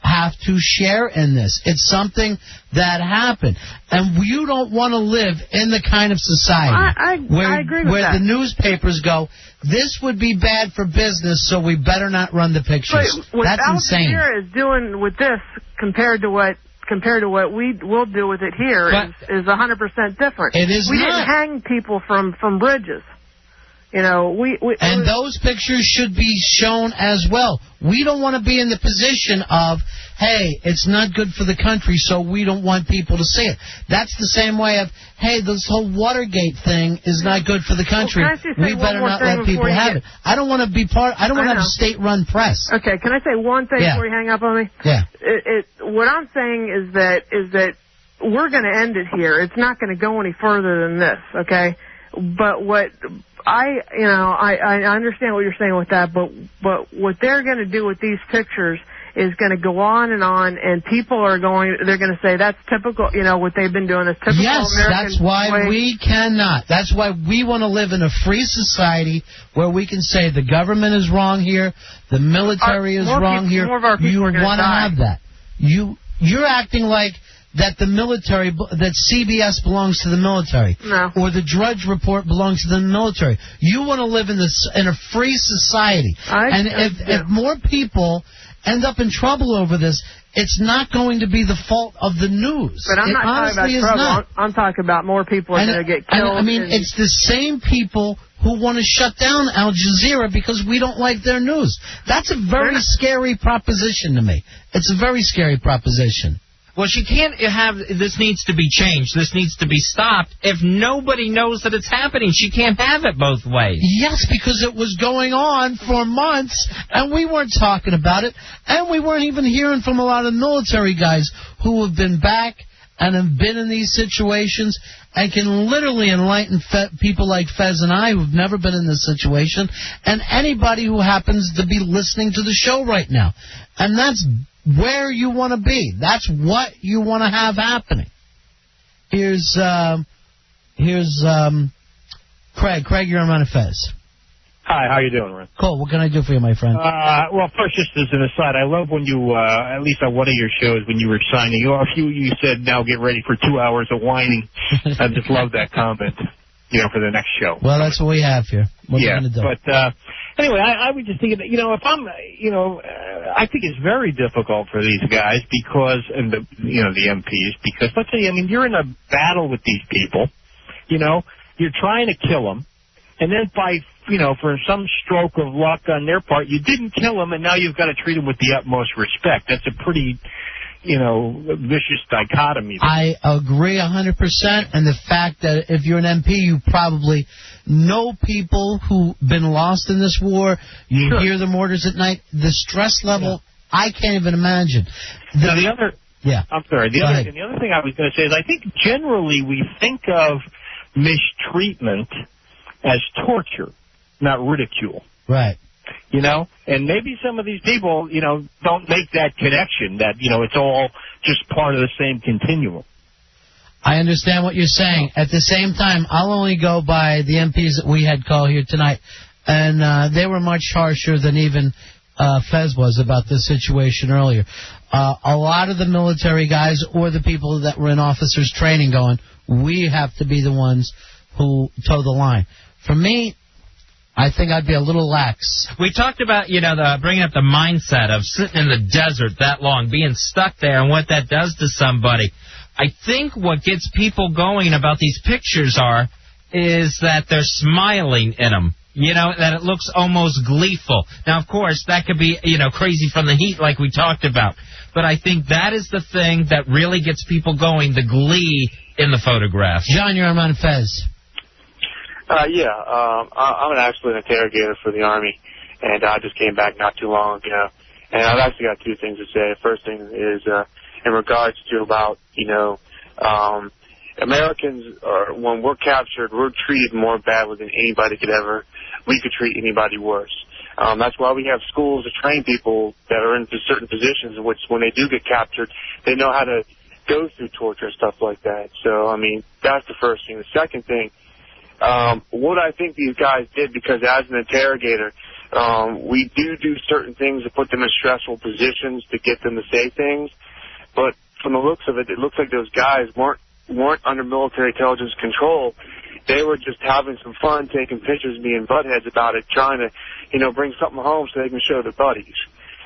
have to share in this. It's something that happened, and you don't want to live in the kind of society I agree with where that. the newspapers go, this would be bad for business, so we better not run the pictures. But what That's Al insane. Jazeera is doing with this compared to what we will do with it here is 100% different. It is we not. didn't hang people from bridges. You know, and those pictures should be shown as well. We don't want to be in the position of, hey, it's not good for the country, so we don't want people to see it. That's the same way of, hey, this whole Watergate thing is not good for the country. We better not let people have it. I don't want to be part. I don't want to have a state-run press. Okay, can I say one thing before you hang up on me? Yeah. What I'm saying is that we're going to end it here. It's not going to go any further than this. Okay, but what. I understand what you're saying with that, but what they're going to do with these pictures is going to go on, and people they're going to say that's typical, you know, what they've been doing is typical American. Yes, that's why we cannot. That's why we want to live in a free society where we can say the government is wrong here, the military is wrong here. You want to have that. You're acting like that the military, that CBS belongs to the military, or the Drudge Report belongs to the military. You want to live in a free society, and if more people end up in trouble over this, it's not going to be the fault of the news. But I'm not talking about trouble. I'm talking about more people are going to get killed. I mean, it's the same people who want to shut down Al Jazeera because we don't like their news. That's a very scary proposition to me. It's a very scary proposition. Well, she can't have, this needs to be changed, this needs to be stopped. If nobody knows that it's happening, she can't have it both ways. Yes, because it was going on for months, and we weren't talking about it, and we weren't even hearing from a lot of military guys who have been back and have been in these situations and can literally enlighten people like Fez and I who've never been in this situation, and anybody who happens to be listening to the show right now. And that's where you want to be. That's what you want to have happening. Here's Craig. Craig, you're on Ron and Fez. Hi, how you doing, Ron? Cool. What can I do for you, my friend? Well, first, just as an aside, I love when you, at least on one of your shows, when you were signing off, you said, now get ready for 2 hours of whining. I just love that comment, for the next show. Well, that's what we have here. What are you going to do? But anyway, I was just thinking that, if I'm, I think it's very difficult for these guys because, and the MPs, because let's say, you're in a battle with these people, you're trying to kill them, and then for some stroke of luck on their part, you didn't kill them, and now you've got to treat them with the utmost respect. That's a pretty, vicious dichotomy. I agree 100%, and the fact that if you're an MP, you probably know people who've been lost in this war. You hear them orders at night. The stress level, I can't even imagine. I'm sorry. The other thing I was going to say is I think generally we think of mistreatment as torture, not ridicule. Right. And maybe some of these people, don't make that connection that, it's all just part of the same continuum. I understand what you're saying. At the same time, I'll only go by the MPs that we had call here tonight, and they were much harsher than even Fez was about this situation earlier. A lot of the military guys or the people that were in officers' training going, we have to be the ones who toe the line. For me, I think I'd be a little lax. We talked about, bringing up the mindset of sitting in the desert that long, being stuck there, and what that does to somebody. I think what gets people going about these pictures is that they're smiling in them. That it looks almost gleeful. Now, of course, that could be, crazy from the heat like we talked about. But I think that is the thing that really gets people going, the glee in the photographs. John, you're on Ron and Fez. I'm actually an interrogator for the Army, and I just came back not too long ago. And I've actually got two things to say. The first thing is in regards to about, Americans, when we're captured, we're treated more badly than we could treat anybody worse. That's why we have schools to train people that are in certain positions in which when they do get captured, they know how to go through torture and stuff like that. So, that's the first thing. The second thing, what I think these guys did, because as an interrogator, we do certain things to put them in stressful positions to get them to say things. But from the looks of it, it looks like those guys weren't under military intelligence control. They were just having some fun, taking pictures, being buttheads about it, trying to, bring something home so they can show their buddies.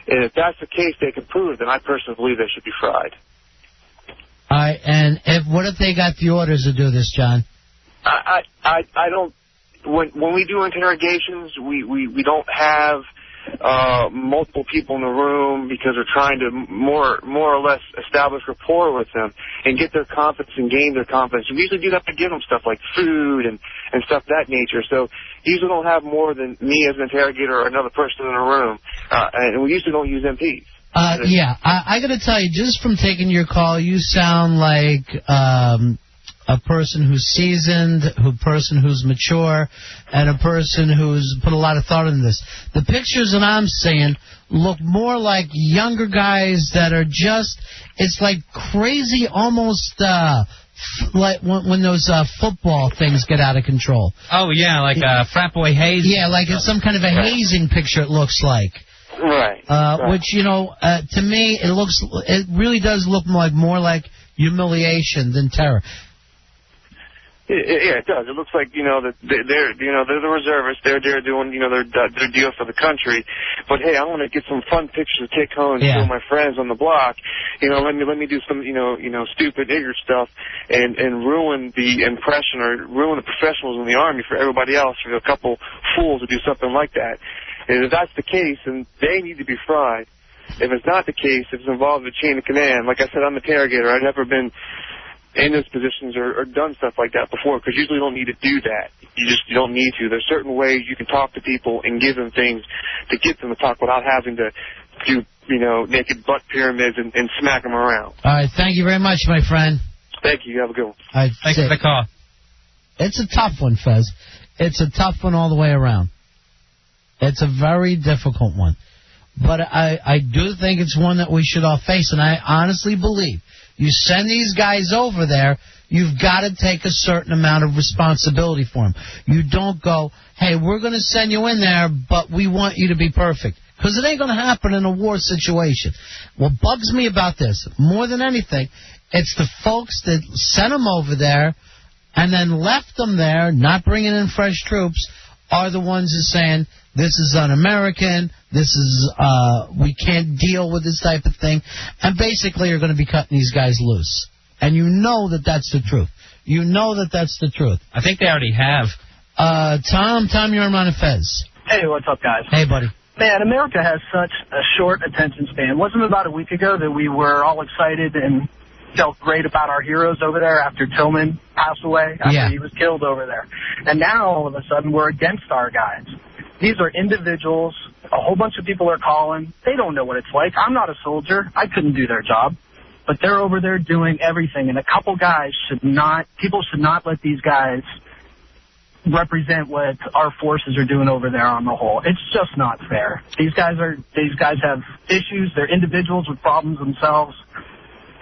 And if that's the case, they can prove, then I personally believe they should be fried. All right, and what if they got the orders to do this, John? I don't. When we do interrogations, we don't have multiple people in the room because we're trying to more or less establish rapport with them and get their confidence and gain their confidence. We usually do have to give them stuff like food and stuff of that nature. So usually don't have more than me as an interrogator or another person in the room, and we usually don't use MPs. I got to tell you, just from taking your call, you sound like a person who's seasoned, a person who's mature, and a person who's put a lot of thought into this. The pictures that I'm seeing look more like younger guys that are just, it's like crazy, almost like when those football things get out of control. Oh, yeah, like frat boy haze. Yeah, like it's some kind of a hazing picture, it looks like. Right. Which, to me, it really does look more like humiliation than terror. Yeah, it does. It looks like, that they're the reservists. They're doing, their deal for the country. But hey, I want to get some fun pictures to take home and show my friends on the block. Let me do some, stupid ignorant stuff and ruin the impression or ruin the professionals in the Army for everybody else, for a couple fools to do something like that. And if that's the case, then they need to be fried. If it's not the case, if it's involved in the chain of command, like I said, I'm an interrogator. I've never been in those positions or done stuff like that before, because usually you don't need to do that. You don't need to. There's certain ways you can talk to people and give them things to get them to talk without having to do, naked butt pyramids and smack them around. All right, thank you very much, my friend. Thank you. You have a good one. All right, thanks for the call. It's a tough one, Fez. It's a tough one all the way around. It's a very difficult one. But I do think it's one that we should all face, and I honestly believe you send these guys over there, you've got to take a certain amount of responsibility for them. You don't go, hey, we're going to send you in there, but we want you to be perfect. Because it ain't going to happen in a war situation. What bugs me about this, more than anything, it's the folks that sent them over there and then left them there, not bringing in fresh troops, are the ones that are saying, this is un-American, this is, we can't deal with this type of thing, and basically you're going to be cutting these guys loose. And you know that that's the truth. You know that that's the truth. I think they already have. Tom, you're on Ron and Fez. Hey, what's up, guys? Hey, buddy. Man, America has such a short attention span. Wasn't it about a week ago that we were all excited and felt great about our heroes over there after Tillman passed away, after he was killed over there? And now, all of a sudden, we're against our guys. These are individuals. A whole bunch of people are calling. They don't know what it's like. I'm not a soldier. I couldn't do their job. But they're over there doing everything. And a couple guys people should not let these guys represent what our forces are doing over there on the whole. It's just not fair. These guys have issues. They're individuals with problems themselves.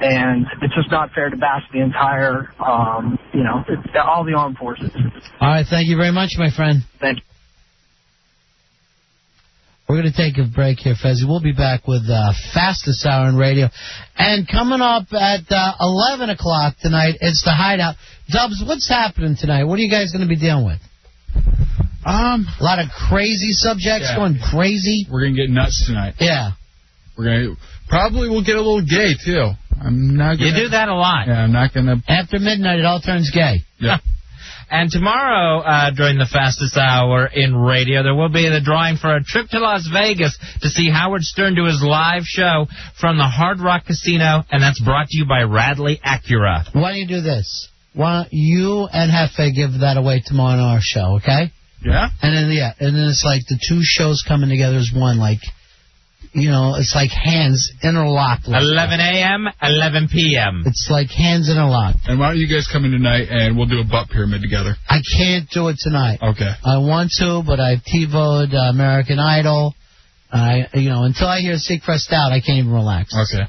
And it's just not fair to bash the entire, all the armed forces. All right, thank you very much, my friend. Thank you. We're going to take a break here, Fezzi. We'll be back with Fastest Hour in Radio. And coming up at 11 o'clock tonight, it's The Hideout. Dubs, what's happening tonight? What are you guys going to be dealing with? A lot of crazy subjects going crazy. We're going to get nuts tonight. Yeah. We'll get a little gay, too. I'm not gonna, you do that a lot. Yeah, I'm not going to... After midnight, it all turns gay. Yeah. And tomorrow, during the Fastest Hour in Radio, there will be the drawing for a trip to Las Vegas to see Howard Stern do his live show from the Hard Rock Casino, and that's brought to you by Radley Acura. Why don't you do this? Why don't you and Hefe give that away tomorrow on our show, okay? Yeah? And then it's like the two shows coming together as one, like... it's like hands interlocked. Like 11 a.m., 11 p.m. It's like hands interlocked. And why don't you guys come in tonight and we'll do a butt pyramid together? I can't do it tonight. Okay. I want to, but I've TiVo'd American Idol. Until I hear Seacrest out, I can't even relax. Okay.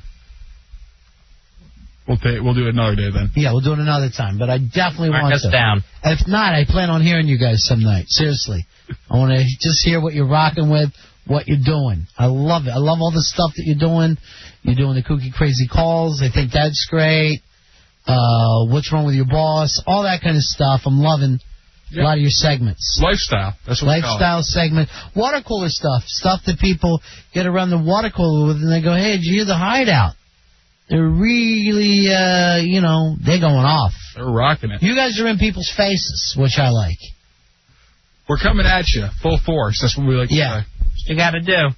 We'll do it another day then. Yeah, we'll do it another time, but I definitely want to. Mark us down. If not, I plan on hearing you guys some night. Seriously. I want to just hear what you're rocking with. What you're doing. I love it. I love all the stuff that you're doing. You're doing the kooky, crazy calls. I think that's great. What's wrong with your boss? All that kind of stuff. I'm loving a lot of your segments. Lifestyle. That's what Lifestyle segment. Water cooler stuff. Stuff that people get around the water cooler with and they go, hey, did you hear the Hideout? They're really, they're going off. They're rocking it. You guys are in people's faces, which I like. We're coming at you. Full force. That's what we like to say. You got to do.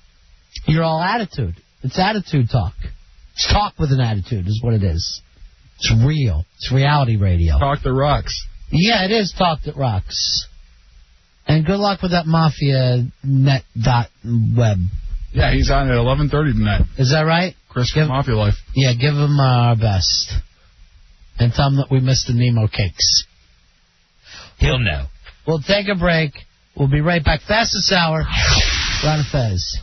You're all attitude. It's attitude talk. It's talk with an attitude is what it is. It's real. It's reality radio. Talk that rocks. Yeah, it is talk that rocks. And good luck with that MafiaNet.web. Yeah, he's on at 11:30 tonight. Is that right? Chris from Mafia Life. Yeah, give him our best. And tell him that we missed the Nemo cakes. He'll know. We'll take a break. We'll be right back. Fastest Hour. Ron and Fez.